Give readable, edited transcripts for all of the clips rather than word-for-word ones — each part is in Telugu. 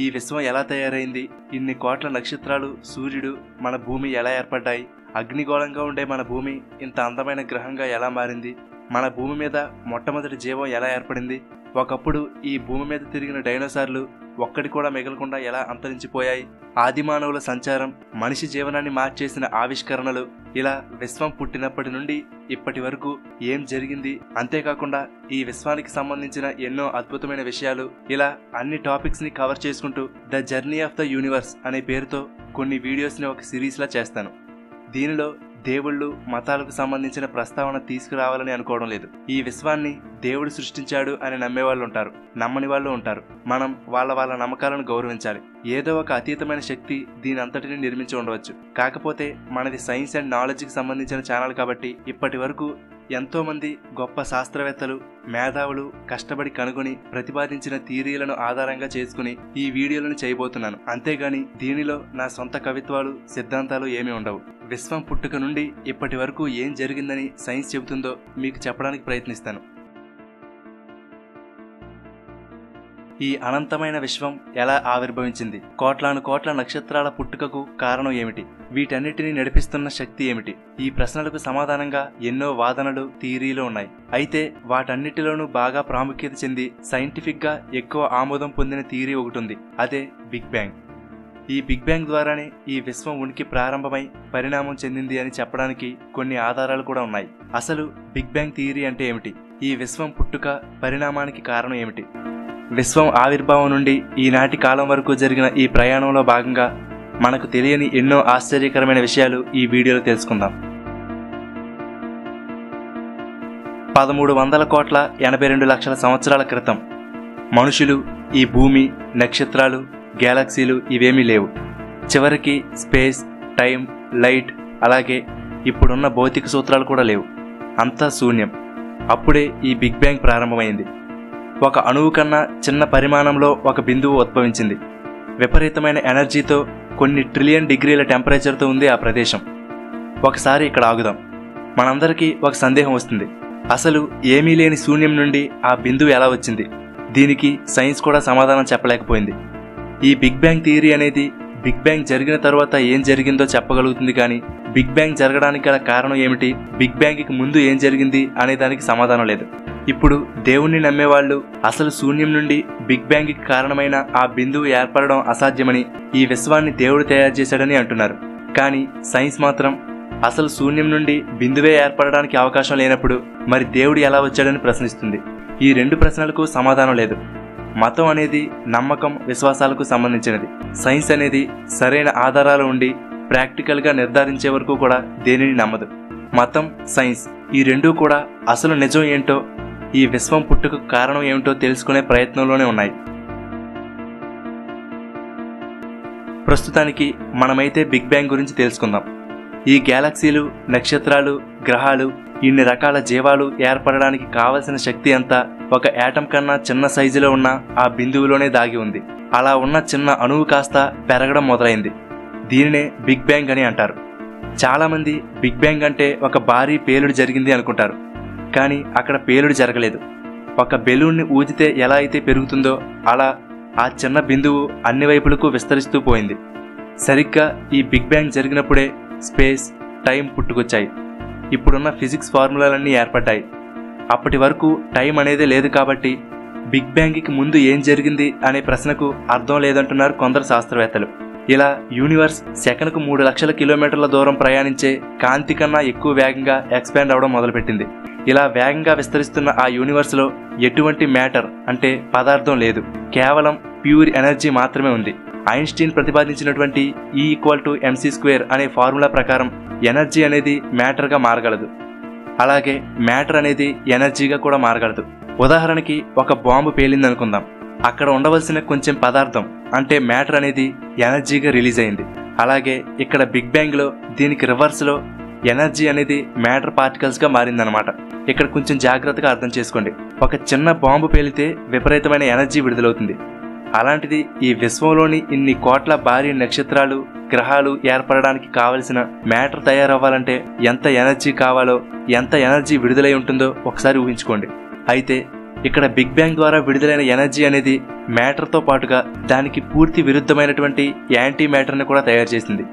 ఈ విశ్వం ఎలా తయారైంది, ఇన్ని కోట్ల నక్షత్రాలు, సూర్యుడు, మన భూమి ఎలా ఏర్పడ్డాయి, అగ్నిగోళంగా ఉండే మన భూమి ఇంత అందమైన గ్రహంగా ఎలా మారింది, మన భూమి మీద మొట్టమొదటి జీవం ఎలా ఏర్పడింది, ఒకప్పుడు ఈ భూమి మీద తిరిగిన డైనోసార్లు ఒక్కడి కూడా మిగలకుండా ఎలా అంతరించిపోయాయి, ఆదిమానవుల సంచారం, మనిషి జీవనాన్ని మార్చేసిన ఆవిష్కరణలు, ఇలా విశ్వం పుట్టినప్పటి నుండి ఇప్పటి వరకు ఏం జరిగింది, అంతేకాకుండా ఈ విశ్వానికి సంబంధించిన ఎన్నో అద్భుతమైన విషయాలు, ఇలా అన్ని టాపిక్స్ ని కవర్ చేసుకుంటూ the journey of the universe అనే పేరుతో కొన్ని వీడియోస్ ని ఒక సిరీస్ లా చేస్తాను. దీనిలో దేవుళ్ళు, మతాలకు సంబంధించిన ప్రస్తావన తీసుకురావాలని అనుకోవడం లేదు. ఈ విశ్వాన్ని దేవుడు సృష్టించాడు అని నమ్మేవాళ్ళు ఉంటారు, నమ్మని వాళ్ళు ఉంటారు. మనం వాళ్ళ నమ్మకాలను గౌరవించాలి. ఏదో ఒక అతీతమైన శక్తి దీని అంతటిని నిర్మించి ఉండవచ్చు. కాకపోతే మనది సైన్స్ అండ్ నాలెడ్జ్ కి సంబంధించిన ఛానల్ కాబట్టి ఇప్పటి వరకు ఎంతో మంది గొప్ప శాస్త్రవేత్తలు, మేధావులు కష్టపడి కనుగొని ప్రతిపాదించిన థియరీలను ఆధారంగా చేసుకుని ఈ వీడియోలను చేయబోతున్నాను. అంతేగాని దీనిలో నా సొంత కవిత్వాలు, సిద్ధాంతాలు ఏమీ ఉండవు. విశ్వం పుట్టుక నుండి ఇప్పటి వరకు ఏం జరిగిందని సైన్స్ చెబుతుందో మీకు చెప్పడానికి ప్రయత్నిస్తాను. ఈ అనంతమైన విశ్వం ఎలా ఆవిర్భవించింది, కోట్లాను కోట్ల నక్షత్రాల పుట్టుకకు కారణం ఏమిటి, వీటన్నిటిని నడిపిస్తున్న శక్తి ఏమిటి, ఈ ప్రశ్నలకు సమాధానంగా ఎన్నో వాదనలు, థియరీలు ఉన్నాయి. అయితే వాటన్నిటిలోనూ బాగా ప్రాముఖ్యత చెంది సైంటిఫిక్ గా ఎక్కువ ఆమోదం పొందిన థియరీ ఒకటి ఉంది. అదే బిగ్ బ్యాంగ్. ఈ బిగ్ బ్యాంగ్ ద్వారానే ఈ విశ్వం ఉనికి ప్రారంభమై పరిణామం చెందింది అని చెప్పడానికి కొన్ని ఆధారాలు కూడా ఉన్నాయి. అసలు బిగ్ బ్యాంగ్ థియరీ అంటే ఏమిటి, ఈ విశ్వం పుట్టుక పరిణామానికి కారణం ఏమిటి, విశ్వం ఆవిర్భావం నుండి ఈనాటి కాలం వరకు జరిగిన ఈ ప్రయాణంలో భాగంగా మనకు తెలియని ఎన్నో ఆశ్చర్యకరమైన విషయాలు ఈ వీడియోలో తెలుసుకుందాం. 1382 సంవత్సరాల క్రితం మనుషులు, ఈ భూమి, నక్షత్రాలు, గ్యాలక్సీలు ఇవేమీ లేవు. చివరికి స్పేస్, టైం, లైట్, అలాగే ఇప్పుడున్న భౌతిక సూత్రాలు కూడా లేవు. అంతా శూన్యం. అప్పుడే ఈ బిగ్ బ్యాంగ్ ప్రారంభమైంది. ఒక అణువు కన్నా చిన్న పరిమాణంలో ఒక బిందువు ఉద్భవించింది. విపరీతమైన ఎనర్జీతో, కొన్ని ట్రిలియన్ డిగ్రీల టెంపరేచర్తో ఉంది ఆ ప్రదేశం. ఒకసారి ఇక్కడ ఆగుదాం. మనందరికీ ఒక సందేహం వస్తుంది, అసలు ఏమీ లేని శూన్యం నుండి ఆ బిందువు ఎలా వచ్చింది? దీనికి సైన్స్ కూడా సమాధానం చెప్పలేకపోయింది. ఈ బిగ్ బ్యాంగ్ థియరీ అనేది బిగ్ బ్యాంగ్ జరిగిన తర్వాత ఏం జరిగిందో చెప్పగలుగుతుంది, కానీ బిగ్ బ్యాంగ్ జరగడానికి గల కారణం ఏమిటి, బిగ్ బ్యాంగ్కి ముందు ఏం జరిగింది అనే దానికి సమాధానం లేదు. ఇప్పుడు దేవుణ్ణి నమ్మేవాళ్ళు అసలు శూన్యం నుండి బిగ్ బ్యాంగ్కి కారణమైన ఆ బిందువు ఏర్పడడం అసాధ్యమని, ఈ విశ్వాన్ని దేవుడు తయారు చేశాడని అంటున్నారు. కానీ సైన్స్ మాత్రం అసలు శూన్యం నుండి బిందువే ఏర్పడడానికి అవకాశం లేనప్పుడు మరి దేవుడు ఎలా వచ్చాడని ప్రశ్నిస్తుంది. ఈ రెండు ప్రశ్నలకు సమాధానం లేదు. మతం అనేది నమ్మకం, విశ్వాసాలకు సంబంధించినది. సైన్స్ అనేది సరైన ఆధారాలు ఉండి ప్రాక్టికల్గా నిర్ధారించే వరకు కూడా దేనిని నమ్మదు. మతం, సైన్స్ ఈ రెండూ కూడా అసలు నిజం ఏంటో, ఈ విశ్వం పుట్టుకు కారణం ఏమిటో తెలుసుకునే ప్రయత్నంలోనే ఉన్నాయి. ప్రస్తుతానికి మనమైతే బిగ్ బ్యాంగ్ గురించి తెలుసుకుందాం. ఈ గ్యాలక్సీలు, నక్షత్రాలు, గ్రహాలు, ఇన్ని రకాల జీవాలు ఏర్పడడానికి కావలసిన శక్తి అంతా ఒక యాటం కన్నా చిన్న సైజులో ఉన్న ఆ బిందువులోనే దాగి ఉంది. అలా ఉన్న చిన్న అణువు కాస్త పెరగడం మొదలైంది. దీనినే బిగ్ బ్యాంగ్ అని అంటారు. చాలామంది బిగ్ బ్యాంగ్ అంటే ఒక భారీ పేలుడు జరిగింది అనుకుంటారు. కానీ అక్కడ పేలుడు జరగలేదు. ఒక బెలూన్ని ఊదితే ఎలా అయితే పెరుగుతుందో అలా ఆ చిన్న బిందువు అన్ని వైపులకు విస్తరిస్తూ పోయింది. సరిగ్గా ఈ బిగ్ బ్యాంగ్ జరిగినప్పుడే స్పేస్, టైం పుట్టుకొచ్చాయి. ఇప్పుడున్న ఫిజిక్స్ ఫార్ములాలన్నీ ఏర్పడ్డాయి. అప్పటి వరకు టైం అనేదే లేదు కాబట్టి బిగ్ బ్యాంగ్కి ముందు ఏం జరిగింది అనే ప్రశ్నకు అర్థం లేదంటున్నారు కొందరు శాస్త్రవేత్తలు. ఇలా యూనివర్స్ సెకనుకు 3 లక్షల కిలోమీటర్ల దూరం ప్రయాణించే కాంతి కన్నా ఎక్కువ వేగంగా ఎక్స్పాండ్ అవడం మొదలుపెట్టింది. ఇలా వేగంగా విస్తరిస్తున్న ఆ యూనివర్స్లో ఎటువంటి మ్యాటర్ అంటే పదార్థం లేదు, కేవలం ప్యూర్ ఎనర్జీ మాత్రమే ఉంది. ఐన్స్టీన్ ప్రతిపాదించినటువంటి E=mc² అనే ఫార్ములా ప్రకారం ఎనర్జీ అనేది మ్యాటర్గా మారగలదు, అలాగే మ్యాటర్ అనేది ఎనర్జీగా కూడా మారగలదు. ఉదాహరణకి ఒక బాంబు పేలిందనుకుందాం. అక్కడ ఉండవలసిన కొంచెం పదార్థం అంటే మ్యాటర్ అనేది ఎనర్జీగా రిలీజ్ అయింది. అలాగే ఇక్కడ బిగ్ బ్యాంగ్లో దీనికి రివర్స్లో ఎనర్జీ అనేది మ్యాటర్ పార్టికల్స్గా మారిందనమాట. ఇక్కడ కొంచెం జాగ్రత్తగా అర్థం చేసుకోండి. ఒక చిన్న బాంబు పేలితే విపరీతమైన ఎనర్జీ విడుదలవుతుంది. అలాంటిది ఈ విశ్వంలోని ఇన్ని కోట్ల భారీ నక్షత్రాలు, గ్రహాలు ఏర్పడడానికి కావలసిన మ్యాటర్ తయారవ్వాలంటే ఎంత ఎనర్జీ కావాలో, ఎంత ఎనర్జీ విడుదలై ఉంటుందో ఒకసారి ఊహించుకోండి. అయితే ఇక్కడ బిగ్ బ్యాంగ్ ద్వారా విడుదలైన ఎనర్జీ అనేది మ్యాటర్తో పాటుగా దానికి పూర్తి విరుద్ధమైనటువంటి యాంటీ మ్యాటర్ని కూడా తయారు చేసింది.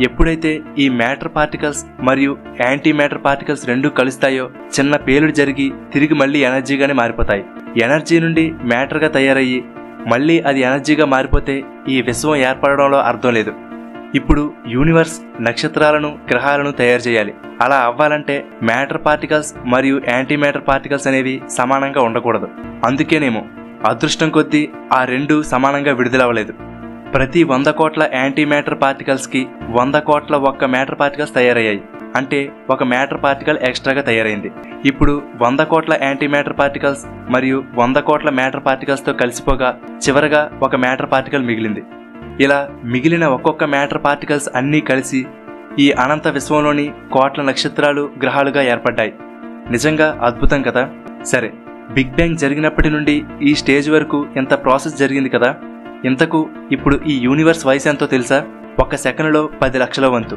ఎప్పుడైతే ఈ మ్యాటర్ పార్టికల్స్ మరియు యాంటీ మ్యాటర్ పార్టికల్స్ రెండూ కలుస్తాయో చిన్న పేలుడు జరిగి తిరిగి మళ్ళీ ఎనర్జీగానే మారిపోతాయి. ఎనర్జీ నుండి మ్యాటర్గా తయారయ్యి మళ్ళీ అది ఎనర్జీగా మారిపోతే ఈ విశ్వం ఏర్పడడంలో అర్థం లేదు. ఇప్పుడు యూనివర్స్ నక్షత్రాలను గ్రహాలను తయారు చేయాలి. అలా అవ్వాలంటే మ్యాటర్ పార్టికల్స్ మరియు యాంటీ మ్యాటర్ పార్టికల్స్ అనేవి సమానంగా ఉండకూడదు. అందుకేనేమో అదృష్టం కొద్దీ ఆ రెండు సమానంగా విడుదలవ్వలేదు. ప్రతి 100 కోట్ల యాంటీ మ్యాటర్ పార్టికల్స్కి 100 కోట్ల ఒక్క మ్యాటర్ పార్టికల్స్ తయారయ్యాయి. అంటే ఒక మ్యాటర్ పార్టికల్ ఎక్స్ట్రాగా తయారైంది. ఇప్పుడు 100 కోట్ల యాంటీ మ్యాటర్ పార్టికల్స్ మరియు 100 కోట్ల మ్యాటర్ పార్టికల్స్తో కలిసిపోగా చివరగా ఒక మ్యాటర్ పార్టికల్ మిగిలింది. ఇలా మిగిలిన ఒక్కొక్క మ్యాటర్ పార్టికల్స్ అన్నీ కలిసి ఈ అనంత విశ్వంలోని కోట్ల నక్షత్రాలు గ్రహాలుగా ఏర్పడ్డాయి. నిజంగా అద్భుతం కదా. సరే, బిగ్ బ్యాంగ్ జరిగినప్పటి నుండి ఈ స్టేజ్ వరకు ఎంత ప్రాసెస్ జరిగింది కదా. ఇంతకు ఇప్పుడు ఈ యూనివర్స్ వయసు ఎంతో తెలుసా? 1 సెకనులో 10 లక్షల వంతు.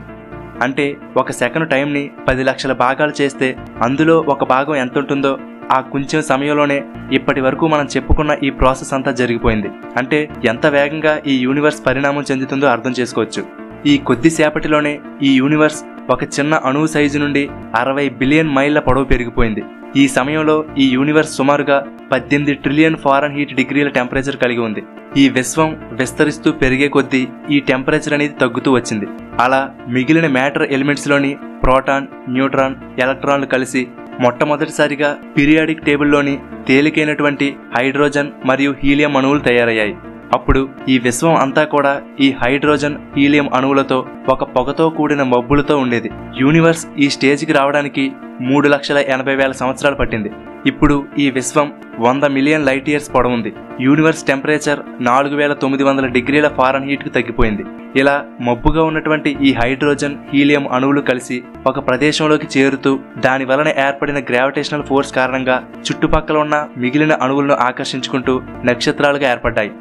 అంటే 1 సెకను టైంని 10 లక్షల భాగాలు చేస్తే అందులో ఒక భాగం ఎంత ఉంటుందో ఆ కొంచెం సమయంలోనే ఇప్పటి వరకు మనం చెప్పుకున్న ఈ ప్రాసెస్ అంతా జరిగిపోయింది. అంటే ఎంత వేగంగా ఈ యూనివర్స్ పరిణామం చెందుతుందో అర్థం చేసుకోవచ్చు. ఈ కొద్దిసేపటిలోనే ఈ యూనివర్స్ ఒక చిన్న అణువు సైజు నుండి 60 బిలియన్ మైళ్ళ పొడవు పెరిగిపోయింది. ఈ సమయంలో ఈ యూనివర్స్ సుమారుగా 18 ట్రిలియన్ ఫారెన్హీట్ డిగ్రీల టెంపరేచర్ కలిగి ఉంది. ఈ విశ్వం విస్తరిస్తూ పెరిగే కొద్దీ ఈ టెంపరేచర్ అనేది తగ్గుతూ వచ్చింది. అలా మిగిలిన మ్యాటర్ ఎలిమెంట్స్లోని ప్రోటాన్, న్యూట్రాన్, ఎలక్ట్రాన్లు కలిసి మొట్టమొదటిసారిగా పీరియాడిక్ టేబుల్లోని తేలికైనటువంటి హైడ్రోజన్ మరియు హీలియం అణువులు తయారయ్యాయి. అప్పుడు ఈ విశ్వం అంతా కూడా ఈ హైడ్రోజన్, హీలియం అణువులతో ఒక పొగతో కూడిన మబ్బులతో ఉండేది. యూనివర్స్ ఈ స్టేజ్కి రావడానికి 3,80,000 సంవత్సరాలు పట్టింది. ఇప్పుడు ఈ విశ్వం 100 మిలియన్ లైట్ ఇయర్స్ పొడవుంది. యూనివర్స్ టెంపరేచర్ 4,900 డిగ్రీల ఫారెన్హీట్కు తగ్గిపోయింది. ఇలా మబ్బుగా ఉన్నటువంటి ఈ హైడ్రోజన్, హీలియం అణువులు కలిసి ఒక ప్రదేశంలోకి చేరుతూ దాని వలన ఏర్పడిన గ్రావిటేషనల్ ఫోర్స్ కారణంగా చుట్టుపక్కల ఉన్న మిగిలిన అణువులను ఆకర్షించుకుంటూ నక్షత్రాలుగా ఏర్పడ్డాయి.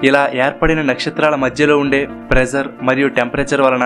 ఇలా ఏర్పడిన నక్షత్రాల మధ్యలో ఉండే ప్రెజర్ మరియు టెంపరేచర్ వలన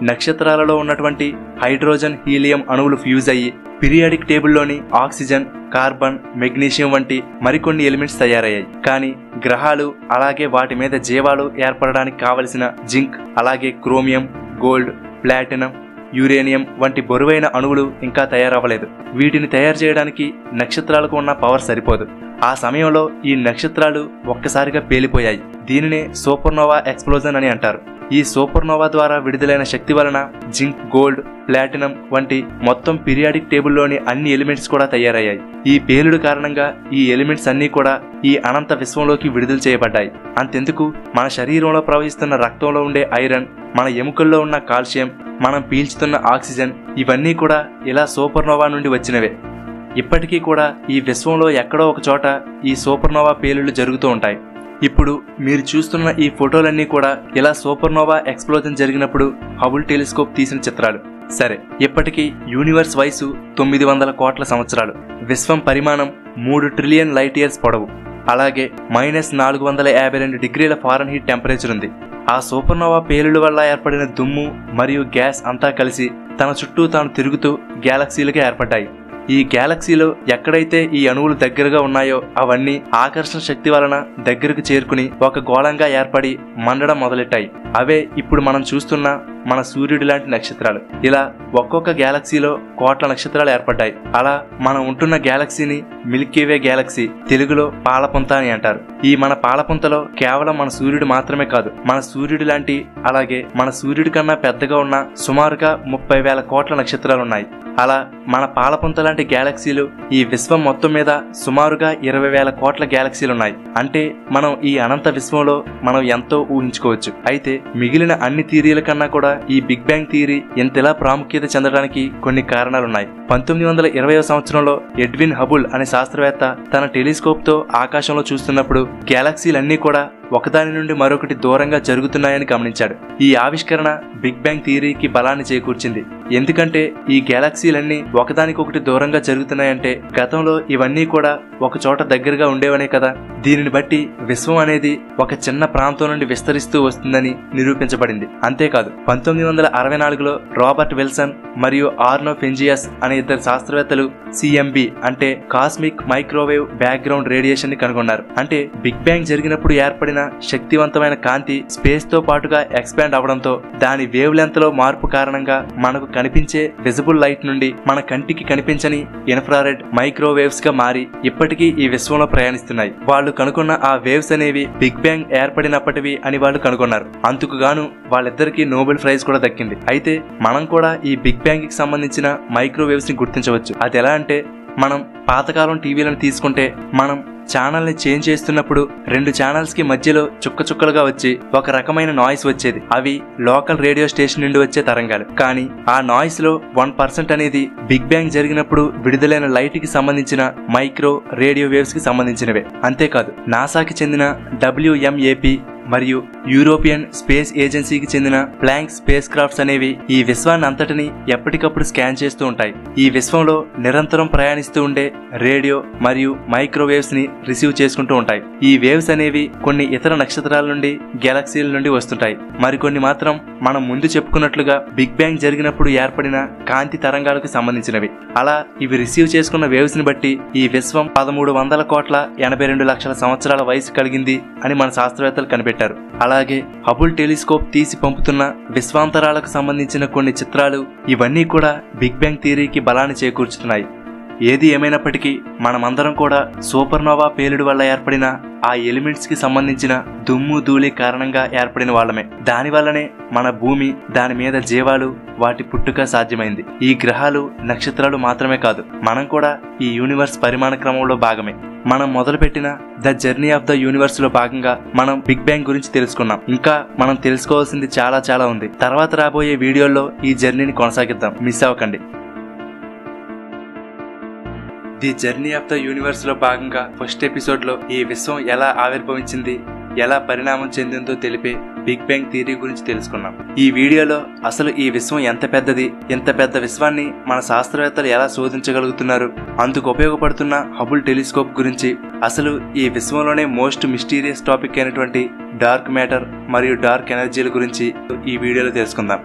నక్షత్రాలలో ఉన్నటువంటి హైడ్రోజన్, హీలియం అణువులు ఫ్యూజ్ అయ్యి పీరియాడిక్ టేబుల్లోని ఆక్సిజన్, కార్బన్, మెగ్నీషియం వంటి మరికొన్ని ఎలిమెంట్స్ తయారయ్యాయి. కానీ గ్రహాలు అలాగే వాటి మీద జీవాలు ఏర్పడడానికి కావలసిన జింక్, అలాగే క్రోమియం, గోల్డ్, ప్లాటినం, యురేనియం వంటి బరువైన అణువులు ఇంకా తయారవ్వలేదు. వీటిని తయారు చేయడానికి నక్షత్రాలకు ఉన్న పవర్ సరిపోదు. ఆ సమయంలో ఈ నక్షత్రాలు ఒక్కసారిగా పేలిపోయాయి. దీనినే సూపర్నోవా ఎక్స్ప్లోజన్ అని అంటారు. ఈ సూపర్నోవా ద్వారా విడుదలైన శక్తి వలన జింక్, గోల్డ్, ప్లాటినం వంటి మొత్తం పీరియాడిక్ టేబుల్లోని అన్ని ఎలిమెంట్స్ కూడా తయారయ్యాయి. ఈ పేలుడు కారణంగా ఈ ఎలిమెంట్స్ అన్నీ కూడా ఈ అనంత విశ్వంలోకి విడుదల చేయబడ్డాయి. అంతెందుకు, మన శరీరంలో ప్రవహిస్తున్న రక్తంలో ఉండే ఐరన్, మన ఎముకల్లో ఉన్న కాల్షియం, మనం పీల్చుతున్న ఆక్సిజన్ ఇవన్నీ కూడా ఇలా సూపర్నోవా నుండి వచ్చినవే. ఇప్పటికీ కూడా ఈ విశ్వంలో ఎక్కడో ఒక చోట ఈ సూపర్నోవా పేలుళ్లు జరుగుతూ ఉంటాయి. ఇప్పుడు మీరు చూస్తున్న ఈ ఫోటోలన్నీ కూడా ఇలా సూపర్నోవా ఎక్స్ప్లోజన్ జరిగినప్పుడు హబుల్ టెలిస్కోప్ తీసిన చిత్రాలు. సరే, ఇప్పటికీ యూనివర్స్ వయసు 900 కోట్ల సంవత్సరాలు. విశ్వం పరిమాణం 3 ట్రిలియన్ లైట్ ఇయర్స్ పొడవు. అలాగే -452 డిగ్రీల ఫారెన్హీట్ టెంపరేచర్ ఉంది. ఆ సూపర్నోవా పేలుళ్ల వల్ల ఏర్పడిన దుమ్ము మరియు గ్యాస్ అంతా కలిసి తన చుట్టూ తాను తిరుగుతూ గ్యాలక్సీలుగా ఏర్పడ్డాయి. ఈ గ్యాలక్సీలో ఎక్కడైతే ఈ అణువులు దగ్గరగా ఉన్నాయో అవన్నీ ఆకర్షణ శక్తి వలన దగ్గరకు చేరుకుని ఒక గోళంగా ఏర్పడి మండడం మొదలెట్టాయి. అవే ఇప్పుడు మనం చూస్తున్న మన సూర్యుడి లాంటి నక్షత్రాలు. ఇలా ఒక్కొక్క గ్యాలక్సీలో కోట్ల నక్షత్రాలు ఏర్పడ్డాయి. అలా మనం ఉంటున్న గ్యాలక్సీని మిల్కీవే గ్యాలక్సీ, తెలుగులో పాలపుంత అని అంటారు. ఈ మన పాలపుంతలో కేవలం మన సూర్యుడు మాత్రమే కాదు, మన సూర్యుడి లాంటి అలాగే మన సూర్యుడి కన్నా పెద్దగా ఉన్న సుమారుగా 30,000 కోట్ల నక్షత్రాలున్నాయి. అలా మన పాలపుంత లాంటి గ్యాలక్సీలు ఈ విశ్వం మొత్తం మీద సుమారుగా 20,000 కోట్ల గ్యాలక్సీలున్నాయి. అంటే మనం ఈ అనంత విశ్వంలో మనం ఎంతో ఊహించుకోవచ్చు. అయితే మిగిలిన అన్ని థియరీల కన్నా కూడా ఈ బిగ్ బ్యాంగ్ థియరీ ఇంతలా ప్రాముఖ్యత చెందడానికి కొన్ని కారణాలున్నాయి. 1920వ సంవత్సరంలో ఎడ్విన్ హబుల్ అనే శాస్త్రవేత్త తన టెలిస్కోప్ తో ఆకాశంలో చూస్తున్నప్పుడు గ్యాలక్సీలన్నీ కూడా ఒకదాని నుండి మరొకటి దూరంగా జరుగుతున్నాయని గమనించాడు. ఈ ఆవిష్కరణ బిగ్ బ్యాంగ్ థియరీకి బలాన్ని చేకూర్చింది. ఎందుకంటే ఈ గ్యాలక్సీలన్నీ ఒకదానికొకటి దూరంగా జరుగుతున్నాయంటే గతంలో ఇవన్నీ కూడా ఒక చోట దగ్గరగా ఉండేవనే కదా. దీనిని బట్టి విశ్వం అనేది ఒక చిన్న ప్రాంతం నుండి విస్తరిస్తూ వస్తుందని నిరూపించబడింది. అంతేకాదు 1964లో రాబర్ట్ విల్సన్ మరియు ఆర్నో ఫెంజియస్ అనే ఇద్దరు శాస్త్రవేత్తలు CMB అంటే కాస్మిక్ మైక్రోవేవ్ బ్యాక్గ్రౌండ్ రేడియేషన్ ని కనుగొన్నారు. అంటే బిగ్ బ్యాంగ్ జరిగినప్పుడు ఏర్పడిన శక్తివంతమైన కాంతి స్పేస్ తో పాటుగా ఎక్స్పాండ్ అవడంతో దాని వేవ్ లెంత్ లో మార్పు కారణంగా మనకు కనిపించే విజిబుల్ లైట్ నుండి మన కంటికి కనిపించని ఇన్ఫ్రారెడ్ మైక్రోవేవ్స్ గా మారి ఇప్పటికీ ఈ విశ్వంలో ప్రయాణిస్తున్నాయి. వాళ్ళు కనుగొన్న ఆ వేవ్స్ అనేవి బిగ్ బ్యాంగ్ ఏర్పడినప్పటివి అని వాళ్ళు కనుగొన్నారు. అందుకు గాను వాళ్ళిద్దరికీ నోబెల్ ప్రైజ్ కూడా దక్కింది. అయితే మనం కూడా ఈ బిగ్ బ్యాంగ్ కి సంబంధించిన మైక్రోవేవ్స్ ని గుర్తించవచ్చు. అది ఎలా అంటే మనం పాతకాలం టీవీలను తీసుకుంటే మనం ఛానల్ ని చేంజ్ చేస్తున్నప్పుడు 2 ఛానల్స్ కి మధ్యలో చుక్కలుగా వచ్చి ఒక రకమైన నాయిస్ వచ్చేది. అవి లోకల్ రేడియో స్టేషన్ నుండి వచ్చే తరంగాలు. కానీ ఆ నాయిస్ లో 1% అనేది బిగ్ బ్యాంగ్ జరిగినప్పుడు విడుదలైన లైట్ కి సంబంధించిన మైక్రో రేడియో వేవ్స్ కి సంబంధించినవే. అంతేకాదు నాసాకి చెందిన WMAP మరియు యూరోపియన్ స్పేస్ ఏజెన్సీకి చెందిన ప్లాంక్ స్పేస్ క్రాఫ్ట్స్ అనేవి ఈ విశ్వాన్ని అంతటిని ఎప్పటికప్పుడు స్కాన్ చేస్తూ ఉంటాయి. ఈ విశ్వంలో నిరంతరం ప్రయాణిస్తూ ఉండే రేడియో మరియు మైక్రోవేవ్స్ ని రిసీవ్ చేసుకుంటూ ఉంటాయి. ఈ వేవ్స్ అనేవి కొన్ని ఇతర నక్షత్రాల నుండి గ్యాలక్సీల నుండి వస్తుంటాయి. మరికొన్ని మాత్రం మనం ముందు చెప్పుకున్నట్లుగా బిగ్ బ్యాంగ్ జరిగినప్పుడు ఏర్పడిన కాంతి తరంగాలకు సంబంధించినవి. అలా ఇవి రిసీవ్ చేసుకున్న వేవ్స్ ని బట్టి ఈ విశ్వం 1382,82,00,000 సంవత్సరాల వయసు కలిగింది అని మన శాస్త్రవేత్తలు కనిపెట్టారు. అలాగే హబుల్ టెలిస్కోప్ తీసి పంపుతున్న విశ్వాంతరాలకు సంబంధించిన కొన్ని చిత్రాలు ఇవన్నీ కూడా బిగ్ బ్యాంగ్ థియరీకి బలాన్ని చేకూర్చుతున్నాయి. ఏది ఏమైనప్పటికీ మనమందరం కూడా సూపర్నోవా పేలుడు వల్ల ఏర్పడిన ఆ ఎలిమెంట్స్ కి సంబంధించిన దుమ్ము ధూళి కారణంగా ఏర్పడిన వాళ్ళమే. దానివల్లనే మన భూమి, దాని మీద జీవాలు, వాటి పుట్టుక సాధ్యమైంది. ఈ గ్రహాలు, నక్షత్రాలు మాత్రమే కాదు, మనం కూడా ఈ యూనివర్స్ పరిమాణ క్రమంలో భాగమే. మనం మొదలుపెట్టిన the journey of the universe లో భాగంగా మనం బిగ్ బ్యాంగ్ గురించి తెలుసుకున్నాం. ఇంకా మనం తెలుసుకోవాల్సింది చాలా ఉంది. తర్వాత రాబోయే వీడియోల్లో ఈ జర్నీని కొనసాగిద్దాం. మిస్ అవ్వకండి. The journey of the universe లో భాగంగా ఫస్ట్ ఎపిసోడ్ లో ఈ విశ్వం ఎలా ఆవిర్భవించింది, ఎలా పరిణామం చెందిందో తెలిపే బిగ్ బ్యాంగ్ థియరీ గురించి తెలుసుకున్నాం. ఈ వీడియోలో అసలు ఈ విశ్వం ఎంత పెద్దది, ఎంత పెద్ద విశ్వాన్ని మన శాస్త్రవేత్తలు ఎలా శోధించగలుగుతున్నారు, అందుకు ఉపయోగపడుతున్న హబుల్ టెలిస్కోప్ గురించి, అసలు ఈ విశ్వంలోనే మోస్ట్ మిస్టీరియస్ టాపిక్ అయినటువంటి డార్క్ మ్యాటర్ మరియు డార్క్ ఎనర్జీల గురించి ఈ వీడియోలో తెలుసుకుందాం.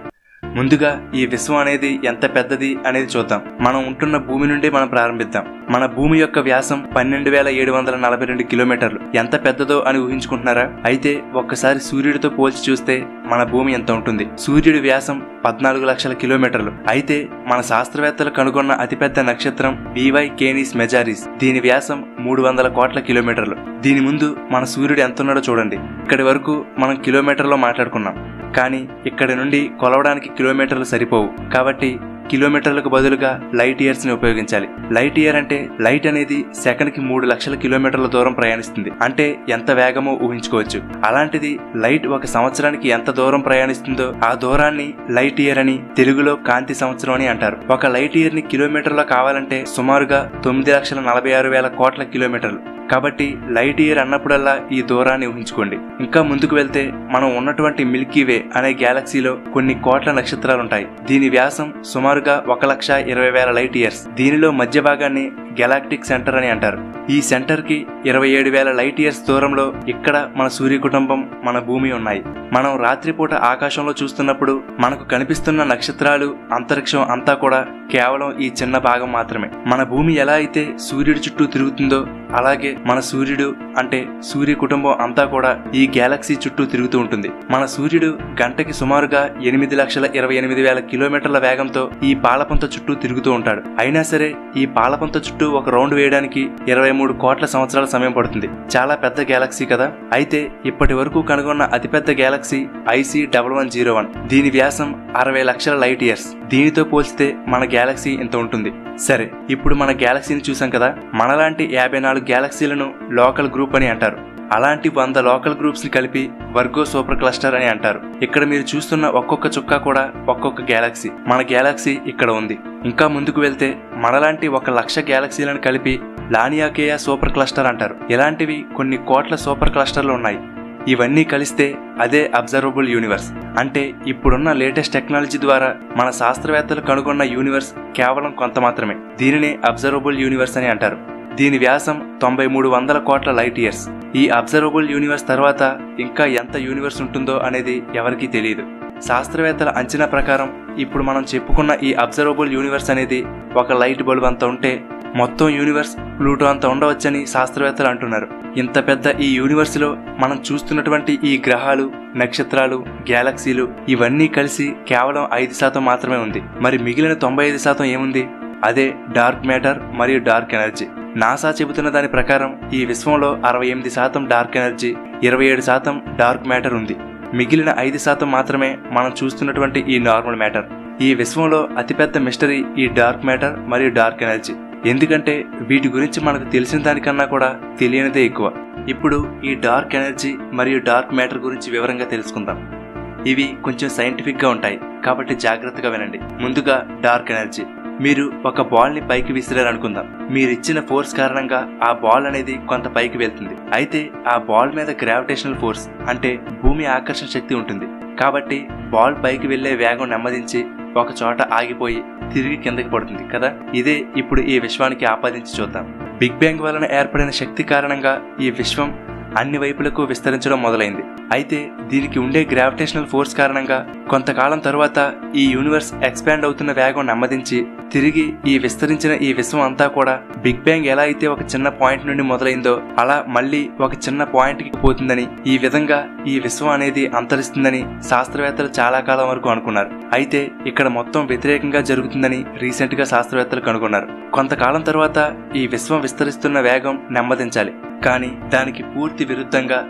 ముందుగా ఈ విశ్వం అనేది ఎంత పెద్దది అనేది చూద్దాం. మనం ఉంటున్న భూమి నుండి మనం ప్రారంభిద్దాం. మన భూమి యొక్క వ్యాసం 12,742 కిలోమీటర్లు. ఎంత పెద్దదో అని ఊహించుకుంటున్నారా? అయితే ఒక్కసారి సూర్యుడితో పోల్చి చూస్తే మన భూమి ఎంత ఉంటుంది? సూర్యుడి వ్యాసం 14 లక్షల కిలోమీటర్లు. అయితే మన శాస్త్రవేత్తలు కనుగొన్న అతిపెద్ద నక్షత్రం BY కేనిస్ మెజారిస్. దీని వ్యాసం 300 కోట్ల కిలోమీటర్లు. దీని ముందు మన సూర్యుడు ఎంత ఉన్నాడో చూడండి. ఇక్కడి వరకు మనం కిలోమీటర్లో మాట్లాడుకున్నాం, కానీ ఇక్కడి నుండి కొలవడానికి కిలోమీటర్లు సరిపోవు. కాబట్టి కిలోమీటర్లకు బదులుగా లైట్ ఇయర్స్ ని ఉపయోగించాలి. లైట్ ఇయర్ అంటే లైట్ అనేది సెకండ్కి 3 లక్షల కిలోమీటర్ల దూరం ప్రయాణిస్తుంది. అంటే ఎంత వేగమో ఊహించుకోవచ్చు. అలాంటిది లైట్ ఒక సంవత్సరానికి ఎంత దూరం ప్రయాణిస్తుందో ఆ దూరాన్ని లైట్ ఇయర్ అని, తెలుగులో కాంతి సంవత్సరం అని అంటారు. ఒక లైట్ ఇయర్ ని కిలోమీటర్లో కావాలంటే సుమారుగా 9,46,000 కోట్ల కిలోమీటర్లు. కాబట్టి లైట్ ఇయర్ అన్నప్పుడల్లా ఈ దూరాన్ని ఊహించుకోండి. ఇంకా ముందుకు వెళ్తే మనం ఉన్నటువంటి మిల్కీ వే అనే గ్యాలక్సీలో కొన్ని కోట్ల నక్షత్రాలుంటాయి. దీని వ్యాసం సుమారుగా 1,20,000 లైట్ ఇయర్స్. దీనిలో మధ్య భాగాన్ని గెలాక్టిక్ సెంటర్ అని అంటారు. ఈ సెంటర్ కి 27,000 లైట్ ఇయర్స్ దూరంలో ఇక్కడ మన సూర్య కుటుంబం, మన భూమి ఉన్నాయి. మనం రాత్రిపూట ఆకాశంలో చూస్తున్నప్పుడు మనకు కనిపిస్తున్న నక్షత్రాలు, అంతరిక్షం అంతా కూడా కేవలం ఈ చిన్న భాగం మాత్రమే. మన భూమి ఎలా అయితే సూర్యుడి చుట్టూ తిరుగుతుందో అలాగే మన సూర్యుడు అంటే సూర్య కుటుంబం అంతా కూడా ఈ గ్యాలక్సీ చుట్టూ తిరుగుతూ ఉంటుంది. మన సూర్యుడు గంటకి సుమారుగా 8,28,000 కిలోమీటర్ల వేగంతో ఈ పాలపంత చుట్టూ తిరుగుతూ ఉంటాడు. అయినా సరే ఈ పాలపంత చుట్టూ ఒక రౌండ్ వేయడానికి 23 కోట్ల సంవత్సరాల సమయం పడుతుంది. చాలా పెద్ద గ్యాలక్సీ కదా. అయితే ఇప్పటి వరకు కనుగొన్న అతిపెద్ద గ్యాలక్సీ IC1101. దీని వ్యాసం 60 లక్షల లైట్ ఇయర్స్. దీనితో పోల్చితే మన గ్యాలక్సీ ఇంత ఉంటుంది. సరే, ఇప్పుడు మన గ్యాలక్సీని చూసాం కదా. మనలాంటి 54 గ్యాలక్సీలను లోకల్ గ్రూప్ అని అంటారు. అలాంటి 100 లోకల్ గ్రూప్స్ ని కలిపి వర్గో సూపర్ క్లస్టర్ అని అంటారు. ఇక్కడ మీరు చూస్తున్న ఒక్కొక్క చుక్క కూడా ఒక్కొక్క గ్యాలక్సీ. మన గ్యాలక్సీ ఇక్కడ ఉంది. ఇంకా ముందుకు వెళ్తే మనలాంటి 1,00,000 గ్యాలక్సీలను కలిపి లానియాకేయా సూపర్ క్లస్టర్ అంటారు. ఇలాంటివి కొన్ని కోట్ల సూపర్ క్లస్టర్లు ఉన్నాయి. ఇవన్నీ కలిస్తే అదే అబ్జర్వబుల్ యూనివర్స్. అంటే ఇప్పుడున్న లేటెస్ట్ టెక్నాలజీ ద్వారా మన శాస్త్రవేత్తలు కనుగొన్న యూనివర్స్ కేవలం కొంత మాత్రమే. దీనినే అబ్జర్వబుల్ యూనివర్స్ అని అంటారు. దీని వ్యాసం 9300 కోట్ల లైట్ ఇయర్స్. ఈ అబ్జర్వబుల్ యూనివర్స్ తర్వాత ఇంకా ఎంత యూనివర్స్ ఉంటుందో అనేది ఎవరికీ తెలియదు. శాస్త్రవేత్తల అంచనా ప్రకారం ఇప్పుడు మనం చెప్పుకున్న ఈ అబ్జర్వబుల్ యూనివర్స్ అనేది ఒక లైట్ బల్బ్ అంత ఉంటే మొత్తం యూనివర్స్ ప్లూటో అంత ఉండవచ్చని శాస్త్రవేత్తలు అంటున్నారు. ఇంత పెద్ద ఈ యూనివర్స్ లో మనం చూస్తున్నటువంటి ఈ గ్రహాలు, నక్షత్రాలు, గ్యాలక్సీలు ఇవన్నీ కలిసి కేవలం 5% మాత్రమే ఉంది. మరి మిగిలిన 95% ఏముంది? అదే డార్క్ మ్యాటర్ మరియు డార్క్ ఎనర్జీ. నాసా చెబుతున్న దాని ప్రకారం ఈ విశ్వంలో 68% డార్క్ ఎనర్జీ, 27% డార్క్ మ్యాటర్ ఉంది. మిగిలిన 5% మాత్రమే మనం చూస్తున్నటువంటి ఈ నార్మల్ మ్యాటర్. ఈ విశ్వంలో అతిపెద్ద మిస్టరీ ఈ డార్క్ మ్యాటర్ మరియు డార్క్ ఎనర్జీ. ఎందుకంటే వీటి గురించి మనకు తెలిసిన దానికన్నా కూడా తెలియనిదే ఎక్కువ. ఇప్పుడు ఈ డార్క్ ఎనర్జీ మరియు డార్క్ మ్యాటర్ గురించి వివరంగా తెలుసుకుందాం. ఇవి కొంచెం సైంటిఫిక్ గా ఉంటాయి కాబట్టి జాగ్రత్తగా వినండి. ముందుగా డార్క్ ఎనర్జీ. మీరు ఒక బాల్ ని పైకి విసిరారనుకుందాం. మీరిచ్చిన ఫోర్స్ కారణంగా ఆ బాల్ అనేది కొంత పైకి వెళ్తుంది. అయితే ఆ బాల్ మీద గ్రావిటేషనల్ ఫోర్స్ అంటే భూమి ఆకర్షణ శక్తి ఉంటుంది. కాబట్టి బాల్ పైకి వెళ్లే వేగం నెమ్మదించి ఒక చోట ఆగిపోయి తిరిగి కిందకి పడుతుంది కదా. ఇదే ఇప్పుడు ఈ విశ్వానికి ఆపాదించి చూద్దాం. బిగ్ బ్యాంగ్ వలన ఏర్పడిన శక్తి కారణంగా ఈ విశ్వం అన్ని వైపులకు విస్తరించడం మొదలైంది. అయితే దీనికి ఉండే గ్రావిటేషనల్ ఫోర్స్ కారణంగా కొంతకాలం తరువాత ఈ యూనివర్స్ ఎక్స్పాండ్ అవుతున్న వేగం నెమ్మదించి తిరిగి ఈ విస్తరించిన ఈ విశ్వం అంతా కూడా బిగ్ బ్యాంగ్ ఎలా అయితే ఒక చిన్న పాయింట్ నుండి మొదలైందో అలా మళ్ళీ ఒక చిన్న పాయింట్ కి పోతుందని, ఈ విధంగా ఈ విశ్వం అనేది అంతరిస్తుందని శాస్త్రవేత్తలు చాలా కాలం వరకు అనుకున్నారు. అయితే ఇక్కడ మొత్తం వ్యతిరేకంగా జరుగుతుందని రీసెంట్ గా శాస్త్రవేత్తలు కనుగొన్నారు. కొంతకాలం తర్వాత ఈ విశ్వం విస్తరిస్తున్న వేగం నెమ్మదించాలి, కానీ దానికి పూర్తి విరుద్ధంగా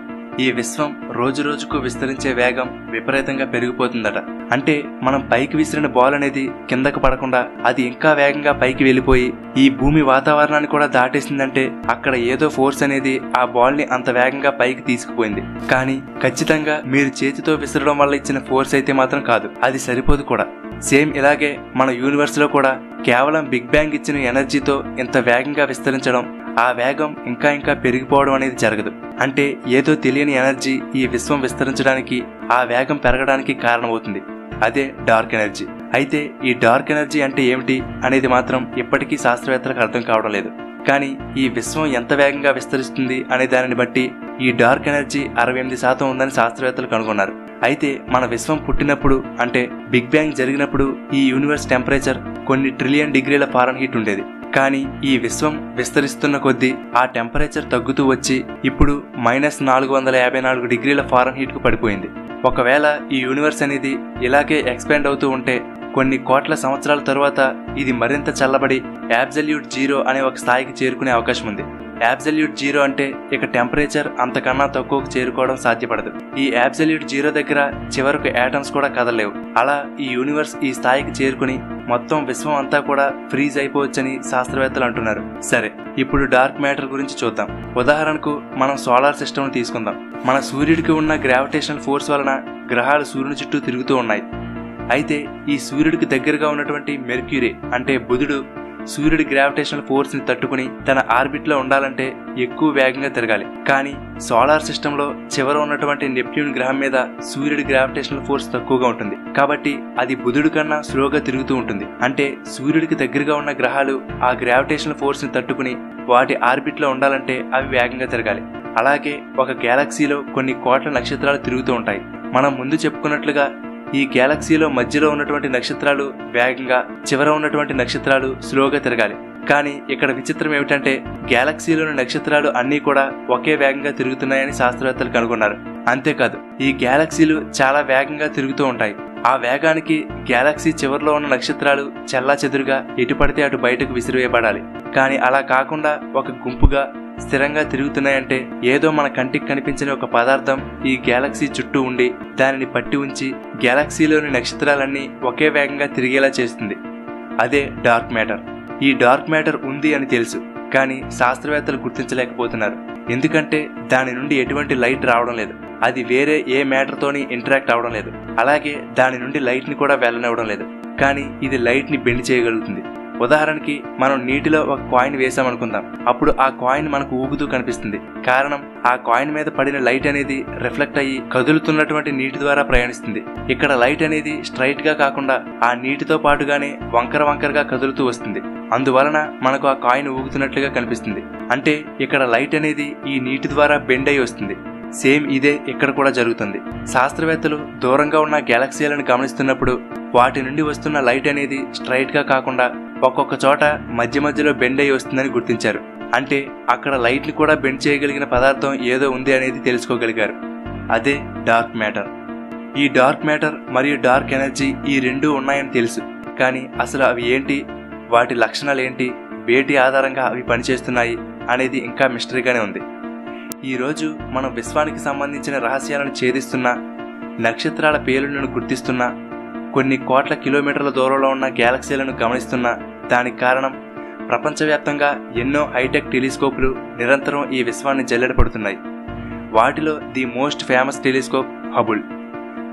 ఈ విశ్వం రోజు రోజుకు విస్తరించే వేగం విపరీతంగా పెరిగిపోతుందట. అంటే మనం పైకి విసిరిన బాల్ అనేది కిందకు పడకుండా అది ఇంకా వేగంగా పైకి వెళ్లిపోయి ఈ భూమి వాతావరణాన్ని కూడా దాటేసిందంటే అక్కడ ఏదో ఫోర్స్ అనేది ఆ బాల్ ని అంత వేగంగా పైకి తీసుకుపోయింది. కానీ ఖచ్చితంగా మీరు చేతితో విసరడం వల్ల ఇచ్చిన ఫోర్స్ అయితే మాత్రం కాదు, అది సరిపోదు కూడా. సేమ్ ఇలాగే మన యూనివర్స్ లో కూడా కేవలం బిగ్ బ్యాంగ్ ఇచ్చిన ఎనర్జీతో ఇంత వేగంగా విస్తరించడం, ఆ వేగం ఇంకా ఇంకా పెరిగిపోవడం అనేది జరగదు. అంటే ఏదో తెలియని ఎనర్జీ ఈ విశ్వం విస్తరించడానికి, ఆ వేగం పెరగడానికి కారణమవుతుంది. అదే డార్క్ ఎనర్జీ. అయితే ఈ డార్క్ ఎనర్జీ అంటే ఏమిటి అనేది మాత్రం ఇప్పటికీ శాస్త్రవేత్తలకు అర్థం కావడం లేదు. కానీ ఈ విశ్వం ఎంత వేగంగా విస్తరిస్తుంది అనే దానిని బట్టి ఈ డార్క్ ఎనర్జీ 68% ఉందని శాస్త్రవేత్తలు కనుగొన్నారు. అయితే మన విశ్వం పుట్టినప్పుడు అంటే బిగ్ బ్యాంగ్ జరిగినప్పుడు ఈ యూనివర్స్ టెంపరేచర్ కొన్ని ట్రిలియన్ డిగ్రీల ఫారెన్హీట్ ఉండేది. కానీ ఈ విశ్వం విస్తరిస్తున్న కొద్దీ ఆ టెంపరేచర్ తగ్గుతూ వచ్చి ఇప్పుడు -454 డిగ్రీల ఫారెన్హీట్ కు పడిపోయింది. ఒకవేళ ఈ యూనివర్స్ అనేది ఇలాగే ఎక్స్పాండ్ అవుతూ ఉంటే కొన్ని కోట్ల సంవత్సరాల తరువాత ఇది మరింత చల్లబడి అబ్సల్యూట్ జీరో అనే ఒక స్థాయికి చేరుకునే అవకాశం ఉంది. అబ్సల్యూట్ జీరో అంటే ఇక టెంపరేచర్ అంతకన్నా తక్కువకు చేరుకోవడం సాధ్యపడదు. ఈ అబ్సల్యూట్ జీరో దగ్గర చివరకు యాటమ్స్ కూడా కదలలేవు. అలా ఈ యూనివర్స్ ఈ స్థాయికి చేరుకుని మొత్తం విశ్వం అంతా కూడా ఫ్రీజ్ అయిపోవచ్చని శాస్త్రవేత్తలు అంటున్నారు. సరే, ఇప్పుడు డార్క్ మ్యాటర్ గురించి చూద్దాం. ఉదాహరణకు మనం సోలార్ సిస్టమ్ ను తీసుకుందాం. మన సూర్యుడికి ఉన్న గ్రావిటేషనల్ ఫోర్స్ వలన గ్రహాలు సూర్యుని చుట్టూ తిరుగుతూ ఉన్నాయి. అయితే ఈ సూర్యుడికి దగ్గరగా ఉన్నటువంటి మెర్క్యూరీ అంటే బుధుడు సూర్యుడి గ్రావిటేషనల్ ఫోర్స్ ని తట్టుకుని తన ఆర్బిట్ లో ఉండాలంటే ఎక్కువ వేగంగా తిరగాలి. కానీ సోలార్ సిస్టమ్ లో చివర ఉన్నటువంటి నెప్ట్యూన్ గ్రహం మీద సూర్యుడి గ్రావిటేషనల్ ఫోర్స్ తక్కువగా ఉంటుంది. కాబట్టి అది బుధుడి కన్నా స్లోగా తిరుగుతూ ఉంటుంది. అంటే సూర్యుడికి దగ్గరగా ఉన్న గ్రహాలు ఆ గ్రావిటేషనల్ ఫోర్స్ ని తట్టుకుని వాటి ఆర్బిట్ లో ఉండాలంటే అవి వేగంగా తిరగాలి. అలాగే ఒక గ్యాలక్సీలో కొన్ని కోట్ల నక్షత్రాలు తిరుగుతూ ఉంటాయి. మనం ముందు చెప్పుకున్నట్లుగా ఈ గ్యాలక్సీలో మధ్యలో ఉన్నటువంటి నక్షత్రాలు వేగంగా, చివర ఉన్నటువంటి నక్షత్రాలు స్లోగా తిరగాలి. కానీ ఇక్కడ విచిత్రం ఏమిటంటే గ్యాలక్సీలోని నక్షత్రాలు అన్నీ కూడా ఒకే వేగంగా తిరుగుతున్నాయని శాస్త్రవేత్తలు కనుగొన్నారు. అంతేకాదు ఈ గ్యాలక్సీలు చాలా వేగంగా తిరుగుతూ ఉంటాయి. ఆ వేగానికి గ్యాలక్సీ చివరిలో ఉన్న నక్షత్రాలు చెల్లాచెదురుగా ఎటు పడితే అటు బయటకు విసిరివేయబడాలి. కానీ అలా కాకుండా ఒక గుంపుగా స్థిరంగా తిరుగుతున్నాయంటే ఏదో మన కంటికి కనిపించని ఒక పదార్థం ఈ గ్యాలక్సీ చుట్టూ ఉండి దానిని పట్టి ఉంచి గ్యాలక్సీలోని నక్షత్రాలన్నీ ఒకే వేగంగా తిరిగేలా చేస్తుంది. అదే డార్క్ మ్యాటర్. ఈ డార్క్ మ్యాటర్ ఉంది అని తెలుసు, కానీ శాస్త్రవేత్తలు గుర్తించలేకపోతున్నారు. ఎందుకంటే దాని నుండి ఎటువంటి లైట్ రావడం లేదు. అది వేరే ఏ మ్యాటర్ తోని ఇంటరాక్ట్ అవడం లేదు. అలాగే దాని నుండి లైట్ ని కూడా వెళ్ళనివ్వడం లేదు. కానీ ఇది లైట్ ని బెండ్ చేయగలుగుతుంది. ఉదాహరణకి మనం నీటిలో ఒక కాయిన్ వేసామనుకుందాం. అప్పుడు ఆ కాయిన్ మనకు ఊగుతూ కనిపిస్తుంది. కారణం, ఆ కాయిన్ మీద పడిన లైట్ అనేది రిఫ్లెక్ట్ అయ్యి కదులుతున్నటువంటి నీటి ద్వారా ప్రయాణిస్తుంది. ఇక్కడ లైట్ అనేది స్ట్రైట్ గా కాకుండా ఆ నీటితో పాటుగానే వంకరగా కదులుతూ వస్తుంది. అందువలన మనకు ఆ కాయిన్ ఊగుతున్నట్లుగా కనిపిస్తుంది. అంటే ఇక్కడ లైట్ అనేది ఈ నీటి ద్వారా బెండ్ అయి వస్తుంది. సేమ్ ఇదే ఇక్కడ కూడా జరుగుతుంది. శాస్త్రవేత్తలు దూరంగా ఉన్న గ్యాలక్సీలను గమనిస్తున్నప్పుడు వాటి నుండి వస్తున్న లైట్ అనేది స్ట్రైట్ గా కాకుండా ఒక్కొక్క చోట మధ్యలో బెండ్ అయి వస్తుందని గుర్తించారు. అంటే అక్కడ లైట్లు కూడా బెండ్ చేయగలిగిన పదార్థం ఏదో ఉంది అనేది తెలుసుకోగలిగారు. అదే డార్క్ మ్యాటర్. ఈ డార్క్ మ్యాటర్ మరియు డార్క్ ఎనర్జీ ఈ రెండూ ఉన్నాయని తెలుసు. కానీ అసలు అవి ఏంటి, వాటి లక్షణాలు ఏంటి, వేటి ఆధారంగా అవి పనిచేస్తున్నాయి అనేది ఇంకా మిస్టరీగానే ఉంది. ఈరోజు మనం విశ్వానికి సంబంధించిన రహస్యాలను ఛేదిస్తున్న, నక్షత్రాల పేలుళ్లను గుర్తిస్తున్న, కొన్ని కోట్ల కిలోమీటర్ల దూరంలో ఉన్న గ్యాలక్సీలను గమనిస్తున్న దానికి కారణం ప్రపంచవ్యాప్తంగా ఎన్నో హైటెక్ టెలిస్కోప్లు నిరంతరం ఈ విశ్వాన్ని జల్లెడపడుతున్నాయి. వాటిలో the most famous telescope Hubble.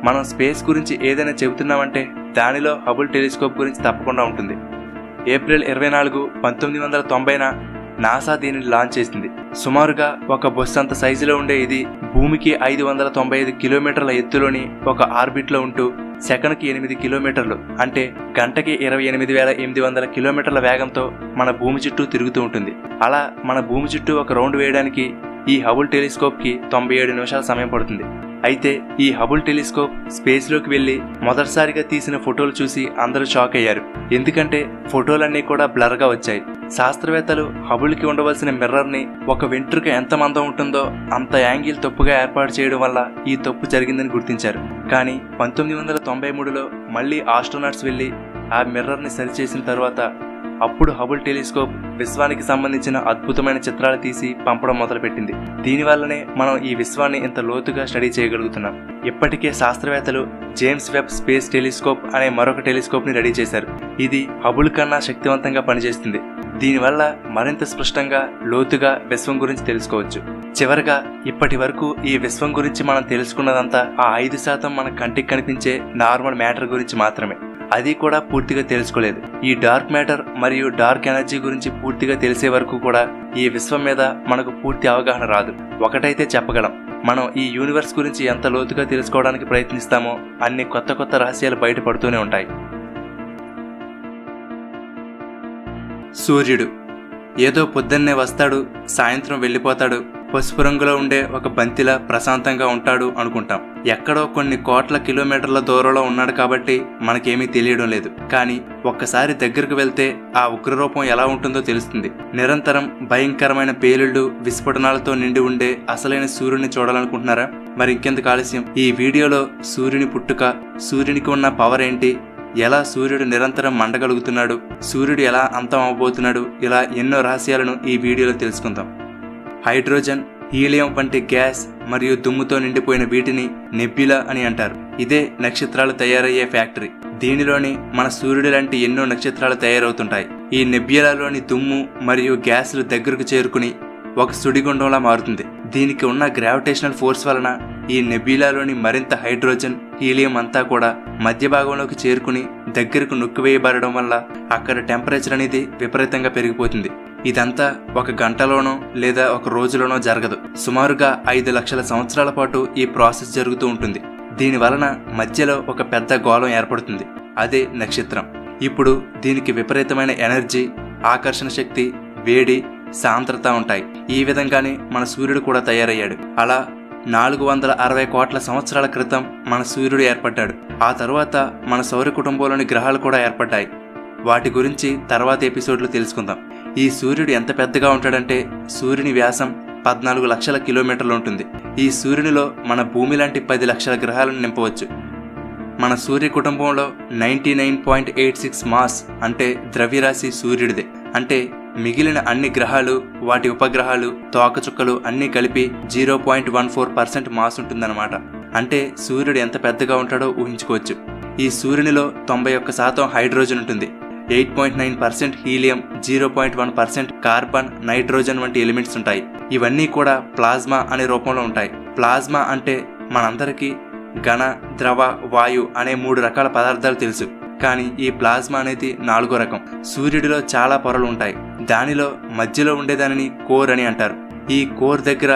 మనం స్పేస్ గురించి ఏదైనా చెబుతున్నామంటే దానిలో హబుల్ టెలిస్కోప్ గురించి తప్పకుండా ఉంటుంది. ఏప్రిల్ 24, 1990న నాసా దీనిని లాంచ్ చేసింది. సుమారుగా ఒక బస్సు అంత సైజులో ఉండే ఇది భూమికి 595 కిలోమీటర్ల ఎత్తులోని ఒక ఆర్బిట్ లో ఉంటూ సెకనుకి 8 కిలోమీటర్లు అంటే గంటకి 28,800 కిలోమీటర్ల వేగంతో మన భూమి చుట్టూ తిరుగుతూ ఉంటుంది. అలా మన భూమి చుట్టూ ఒక రౌండ్ వేయడానికి ఈ హబుల్ టెలిస్కోప్ కి 97 నిమిషాల సమయం పడుతుంది. అయితే ఈ హబుల్ టెలిస్కోప్ స్పేస్ లోకి వెళ్లి మొదటిసారిగా తీసిన ఫోటోలు చూసి అందరూ షాక్ అయ్యారు. ఎందుకంటే ఫోటోలన్నీ కూడా బ్లర్ గా వచ్చాయి. శాస్త్రవేత్తలు హబుల్ కి ఉండవలసిన మిర్రర్ ని ఒక వెంట్రుక ఎంత మందం ఉంటుందో అంత యాంగిల్ తప్పుగా ఏర్పాటు చేయడం వల్ల ఈ తప్పు జరిగిందని గుర్తించారు. కానీ 1993లో మళ్లీ ఆస్ట్రోనాట్స్ వెళ్లి ఆ మిర్రర్ ని సరిచేసిన తర్వాత అప్పుడు హబుల్ టెలిస్కోప్ విశ్వానికి సంబంధించిన అద్భుతమైన చిత్రాలు తీసి పంపడం మొదలుపెట్టింది. దీనివల్లనే మనం ఈ విశ్వాన్ని ఇంత లోతుగా స్టడీ చేయగలుగుతున్నాం. ఇప్పటికే శాస్త్రవేత్తలు జేమ్స్ వెబ్ స్పేస్ టెలిస్కోప్ అనే మరొక టెలిస్కోప్ ని రెడీ చేశారు. ఇది హబుల్ కన్నా శక్తివంతంగా పనిచేస్తుంది. దీనివల్ల మరింత స్పష్టంగా లోతుగా విశ్వం గురించి తెలుసుకోవచ్చు. చివరగా ఇప్పటి వరకు ఈ విశ్వం గురించి మనం తెలుసుకున్నదంతా ఆ 5% మన కంటికి కనిపించే నార్మల్ మ్యాటర్ గురించి మాత్రమే. అది కూడా పూర్తిగా తెలుసుకోలేదు. ఈ డార్క్ మ్యాటర్ మరియు డార్క్ ఎనర్జీ గురించి పూర్తిగా తెలిసే వరకు కూడా ఈ విశ్వం మీద మనకు పూర్తి అవగాహన రాదు. ఒకటైతే చెప్పగలం, మనం ఈ యూనివర్స్ గురించి ఎంత లోతుగా తెలుసుకోవడానికి ప్రయత్నిస్తామో అన్ని కొత్త రహస్యాలు బయటపడుతూనే ఉంటాయి. సూర్యుడు ఏదో పొద్దున్నే వస్తాడు, సాయంత్రం వెళ్ళిపోతాడు, పసుపు రంగులో ఉండే ఒక బంతిలా ప్రశాంతంగా ఉంటాడు అనుకుంటాం. ఎక్కడో కొన్ని కోట్ల కిలోమీటర్ల దూరంలో ఉన్నాడు కాబట్టి మనకేమీ తెలియడం లేదు. కానీ ఒక్కసారి దగ్గరకు వెళ్తే ఆ ఉగ్రరూపం ఎలా ఉంటుందో తెలుస్తుంది. నిరంతరం భయంకరమైన పేలుళ్లు, విస్ఫోటనాలతో నిండి ఉండే అసలైన సూర్యుడిని చూడాలనుకుంటున్నారా? మరి ఇంకెందుకు ఆలస్యం, ఈ వీడియోలో సూర్యుని పుట్టుక, సూర్యునికి ఉన్న పవర్ ఏంటి, ఎలా సూర్యుడు నిరంతరం మండగలుగుతున్నాడు, సూర్యుడు ఎలా అంతం అవబోతున్నాడు, ఇలా ఎన్నో రహస్యాలను ఈ వీడియోలో తెలుసుకుందాం. హైడ్రోజన్, హీలియం వంటి గ్యాస్ మరియు దుమ్ముతో నిండిపోయిన వీటిని నెబ్యులా అని అంటారు. ఇదే నక్షత్రాలు తయారయ్యే ఫ్యాక్టరీ. దీనిలోని మన సూర్యుడు లాంటి ఎన్నో నక్షత్రాలు తయారవుతుంటాయి. ఈ నెబ్యులాలోని దుమ్ము మరియు గ్యాసులు దగ్గరకు చేరుకుని ఒక సుడిగుండంలా మారుతుంది. దీనికి ఉన్న గ్రావిటేషనల్ ఫోర్స్ వలన ఈ నెబ్యులాలోని మరింత హైడ్రోజన్, హీలియం అంతా కూడా మధ్య భాగంలోకి చేరుకుని దగ్గరకు నొక్కివేయబడడం వల్ల అక్కడ టెంపరేచర్ అనేది విపరీతంగా పెరిగిపోతుంది. ఇదంతా ఒక గంటలోనో లేదా ఒక రోజులోనో జరగదు. సుమారుగా 5 లక్షల సంవత్సరాల పాటు ఈ ప్రాసెస్ జరుగుతూ ఉంటుంది. దీని వలన మధ్యలో ఒక పెద్ద గోళం ఏర్పడుతుంది. అదే నక్షత్రం. ఇప్పుడు దీనికి విపరీతమైన ఎనర్జీ, ఆకర్షణ శక్తి, వేడి, సాంద్రత ఉంటాయి. ఈ విధంగానే మన సూర్యుడు కూడా తయారయ్యాడు. అలా 460 కోట్ల సంవత్సరాల క్రితం మన సూర్యుడు ఏర్పడ్డాడు. ఆ తరువాత మన సౌర కుటుంబంలోని గ్రహాలు కూడా ఏర్పడ్డాయి. వాటి గురించి తర్వాత ఎపిసోడ్లో తెలుసుకుందాం. ఈ సూర్యుడు ఎంత పెద్దగా ఉంటాడంటే సూర్యుని వ్యాసం 14 లక్షల కిలోమీటర్లు ఉంటుంది. ఈ సూర్యునిలో మన భూమి లాంటి 10 లక్షల గ్రహాలను నింపవచ్చు. మన సూర్య కుటుంబంలో 99.86 మాస్ అంటే ద్రవ్యరాశి సూర్యుడిదే. అంటే మిగిలిన అన్ని గ్రహాలు, వాటి ఉపగ్రహాలు, తోకచుక్కలు అన్నీ కలిపి 0.14% మాస్ ఉంటుందన్నమాట. అంటే సూర్యుడు ఎంత పెద్దగా ఉంటాడో ఊహించుకోవచ్చు. ఈ సూర్యునిలో 91% హైడ్రోజన్ ఉంటుంది, 8.9% హీలియం, 0.1% కార్బన్, నైట్రోజన్ వంటి ఎలిమెంట్స్ ఉంటాయి. ఇవన్నీ కూడా ప్లాజ్మా అనే రూపంలో ఉంటాయి. ప్లాజ్మా అంటే మనందరికీ ఘన, ద్రవ, వాయు అనే 3 రకాల పదార్థాలు తెలుసు. కానీ ఈ ప్లాజ్మా అనేది 4వ రకం. సూర్యుడిలో చాలా పొరలు ఉంటాయి. దానిలో మధ్యలో ఉండేదానిని కోర్ అని అంటారు. ఈ కోర్ దగ్గర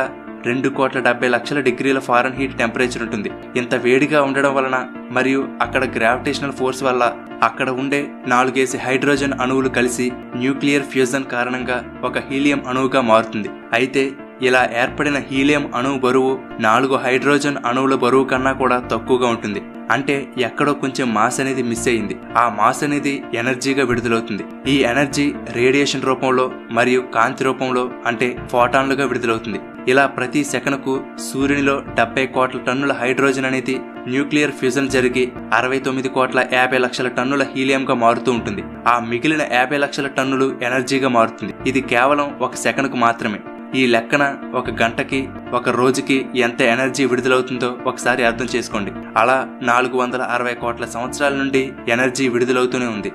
2,70,00,000 డిగ్రీల ఫారెన్హీట్ టెంపరేచర్ ఉంటుంది. ఇంత వేడిగా ఉండడం వలన మరియు అక్కడ గ్రావిటేషనల్ ఫోర్స్ వల్ల అక్కడ ఉండే 4 హైడ్రోజన్ అణువులు కలిసి న్యూక్లియర్ ఫ్యూజన్ కారణంగా ఒక హీలియం అణువుగా మారుతుంది. అయితే ఇలా ఏర్పడిన హీలియం అణువు బరువు 4 హైడ్రోజన్ అణువుల బరువు కన్నా కూడా తక్కువగా ఉంటుంది. అంటే ఎక్కడో కొంచెం మాస్ అనేది మిస్ అయింది. ఆ మాస్ అనేది ఎనర్జీగా విడుదలవుతుంది. ఈ ఎనర్జీ రేడియేషన్ రూపంలో మరియు కాంతి రూపంలో అంటే ఫోటాన్లుగా విడుదలవుతుంది. ఇలా ప్రతి సెకనుకు సూర్యునిలో 70 కోట్ల టన్నుల హైడ్రోజన్ అనేది న్యూక్లియర్ ఫ్యూజన్ జరిగి 69,50,00,000 టన్నుల హీలియంగా మారుతూ ఉంటుంది. ఆ మిగిలిన 50,00,000 టన్నులు ఎనర్జీగా మారుతుంది. ఇది కేవలం 1 సెకనుకు మాత్రమే. ఈ లెక్కన 1 గంటకి 1 రోజుకి ఎంత ఎనర్జీ విడుదలవుతుందో ఒకసారి అర్థం చేసుకోండి. అలా 460 కోట్ల సంవత్సరాల నుండి ఎనర్జీ విడుదలవుతూనే ఉంది.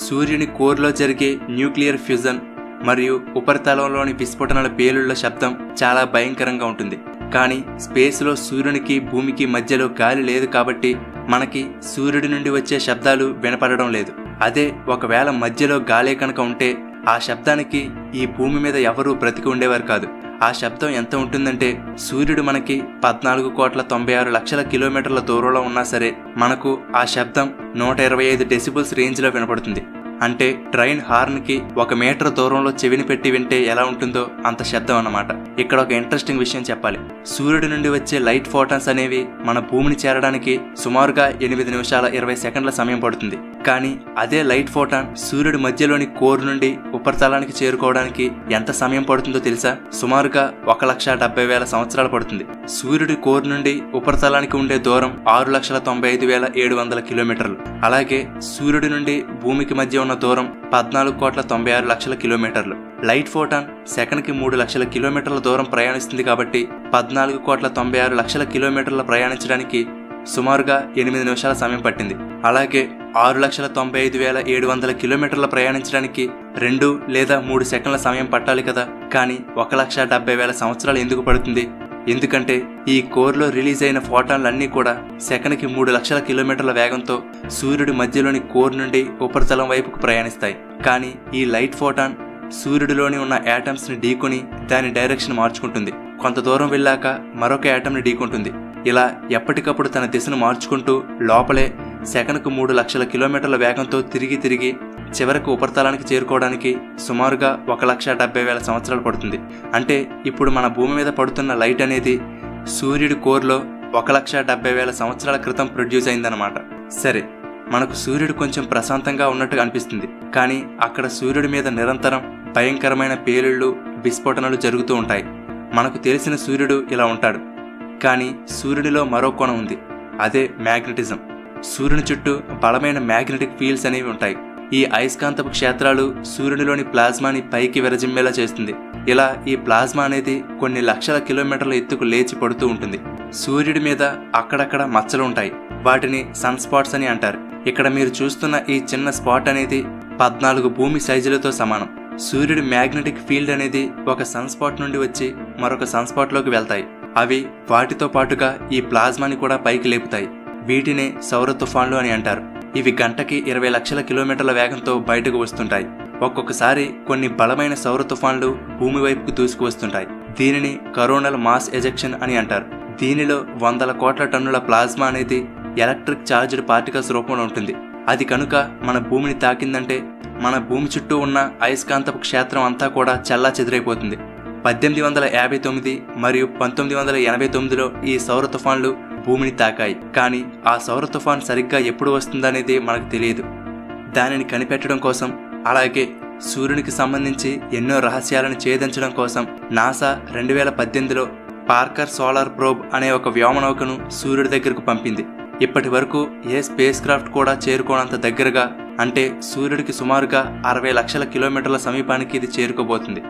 సూర్యుని కోర్లో జరిగే న్యూక్లియర్ ఫ్యూజన్ మరియు ఉపరితలంలోని విస్ఫోటనాల పేలుళ్ల శబ్దం చాలా భయంకరంగా ఉంటుంది. కానీ స్పేస్లో సూర్యునికి భూమికి మధ్యలో గాలి లేదు కాబట్టి మనకి సూర్యుడి నుండి వచ్చే శబ్దాలు వినపడడం లేదు. అదే ఒకవేళ మధ్యలో గాలే కనుక ఉంటే ఆ శబ్దానికి ఈ భూమి మీద ఎవరూ బ్రతికి ఉండేవారు కాదు. ఆ శబ్దం ఎంత ఉంటుందంటే సూర్యుడు మనకి 14,96,00,000 కిలోమీటర్ల దూరంలో ఉన్నా సరే మనకు ఆ శబ్దం 125 డెసిబుల్స్ రేంజ్లో వినపడుతుంది. అంటే ట్రైన్ హార్న్ కి 1 మీటర్ దూరంలో చెవిని పెట్టి వింటే ఎలా ఉంటుందో అంత శబ్దం అన్నమాట. ఇక్కడ ఒక ఇంట్రెస్టింగ్ విషయం చెప్పాలి. సూర్యుడి నుండి వచ్చే లైట్ ఫోటాన్స్ అనేవి మన భూమిని చేరడానికి సుమారుగా 8 నిమిషాల 20 సెకండ్ల సమయం పడుతుంది. కానీ అదే లైట్ ఫోటాన్ సూర్యుడి మధ్యలోని కోర్ నుండి ఉపరితలానికి చేరుకోవడానికి ఎంత సమయం పడుతుందో తెలుసా? సుమారుగా 1,70,000 సంవత్సరాలు పడుతుంది. సూర్యుడి కోర్ నుండి ఉపరితలానికి ఉండే దూరం 6,95,700 కిలోమీటర్లు. అలాగే సూర్యుడి నుండి భూమికి మధ్య ఉన్న దూరం 14,96,00,000 కిలోమీటర్లు. లైట్ ఫోటాన్ సెకన్కి 3 లక్షల కిలోమీటర్ల దూరం ప్రయాణిస్తుంది కాబట్టి 14,96,00,000 కిలోమీటర్ల ప్రయాణించడానికి సుమారుగా 8 నిమిషాల సమయం పట్టింది. అలాగే 6,95,700 కిలోమీటర్ల ప్రయాణించడానికి 2 లేదా 3 సెకండ్ల సమయం పట్టాలి కదా. కానీ 1,70,000 సంవత్సరాలు ఎందుకు పడుతుంది? ఎందుకంటే ఈ కోర్లో రిలీజ్ అయిన ఫోటాన్లన్నీ కూడా సెకన్కి 3 లక్షల కిలోమీటర్ల వేగంతో సూర్యుడి మధ్యలోని కోర్ నుండి ఉపరితలం వైపుకు ప్రయాణిస్తాయి. కానీ ఈ లైట్ ఫోటాన్ సూర్యుడిలోని ఉన్న యాటమ్స్ ని ఢీకొని దాని డైరెక్షన్ మార్చుకుంటుంది. కొంత దూరం వెళ్ళాక మరొక యాటమ్ ని ఢీకొంటుంది. ఇలా ఎప్పటికప్పుడు తన దిశను మార్చుకుంటూ లోపలే సెకన్కు 3 లక్షల కిలోమీటర్ల వేగంతో తిరిగి చివరకు ఉపరితలానికి చేరుకోవడానికి సుమారుగా 1,70,000 సంవత్సరాలు పడుతుంది. అంటే ఇప్పుడు మన భూమి మీద పడుతున్న లైట్ అనేది సూర్యుడి కోర్లో 1,70,000 సంవత్సరాల క్రితం ప్రొడ్యూస్ అయిందన్నమాట. సరే, మనకు సూర్యుడు కొంచెం ప్రశాంతంగా ఉన్నట్టుగా అనిపిస్తుంది. కానీ అక్కడ సూర్యుడి మీద నిరంతరం భయంకరమైన పేలుళ్లు విస్ఫోటనలు జరుగుతూ ఉంటాయి. మనకు తెలిసిన సూర్యుడు ఇలా ఉంటాడు. కానీ సూర్యుడిలో మరో కోణం ఉంది. అదే మ్యాగ్నెటిజం. సూర్యుని చుట్టూ బలమైన మ్యాగ్నెటిక్ ఫీల్డ్స్ అనేవి ఉంటాయి. ఈ అయస్కాంతపు క్షేత్రాలు సూర్యునిలోని ప్లాజ్మాని పైకి విరజిమ్మేలా చేస్తుంది. ఇలా ఈ ప్లాజ్మా అనేది కొన్ని లక్షల కిలోమీటర్ల ఎత్తుకు లేచి పడుతూ ఉంటుంది. సూర్యుడి మీద అక్కడక్కడ మచ్చలు ఉంటాయి. వాటిని సన్ స్పాట్స్ అని అంటారు. ఇక్కడ మీరు చూస్తున్న ఈ చిన్న స్పాట్ అనేది 14 భూమి సైజులతో సమానం. సూర్యుడి మ్యాగ్నెటిక్ ఫీల్డ్ అనేది ఒక సన్ స్పాట్ నుండి వచ్చి మరొక సన్ స్పాట్ లోకి వెళ్తాయి. అవి వాటితో పాటుగా ఈ ప్లాజ్మాని కూడా పైకి లేపుతాయి. వీటినే సౌర తుఫాన్లు అని అంటారు. ఇవి గంటకి 20 లక్షల కిలోమీటర్ల వేగంతో బయటకు వస్తుంటాయి. ఒక్కొక్కసారి కొన్ని బలమైన సౌర తుఫాన్లు భూమి వైపుకు దూసుకువస్తుంటాయి. దీనిని కరోనల్ మాస్ ఎజెక్షన్ అని అంటారు. దీనిలో 100 కోట్ల టన్నుల ప్లాజ్మా అనేది ఎలక్ట్రిక్ చార్జ్డ్ పార్టికల్స్ రూపంలో ఉంటుంది. అది కనుక మన భూమిని తాకిందంటే మన భూమి చుట్టూ ఉన్న అయస్కాంతపు క్షేత్రం అంతా కూడా చల్లా చెదిరైపోతుంది. 1859 మరియు 1989లో ఈ సౌర తుఫాన్లు భూమిని తాకాయి. కానీ ఆ సౌర తుఫాన్ సరిగ్గా ఎప్పుడు వస్తుందనేది మనకు తెలియదు. దానిని కనిపెట్టడం కోసం అలాగే సూర్యునికి సంబంధించి ఎన్నో రహస్యాలను ఛేదించడం కోసం నాసా 2018లో పార్కర్ సోలార్ ప్రోబ్ అనే ఒక వ్యోమనౌకను సూర్యుడి దగ్గరకు పంపింది. ఇప్పటి వరకు ఏ స్పేస్ క్రాఫ్ట్ కూడా చేరుకోనంత దగ్గరగా, అంటే సూర్యుడికి సుమారుగా 60 లక్షల కిలోమీటర్ల సమీపానికి ఇది చేరుకోబోతుంది.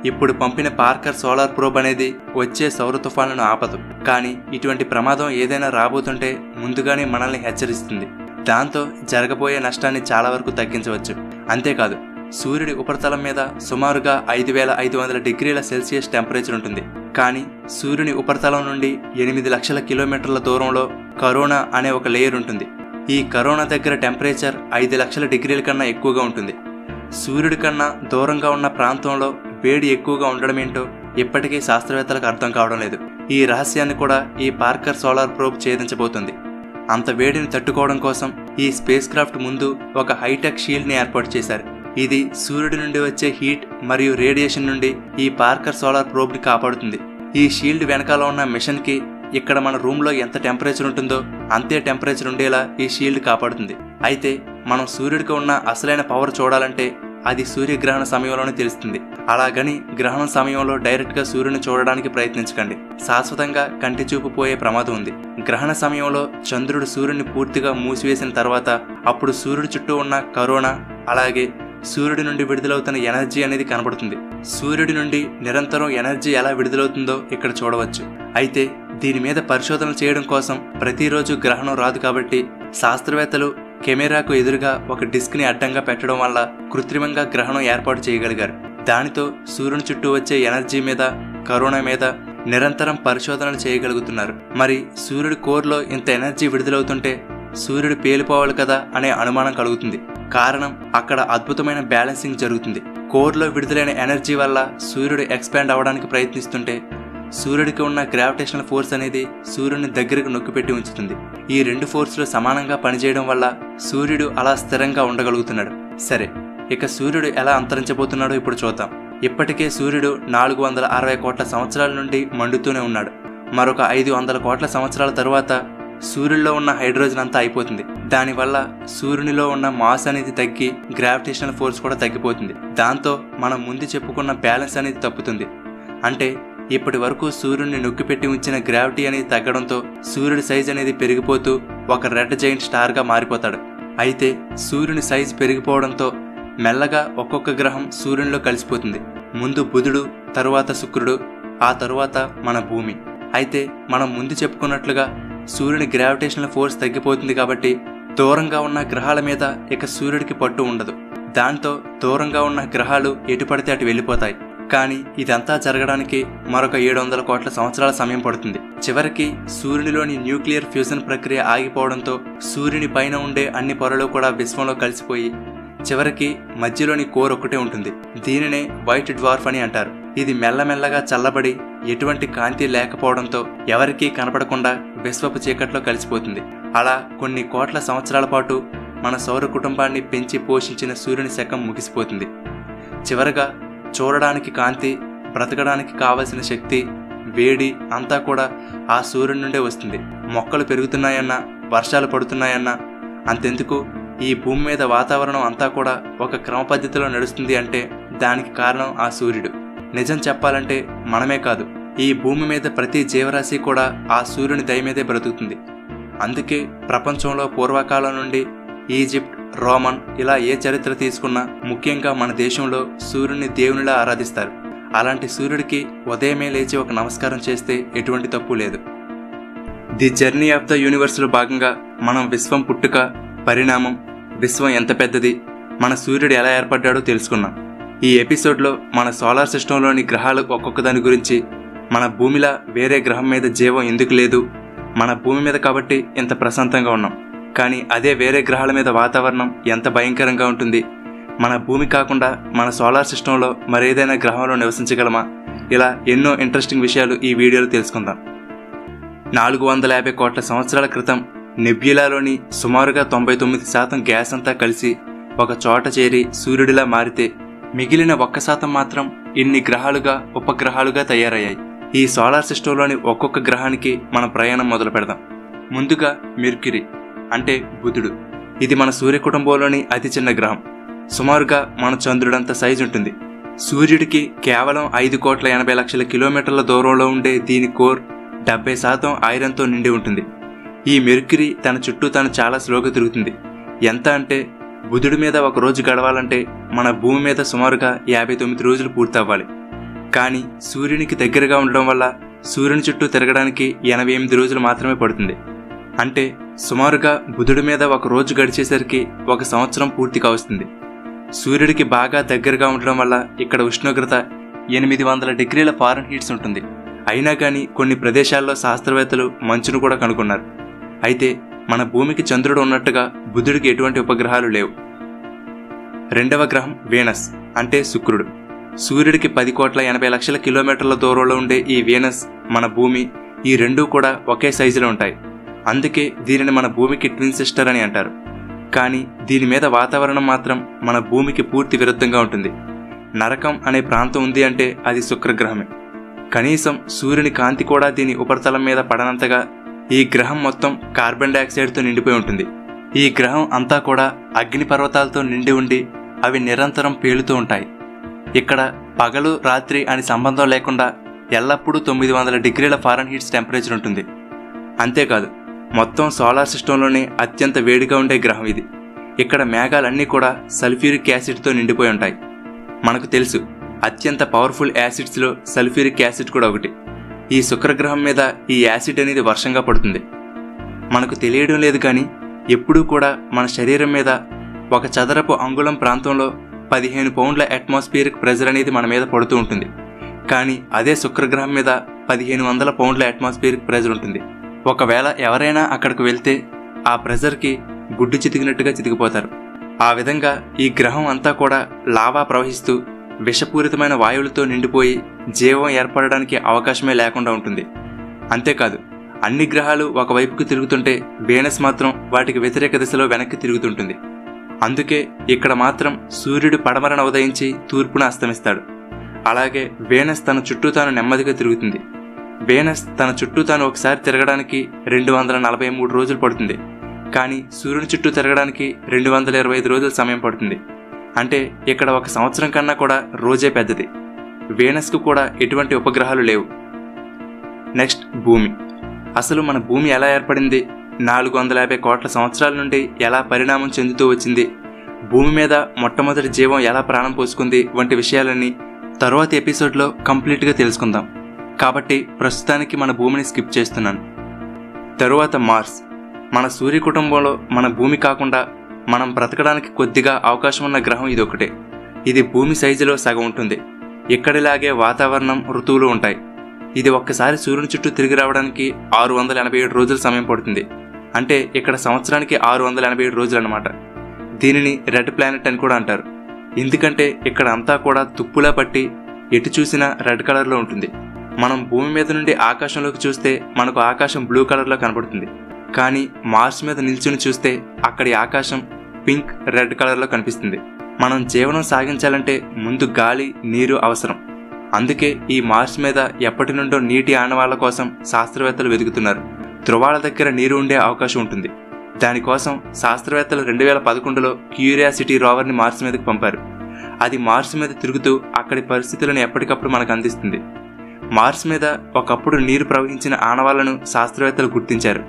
ఇప్పుడు పంపిన పార్కర్ సోలార్ ప్రోబ్ అనేది వచ్చే సౌర తుఫాన్లను ఆపదు. కానీ ఇటువంటి ప్రమాదం ఏదైనా రాబోతుంటే ముందుగానే మనల్ని హెచ్చరిస్తుంది. దాంతో జరగబోయే నష్టాన్ని చాలా వరకు తగ్గించవచ్చు. అంతేకాదు, సూర్యుడి ఉపరితలం మీద సుమారుగా 5,500 డిగ్రీల సెల్సియస్ టెంపరేచర్ ఉంటుంది. కానీ సూర్యుని ఉపరితలం నుండి 8 లక్షల కిలోమీటర్ల దూరంలో కరోనా అనే ఒక లేయర్ ఉంటుంది. ఈ కరోనా దగ్గర టెంపరేచర్ 5 లక్షల డిగ్రీల కన్నా ఎక్కువగా ఉంటుంది. సూర్యుడి కన్నా దూరంగా ఉన్న ప్రాంతంలో వేడి ఎక్కువగా ఉండడం ఏంటో ఇప్పటికీ శాస్త్రవేత్తలకు అర్థం కావడం లేదు. ఈ రహస్యాన్ని కూడా ఈ పార్కర్ సోలార్ ప్రోబ్ ఛేదించబోతుంది. అంత వేడిని తట్టుకోవడం కోసం ఈ స్పేస్ క్రాఫ్ట్ ముందు ఒక హైటెక్ షీల్డ్ని ఏర్పాటు చేశారు. ఇది సూర్యుడి నుండి వచ్చే హీట్ మరియు రేడియేషన్ నుండి ఈ పార్కర్ సోలార్ ప్రోబ్ని కాపాడుతుంది. ఈ షీల్డ్ వెనకాల ఉన్న మిషన్కి ఇక్కడ మన రూమ్లో ఎంత టెంపరేచర్ ఉంటుందో అంతే టెంపరేచర్ ఉండేలా ఈ షీల్డ్ కాపాడుతుంది. అయితే మనం సూర్యుడికి ఉన్న అసలైన పవర్ చూడాలంటే అది సూర్యగ్రహణ సమయంలోనే తెలుస్తుంది. అలాగని గ్రహణం సమయంలో డైరెక్ట్గా సూర్యుని చూడడానికి ప్రయత్నించకండి. శాశ్వతంగా కంటి చూపు పోయే ప్రమాదం ఉంది. గ్రహణ సమయంలో చంద్రుడు సూర్యుని పూర్తిగా మూసివేసిన తర్వాత అప్పుడు సూర్యుడి చుట్టూ ఉన్న కరోనా అలాగే సూర్యుడి నుండి విడుదలవుతున్న ఎనర్జీ అనేది కనబడుతుంది. సూర్యుడి నుండి నిరంతరం ఎనర్జీ ఎలా విడుదలవుతుందో ఇక్కడ చూడవచ్చు. అయితే దీని మీద పరిశోధనలు చేయడం కోసం ప్రతిరోజు గ్రహణం రాదు కాబట్టి శాస్త్రవేత్తలు కెమెరాకు ఎదురుగా ఒక డిస్క్ని అడ్డంగా పెట్టడం వల్ల కృత్రిమంగా గ్రహణం ఏర్పాటు చేయగలిగారు. దానితో సూర్యుని చుట్టూ వచ్చే ఎనర్జీ మీద కరోనా మీద నిరంతరం పరిశోధనలు చేయగలుగుతున్నారు. మరి సూర్యుడి కోర్లో ఇంత ఎనర్జీ విడుదలవుతుంటే సూర్యుడు పేలిపోవాలి కదా అనే అనుమానం కలుగుతుంది. కారణం అక్కడ అద్భుతమైన బ్యాలెన్సింగ్ జరుగుతుంది. కోర్లో విడుదలైన ఎనర్జీ వల్ల సూర్యుడు ఎక్స్పాండ్ అవ్వడానికి ప్రయత్నిస్తుంటే సూర్యుడికి ఉన్న గ్రావిటేషనల్ ఫోర్స్ అనేది సూర్యుడిని దగ్గరకు నొక్కిపెట్టి ఉంచుతుంది. ఈ 2 ఫోర్సులు సమానంగా పనిచేయడం వల్ల సూర్యుడు అలా స్థిరంగా ఉండగలుగుతున్నాడు. సరే, ఇక సూర్యుడు ఎలా అంతరించబోతున్నాడో ఇప్పుడు చూద్దాం. ఇప్పటికే సూర్యుడు 460 కోట్ల సంవత్సరాల నుండి మండుతూనే ఉన్నాడు. మరొక 500 కోట్ల సంవత్సరాల తరువాత సూర్యుడిలో ఉన్న హైడ్రోజన్ అంతా అయిపోతుంది. దానివల్ల సూర్యునిలో ఉన్న మాస్ అనేది తగ్గి గ్రావిటేషనల్ ఫోర్స్ కూడా తగ్గిపోతుంది. దాంతో మనం ముందు చెప్పుకున్న బ్యాలెన్స్ అనేది తప్పుతుంది. అంటే ఇప్పటి వరకు సూర్యుడిని నొక్కిపెట్టి ఉంచిన గ్రావిటీ అనేది తగ్గడంతో సూర్యుడి సైజ్ అనేది పెరిగిపోతూ ఒక రెడ్ జైంట్ స్టార్గా మారిపోతాడు. అయితే సూర్యుని సైజ్ పెరిగిపోవడంతో మెల్లగా ఒక్కొక్క గ్రహం సూర్యునిలో కలిసిపోతుంది. ముందు బుధుడు, తరువాత శుక్రుడు, ఆ తరువాత మన భూమి. అయితే మనం ముందు చెప్పుకున్నట్లుగా సూర్యుని గ్రావిటేషనల్ ఫోర్స్ తగ్గిపోతుంది కాబట్టి దూరంగా ఉన్న గ్రహాల మీద ఇక సూర్యుడికి పట్టు ఉండదు. దాంతో దూరంగా ఉన్న గ్రహాలు ఎటు పడితే అటు వెళ్ళిపోతాయి. కానీ ఇదంతా జరగడానికి మరొక 700 కోట్ల సంవత్సరాల సమయం పడుతుంది. చివరికి సూర్యునిలోని న్యూక్లియర్ ఫ్యూజన్ ప్రక్రియ ఆగిపోవడంతో సూర్యుని పైన ఉండే అన్ని పొరలు కూడా విశ్వంలో కలిసిపోయి చివరికి మధ్యలోని కోర్ ఒక్కటే ఉంటుంది. దీనినే వైట్ డ్వార్ఫ్ అని అంటారు. ఇది మెల్లమెల్లగా చల్లబడి ఎటువంటి కాంతి లేకపోవడంతో ఎవరికీ కనపడకుండా విశ్వపు చీకట్లో కలిసిపోతుంది. అలా కొన్ని కోట్ల సంవత్సరాల పాటు మన సౌర కుటుంబాన్ని పెంచి పోషించిన సూర్యుని శకం ముగిసిపోతుంది. చివరగా చూడడానికి కాంతి, బ్రతకడానికి కావలసిన శక్తి, వేడి అంతా కూడా ఆ సూర్యుడి నుండే వస్తుంది. మొక్కలు పెరుగుతున్నాయన్నా, వర్షాలు పడుతున్నాయన్నా, అంతెందుకు ఈ భూమి మీద వాతావరణం అంతా కూడా ఒక క్రమ పద్ధతిలో నడుస్తుంది అంటే దానికి కారణం ఆ సూర్యుడు. నిజం చెప్పాలంటే మనమే కాదు, ఈ భూమి మీద ప్రతి జీవరాశి కూడా ఆ సూర్యుని దయ మీదే బ్రతుకుతుంది. అందుకే ప్రపంచంలో పూర్వకాలం నుండి ఈజిప్ట్, రోమన్ ఇలా ఏ చరిత్ర తీసుకున్నా ముఖ్యంగా మన దేశంలో సూర్యుని దేవునిలా ఆరాధిస్తారు. అలాంటి సూర్యుడికి ఉదయమే లేచి ఒక నమస్కారం చేస్తే ఎటువంటి తప్పు లేదు. ది జర్నీ ఆఫ్ ద యూనివర్స్లో భాగంగా మనం విశ్వం పుట్టుక, పరిణామం, విశ్వం ఎంత పెద్దది, మన సూర్యుడు ఎలా ఏర్పడ్డాడో తెలుసుకున్నాం. ఈ ఎపిసోడ్లో మన సోలార్ సిస్టంలోని గ్రహాలు ఒక్కొక్క దాని గురించి, మన భూమిలా వేరే గ్రహం మీద జీవం ఎందుకు లేదు, మన భూమి మీద కాబట్టి ఎంత ప్రశాంతంగా ఉన్నాం, కానీ అదే వేరే గ్రహాల మీద వాతావరణం ఎంత భయంకరంగా ఉంటుంది, మన భూమి కాకుండా మన సోలార్ సిస్టంలో మరేదైనా గ్రహంలో నివసించగలమా, ఇలా ఎన్నో ఇంట్రెస్టింగ్ విషయాలు ఈ వీడియోలో తెలుసుకుందాం. 450 కోట్ల సంవత్సరాల క్రితం నెబ్యులాలోని సుమారుగా 99% గ్యాస్ అంతా కలిసి ఒక చోట చేరి సూర్యుడిలా మారితే మిగిలిన 1% మాత్రం ఇన్ని గ్రహాలుగా, ఉపగ్రహాలుగా తయారయ్యాయి. ఈ సోలార్ సిస్టంలోని ఒక్కొక్క గ్రహానికి మన ప్రయాణం మొదలు పెడదాం. ముందుగా మెర్క్యూరీ అంటే బుధుడు. ఇది మన సూర్య కుటుంబంలోని అతి చిన్న గ్రహం. సుమారుగా మన చంద్రుడంత సైజు ఉంటుంది. సూర్యుడికి కేవలం 5,80,00,000 కిలోమీటర్ల దూరంలో ఉండే దీని కోర్ 70% ఐరన్తో నిండి ఉంటుంది. ఈ మెర్క్యూరీ తన చుట్టూ తాను చాలా స్లోగా తిరుగుతుంది. ఎంత అంటే బుధుడి మీద ఒక రోజు గడవాలంటే మన భూమి మీద సుమారుగా 59 రోజులు పూర్తవ్వాలి. కానీ సూర్యునికి దగ్గరగా ఉండడం వల్ల సూర్యుని చుట్టూ తిరగడానికి 88 రోజులు మాత్రమే పడుతుంది. అంటే సుమారుగా బుధుడి మీద ఒక రోజు గడిచేసరికి 1 సంవత్సరం పూర్తిగా వస్తుంది. సూర్యుడికి బాగా దగ్గరగా ఉండడం వల్ల ఇక్కడ ఉష్ణోగ్రత 800 డిగ్రీల ఫారెన్హీట్స్ ఉంటుంది. అయినా కానీ కొన్ని ప్రదేశాల్లో శాస్త్రవేత్తలు మంచును కూడా కనుగొన్నారు. అయితే మన భూమికి చంద్రుడు ఉన్నట్టుగా బుధుడికి ఎటువంటి ఉపగ్రహాలు లేవు. రెండవ గ్రహం వీనస్ అంటే శుక్రుడు. సూర్యుడికి 10,80,00,000 కిలోమీటర్ల దూరంలో ఉండే ఈ వీనస్, మన భూమి, ఈ రెండూ కూడా ఒకే సైజులో ఉంటాయి. అందుకే దీనిని మన భూమికి ట్విన్ సిస్టర్ అని అంటారు. కానీ దీని మీద వాతావరణం మాత్రం మన భూమికి పూర్తి విరుద్ధంగా ఉంటుంది. నరకం అనే ప్రాంతం ఉంది అంటే అది శుక్రగ్రహమే. కనీసం సూర్యుని కాంతి కూడా దీని ఉపరితలం మీద పడనంతగా ఈ గ్రహం మొత్తం కార్బన్ డైఆక్సైడ్తో నిండిపోయి ఉంటుంది. ఈ గ్రహం అంతా కూడా అగ్నిపర్వతాలతో నిండి ఉండి అవి నిరంతరం పేలుతూ ఉంటాయి. ఇక్కడ పగలు రాత్రి అని సంబంధం లేకుండా ఎల్లప్పుడూ 900 డిగ్రీల ఫారెన్హీట్ టెంపరేచర్ ఉంటుంది. అంతేకాదు, మొత్తం సోలార్ సిస్టంలోనే అత్యంత వేడిగా ఉండే గ్రహం ఇది. ఇక్కడ మేఘాలన్నీ కూడా సల్ఫ్యూరిక్ యాసిడ్తో నిండిపోయి ఉంటాయి. మనకు తెలుసు, అత్యంత పవర్ఫుల్ యాసిడ్స్లో సల్ఫ్యూరిక్ యాసిడ్ కూడా ఒకటి. ఈ శుక్రగ్రహం మీద ఈ యాసిడ్ అనేది వర్షంగా పడుతుంది. మనకు తెలియడం లేదు కానీ ఎప్పుడూ కూడా మన శరీరం మీద ఒక చదరపు అంగుళం ప్రాంతంలో 15 పౌండ్ల అట్మాస్ఫియరిక్ ప్రెజర్ అనేది మన మీద పడుతూ ఉంటుంది. కానీ అదే శుక్రగ్రహం మీద 1500 పౌండ్ల అట్మాస్ఫియరిక్ ప్రెజర్ ఉంటుంది. ఒకవేళ ఎవరైనా అక్కడికి వెళ్తే ఆ ప్రెజర్కి గుడ్డు చితికినట్టుగా చితికిపోతారు. ఆ విధంగా ఈ గ్రహం అంతా కూడా లావా ప్రవహిస్తూ విషపూరితమైన వాయువులతో నిండిపోయి జీవం ఏర్పడడానికి అవకాశమే లేకుండా ఉంటుంది. అంతేకాదు, అన్ని గ్రహాలు ఒకవైపుకు తిరుగుతుంటే వీనస్ మాత్రం వాటికి వ్యతిరేక దిశలో వెనక్కి తిరుగుతుంటుంది. అందుకే ఇక్కడ మాత్రం సూర్యుడు పడమరన ఉదయించి తూర్పున అస్తమిస్తాడు. అలాగే వీనస్ తన చుట్టూ తాను నెమ్మదిగా తిరుగుతుంది. వీనస్ తన చుట్టూ తాను ఒకసారి తిరగడానికి 243 రోజులు పడుతుంది. కానీ సూర్యుని చుట్టూ తిరగడానికి 225 రోజుల సమయం పడుతుంది. అంటే ఇక్కడ ఒక సంవత్సరం కన్నా కూడా రోజే పెద్దది. వీనస్కు కూడా ఎటువంటి ఉపగ్రహాలు లేవు. నెక్స్ట్, భూమి. అసలు మన భూమి ఎలా ఏర్పడింది, 450 కోట్ల సంవత్సరాల నుండి ఎలా పరిణామం చెందుతూ వచ్చింది, భూమి మీద మొట్టమొదటి జీవం ఎలా ప్రాణం పోసుకుంది వంటి విషయాలన్నీ తరువాతి ఎపిసోడ్లో కంప్లీట్గా తెలుసుకుందాం. కాబట్టి ప్రస్తుతానికి మన భూమిని స్కిప్ చేస్తున్నాను. తరువాత మార్స్. మన సూర్య కుటుంబంలో మన భూమి కాకుండా మనం బ్రతకడానికి కొద్దిగా అవకాశం ఉన్న గ్రహం ఇదొకటే. ఇది భూమి సైజులో సగం ఉంటుంది. ఇక్కడిలాగే వాతావరణం, ఋతువులు ఉంటాయి. ఇది ఒక్కసారి సూర్యుని చుట్టూ తిరిగి రావడానికి 687 రోజుల సమయం పడుతుంది. అంటే ఇక్కడ సంవత్సరానికి 687 రోజులు అన్నమాట. దీనిని రెడ్ ప్లానెట్ అని కూడా అంటారు. ఎందుకంటే ఇక్కడ అంతా కూడా తుప్పులా పట్టి ఎటు చూసినా రెడ్ కలర్లో ఉంటుంది. మనం భూమి మీద నుండి ఆకాశంలోకి చూస్తే మనకు ఆకాశం బ్లూ కలర్లో కనపడుతుంది. కానీ మార్స్ మీద నిల్చుని చూస్తే అక్కడి ఆకాశం పింక్, రెడ్ కలర్లో కనిపిస్తుంది. మనం జీవనం సాగించాలంటే ముందు గాలి, నీరు అవసరం. అందుకే ఈ మార్స్ మీద ఎప్పటి నుండో నీటి ఆనవాళ్ల కోసం శాస్త్రవేత్తలు వెతుకుతున్నారు. ధృవాల దగ్గర నీరు ఉండే అవకాశం ఉంటుంది. దానికోసం శాస్త్రవేత్తలు 2011లో క్యూరియాసిటీ రోవర్ని మార్స్ మీదకి పంపారు. అది మార్స్ మీద తిరుగుతూ అక్కడి పరిస్థితులను ఎప్పటికప్పుడు మనకు అందిస్తుంది. మార్స్ మీద ఒకప్పుడు నీరు ప్రవహించిన ఆనవాళ్లను శాస్త్రవేత్తలు గుర్తించారు.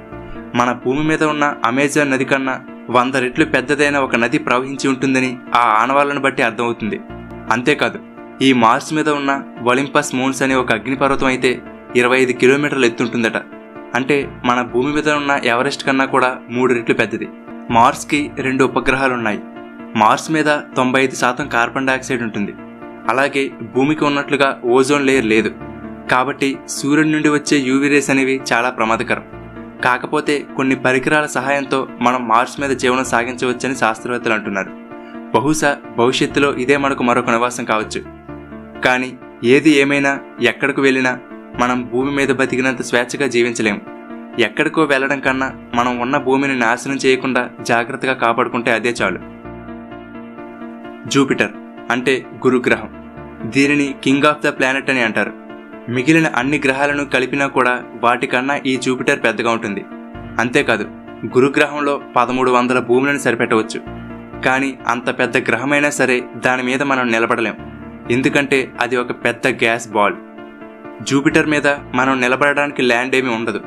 మన భూమి మీద ఉన్న అమెజాన్ నది కన్నా 100 రెట్లు పెద్దదైన ఒక నది ప్రవహించి ఉంటుందని ఆ ఆనవాళ్లను బట్టి అర్థమవుతుంది. అంతేకాదు, ఈ మార్స్ మీద ఉన్న ఒలింపస్ మౌంట్స్ అనే ఒక అగ్నిపర్వతం అయితే 25 కిలోమీటర్లు ఎత్తుంటుందట. అంటే మన భూమి మీద ఉన్న ఎవరెస్ట్ కన్నా కూడా 3 రెట్లు పెద్దది. మార్స్కి 2 ఉపగ్రహాలున్నాయి. మార్స్ మీద 95% కార్బన్ డైఆక్సైడ్ ఉంటుంది. అలాగే భూమికి ఉన్నట్లుగా ఓజోన్ లేయర్ లేదు. కాబట్టి సూర్యుడి నుండి వచ్చే యూవీ రేస్ అనేవి చాలా ప్రమాదకరం. కాకపోతే కొన్ని పరికరాల సహాయంతో మనం మార్స్ మీద జీవనం సాగించవచ్చని శాస్త్రవేత్తలు అంటున్నారు. బహుశా భవిష్యత్తులో ఇదే మనకు మరొక నివాసం కావచ్చు. కానీ ఏది ఏమైనా, ఎక్కడికి వెళ్ళినా మనం భూమి మీద బతికినంత స్వేచ్ఛగా జీవించలేము. ఎక్కడికో వెళ్ళడం కన్నా మనం ఉన్న భూమిని నాశనం చేయకుండా జాగ్రత్తగా కాపాడుకుంటే అదే చాలు. జూపిటర్ అంటే గురుగ్రహం. దీనిని కింగ్ ఆఫ్ ద ప్లానెట్ అని అంటారు. మిగిలిన అన్ని గ్రహాలను కలిపినా కూడా వాటికన్నా ఈ జూపిటర్ పెద్దగా ఉంటుంది. అంతేకాదు, గురుగ్రహంలో 1300 భూములను సరిపెట్టవచ్చు. కానీ అంత పెద్ద గ్రహమైనా సరే దాని మీద మనం నిలబడలేం. ఎందుకంటే అది ఒక పెద్ద గ్యాస్ బాల్. జూపిటర్ మీద మనం నిలబడడానికి ల్యాండ్ ఏమీ ఉండదు.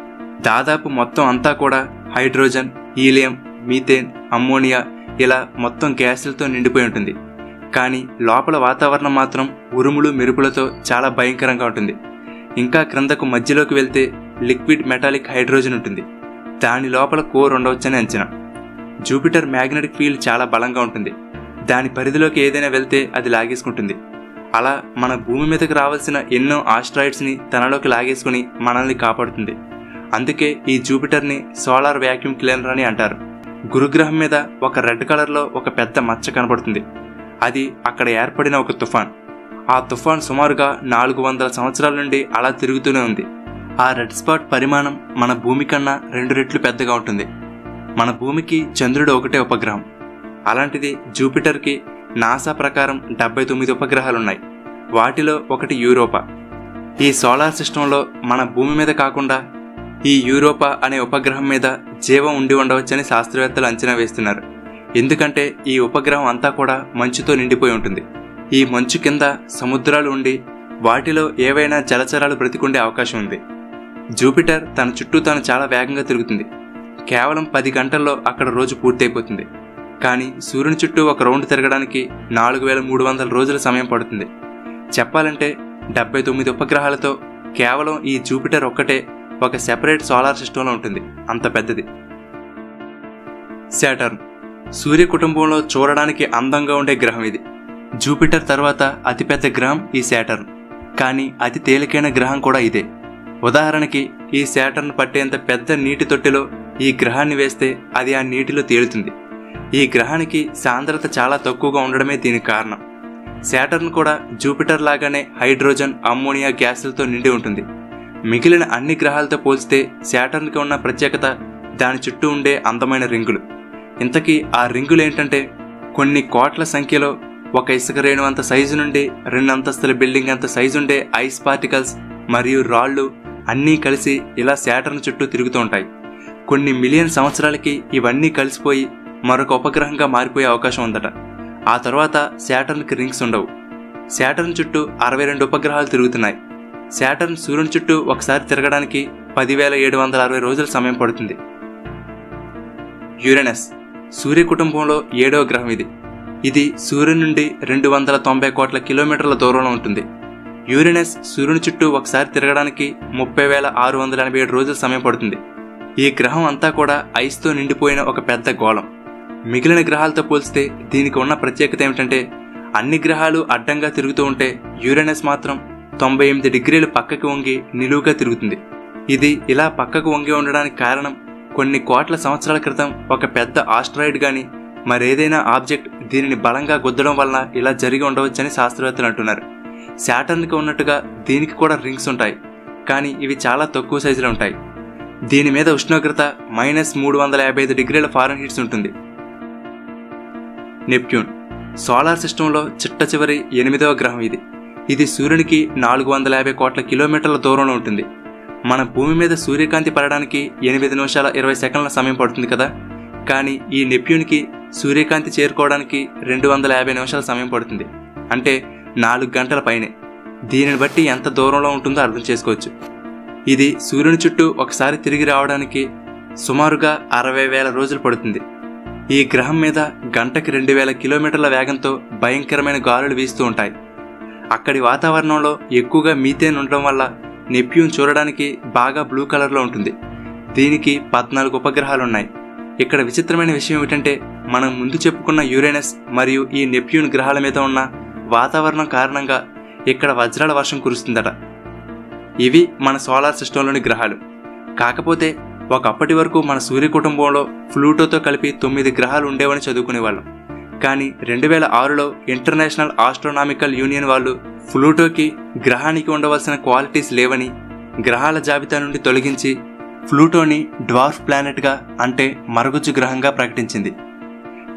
దాదాపు మొత్తం అంతా కూడా హైడ్రోజన్, హీలియం, మీథేన్, అమ్మోనియా ఇలా మొత్తం గ్యాసులతో నిండిపోయి ఉంటుంది. కానీ లోపల వాతావరణం మాత్రం ఉరుములు, మెరుపులతో చాలా భయంకరంగా ఉంటుంది. ఇంకా క్రిందకు మధ్యలోకి వెళ్తే లిక్విడ్ మెటాలిక్ హైడ్రోజన్ ఉంటుంది. దాని లోపల కోర్ ఉండవచ్చని అంచనా. జూపిటర్ మ్యాగ్నెటిక్ ఫీల్డ్ చాలా బలంగా ఉంటుంది. దాని పరిధిలోకి ఏదైనా వెళ్తే అది లాగేసుకుంటుంది. అలా మన భూమి మీదకి రావాల్సిన ఎన్నో ఆస్ట్రాయిడ్స్ని తనలోకి లాగేసుకుని మనల్ని కాపాడుతుంది. అందుకే ఈ జూపిటర్ని సోలార్ వ్యాక్యూమ్ క్లీనర్ అని అంటారు. గురుగ్రహం మీద ఒక రెడ్ కలర్లో ఒక పెద్ద మచ్చ కనబడుతుంది. అది అక్కడ ఏర్పడిన ఒక తుఫాన్. ఆ తుఫాన్ సుమారుగా 400 సంవత్సరాల నుండి అలా తిరుగుతూనే ఉంది. ఆ రెడ్ స్పాట్ పరిమాణం మన భూమి కన్నా 2 రెట్లు పెద్దగా ఉంటుంది. మన భూమికి చంద్రుడు ఒకటే ఉపగ్రహం. అలాంటిది జూపిటర్కి నాసా ప్రకారం 79 ఉపగ్రహాలున్నాయి. వాటిలో ఒకటి యూరోపా. ఈ సోలార్ సిస్టంలో మన భూమి మీద కాకుండా ఈ యూరోపా అనే ఉపగ్రహం మీద జీవం ఉండి ఉండవచ్చని శాస్త్రవేత్తలు అంచనా వేస్తున్నారు. ఎందుకంటే ఈ ఉపగ్రహం అంతా కూడా మంచుతో నిండిపోయి ఉంటుంది. ఈ మంచు కింద సముద్రాలు ఉండి వాటిలో ఏవైనా జలచరాలు బ్రతికుండే అవకాశం ఉంది. జూపిటర్ తన చుట్టూ తాను చాలా వేగంగా తిరుగుతుంది. కేవలం 10 గంటల్లో అక్కడ రోజు పూర్తయిపోతుంది. కానీ సూర్యుని చుట్టూ ఒక రౌండ్ తిరగడానికి 4300 రోజుల సమయం పడుతుంది. చెప్పాలంటే 79 ఉపగ్రహాలతో కేవలం ఈ జూపిటర్ ఒక్కటే ఒక సెపరేట్ సోలార్ సిస్టంలో ఉంటుంది. అంత పెద్దది. శాటర్న్ సూర్య కుటుంబంలో చూడడానికి అందంగా ఉండే గ్రహం ఇది. జూపిటర్ తర్వాత అతిపెద్ద గ్రహం ఈ శాటర్న్. కానీ అతి తేలికైన గ్రహం కూడా ఇదే. ఉదాహరణకి ఈ శాటర్న్ పట్టేంత పెద్ద నీటి తొట్టెలో ఈ గ్రహాన్ని వేస్తే అది ఆ నీటిలో తేలుతుంది. ఈ గ్రహానికి సాంద్రత చాలా తక్కువగా ఉండడమే దీనికి కారణం. శాటర్న్ కూడా జూపిటర్ లాగానే హైడ్రోజన్, అమ్మోనియా గ్యాసులతో నిండి ఉంటుంది. మిగిలిన అన్ని గ్రహాలతో పోల్చితే శాటర్న్కి ఉన్న ప్రత్యేకత దాని చుట్టూ ఉండే అందమైన రింగులు. ఇంతకీ ఆ రింగులు ఏంటంటే కొన్ని కోట్ల సంఖ్యలో ఒక ఇసుక రేణు అంత సైజు నుండి 2 అంతస్తుల బిల్డింగ్ అంత సైజు ఉండే ఐస్ పార్టికల్స్ మరియు రాళ్లు అన్నీ కలిసి ఇలా శాటర్న్ చుట్టూ తిరుగుతూ ఉంటాయి. కొన్ని మిలియన్ సంవత్సరాలకి ఇవన్నీ కలిసిపోయి మరొక ఉపగ్రహంగా మారిపోయే అవకాశం ఉందట. ఆ తర్వాత శాటర్న్కి రింగ్స్ ఉండవు. శాటర్న్ చుట్టూ 62 ఉపగ్రహాలు తిరుగుతున్నాయి. శాటర్న్ సూర్యుని చుట్టూ ఒకసారి తిరగడానికి 10,760 రోజుల సమయం పడుతుంది. యురేనస్ సూర్య కుటుంబంలో 7వ గ్రహం ఇది. ఇది సూర్యుని నుండి 290 కోట్ల కిలోమీటర్ల దూరంలో ఉంటుంది. యురేనస్ సూర్యుని చుట్టూ ఒకసారి తిరగడానికి 30,687 రోజుల సమయం పడుతుంది. ఈ గ్రహం అంతా కూడా ఐస్తో నిండిపోయిన ఒక పెద్ద గోళం. మిగిలిన గ్రహాలతో పోల్చితే దీనికి ఉన్న ప్రత్యేకత ఏమిటంటే అన్ని గ్రహాలు అడ్డంగా తిరుగుతూ ఉంటే యురేనస్ మాత్రం 98 డిగ్రీలు పక్కకి వంగి నిలువుగా తిరుగుతుంది. ఇది ఇలా పక్కకు వంగి ఉండడానికి కారణం కొన్ని కోట్ల సంవత్సరాల క్రితం ఒక పెద్ద ఆస్ట్రాయిడ్ గాని మరేదైనా ఆబ్జెక్ట్ దీనిని బలంగా గుద్దడం వలన ఇలా జరిగి ఉండవచ్చని శాస్త్రవేత్తలు అంటున్నారు. శాటర్న్కి ఉన్నట్టుగా దీనికి కూడా రింగ్స్ ఉంటాయి. కానీ ఇవి చాలా తక్కువ సైజులో ఉంటాయి. దీని మీద ఉష్ణోగ్రత -355 డిగ్రీల ఫారెన్హీట్స్ ఉంటుంది. నెప్ట్యూన్ సోలార్ సిస్టంలో చిట్ట చివరి 8వ గ్రహం ఇది. ఇది సూర్యునికి 450 కోట్ల కిలోమీటర్ల దూరంలో ఉంటుంది. మన భూమి మీద సూర్యకాంతి పడడానికి 8 నిమిషాల 20 సెకండ్ల సమయం పడుతుంది కదా. కానీ ఈ నెప్ట్యూన్కి సూర్యకాంతి చేరుకోవడానికి 250 నిమిషాల సమయం పడుతుంది. అంటే 4 గంటల పైనే. దీనిని బట్టి ఎంత దూరంలో ఉంటుందో అర్థం చేసుకోవచ్చు. ఇది సూర్యుని చుట్టూ ఒకసారి తిరిగి రావడానికి సుమారుగా 60,000 రోజులు పడుతుంది. ఈ గ్రహం మీద గంటకి 2,000 కిలోమీటర్ల వేగంతో భయంకరమైన గాలులు వీస్తూ ఉంటాయి. అక్కడి వాతావరణంలో ఎక్కువగా మీథేన్ ఉండడం వల్ల నెప్ట్యూన్ చూడడానికి బాగా బ్లూ కలర్లో ఉంటుంది. దీనికి 14 ఉపగ్రహాలున్నాయి. ఇక్కడ విచిత్రమైన విషయం ఏమిటంటే మనం ముందు చెప్పుకున్న యురేనస్ మరియు ఈ నెప్ట్యూన్ గ్రహాల మీద ఉన్న వాతావరణం కారణంగా ఇక్కడ వజ్రాల వర్షం కురుస్తుందట. ఇవి మన సోలార్ సిస్టంలోని గ్రహాలు. కాకపోతే ఒకప్పటి వరకు మన సూర్య కుటుంబంలో ప్లూటోతో కలిపి 9 గ్రహాలు ఉండేవని చదువుకునేవాళ్ళం. కానీ 2006లో ఇంటర్నేషనల్ ఆస్ట్రోనామికల్ యూనియన్ వాళ్ళు ప్లూటోకి గ్రహానికి ఉండవలసిన క్వాలిటీస్ లేవని గ్రహాల జాబితా నుండి తొలగించి ప్లూటోని డ్వార్ఫ్ ప్లానెట్గా అంటే మరుగుజ్జు గ్రహంగా ప్రకటించింది.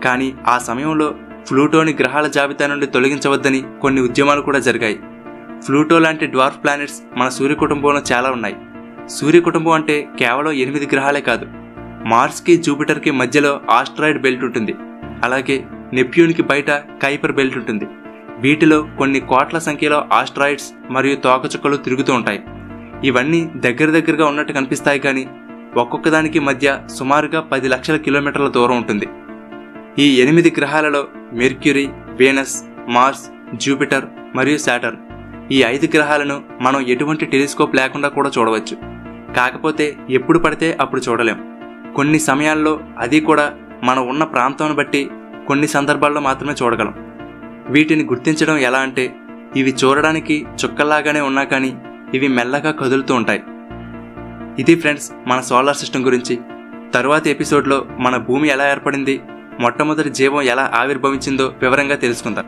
కానీ ఆ సమయంలో ప్లూటోని గ్రహాల జాబితా నుండి తొలగించవద్దని కొన్ని ఉద్యమాలు కూడా జరిగాయి. ప్లూటో లాంటి డ్వార్ఫ్ ప్లానెట్స్ మన సూర్య కుటుంబంలో చాలా ఉన్నాయి. సూర్య కుటుంబం అంటే కేవలం 8 గ్రహాలే కాదు. మార్స్కి జూపిటర్కి మధ్యలో ఆస్ట్రాయిడ్ బెల్ట్ ఉంటుంది. అలాగే నెప్ట్యూన్కి బయట కైపర్ బెల్ట్ ఉంటుంది. వీటిలో కొన్ని కోట్ల సంఖ్యలో ఆస్ట్రాయిడ్స్ మరియు తోకచుక్కలు తిరుగుతూ ఉంటాయి. ఇవన్నీ దగ్గరగా ఉన్నట్టు కనిపిస్తాయి, కానీ ఒక్కొక్కదానికి మధ్య సుమారుగా 10 లక్షల కిలోమీటర్ల దూరం ఉంటుంది. ఈ 8 గ్రహాలలో మెర్క్యూరీ, వీనస్, మార్స్, జూపిటర్ మరియు శాటర్న్ ఈ 5 గ్రహాలను మనం ఎటువంటి టెలిస్కోప్ లేకుండా కూడా చూడవచ్చు. కాకపోతే ఎప్పుడు పడితే అప్పుడు చూడలేం. కొన్ని సమయాల్లో అది కూడా మనం ఉన్న ప్రాంతాన్ని బట్టి కొన్ని సందర్భాల్లో మాత్రమే చూడగలం. వీటిని గుర్తించడం ఎలా అంటే ఇవి చూడడానికి చుక్కల్లాగానే ఉన్నా కానీ ఇవి మెల్లగా కదులుతూ ఉంటాయి. ఇది ఫ్రెండ్స్ మన సోలార్ సిస్టమ్ గురించి. తరువాతి ఎపిసోడ్లో మన భూమి ఎలా ఏర్పడింది, మొట్టమొదటి జీవం ఎలా ఆవిర్భవించిందో వివరంగా తెలుసుకుందాం.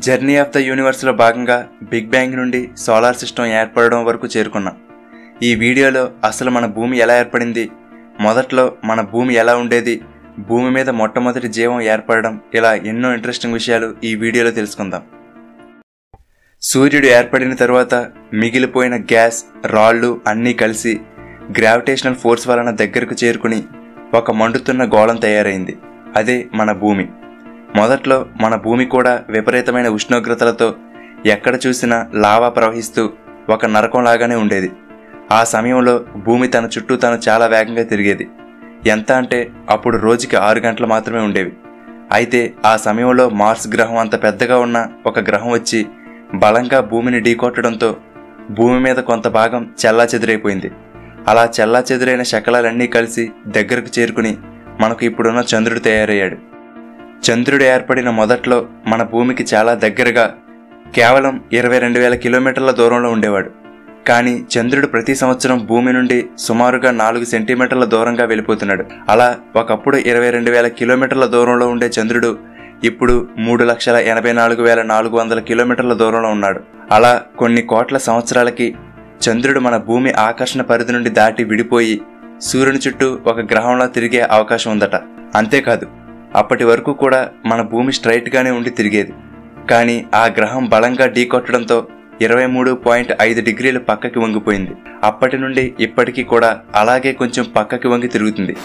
జర్నీ ఆఫ్ ద యూనివర్స్లో భాగంగా బిగ్ బ్యాంగ్ నుండి సోలార్ సిస్టమ్ ఏర్పడడం వరకు చేరుకున్నాం. ఈ వీడియోలో అసలు మన భూమి ఎలా ఏర్పడింది, మొదట్లో మన భూమి ఎలా ఉండేది, భూమి మీద మొట్టమొదటి జీవం ఏర్పడడం, ఇలా ఎన్నో ఇంట్రెస్టింగ్ విషయాలు ఈ వీడియోలో తెలుసుకుందాం. సూర్యుడు ఏర్పడిన తరువాత మిగిలిపోయిన గ్యాస్, రాళ్ళు అన్నీ కలిసి గ్రావిటేషనల్ ఫోర్స్ వలన దగ్గరకు చేరుకుని ఒక మండుతున్న గోళం తయారైంది. అదే మన భూమి. మొదట్లో మన భూమి కూడా విపరీతమైన ఉష్ణోగ్రతలతో ఎక్కడ చూసినా లావా ప్రవహిస్తూ ఒక నరకంలాగానే ఉండేది. ఆ సమయంలో భూమి తన చుట్టూ తను చాలా వేగంగా తిరిగేది. ఎంత అంటే అప్పుడు రోజుకి 6 గంటలు మాత్రమే ఉండేవి. అయితే ఆ సమయంలో మార్స్ గ్రహం అంత పెద్దగా ఉన్న ఒక గ్రహం వచ్చి బలంగా భూమిని ఢీకొట్టడంతో భూమి మీద కొంత భాగం చెల్లాచెదురైపోయింది. అలా చెల్లాచెదురైన శకలాలన్నీ కలిసి దగ్గరకు చేరుకుని మనకు ఇప్పుడున్న చంద్రుడు తయారయ్యాడు. చంద్రుడు ఏర్పడిన మొదట్లో మన భూమికి చాలా దగ్గరగా కేవలం 22,000 కిలోమీటర్ల దూరంలో ఉండేవాడు. కానీ చంద్రుడు ప్రతి సంవత్సరం భూమి నుండి సుమారుగా 4 సెంటీమీటర్ల దూరంగా వెళ్ళిపోతున్నాడు. అలా ఒకప్పుడు 22,000 కిలోమీటర్ల దూరంలో ఉండే చంద్రుడు ఇప్పుడు 3,84,400 కిలోమీటర్ల దూరంలో ఉన్నాడు. అలా కొన్ని కోట్ల సంవత్సరాలకి చంద్రుడు మన భూమి ఆకర్షణ పరిధి నుండి దాటి విడిపోయి సూర్యుని చుట్టూ ఒక గ్రహంలా తిరిగే అవకాశం ఉందట. అంతేకాదు, అప్పటి వరకు కూడా మన భూమి స్ట్రైట్గానే ఉండి తిరిగేది. కానీ ఆ గ్రహం బలంగా ఢీకొట్టడంతో 23.5 డిగ్రీలు పక్కకి వంగిపోయింది. అప్పటి నుండి ఇప్పటికీ కూడా అలాగే కొంచెం పక్కకి వంగి తిరుగుతుంది.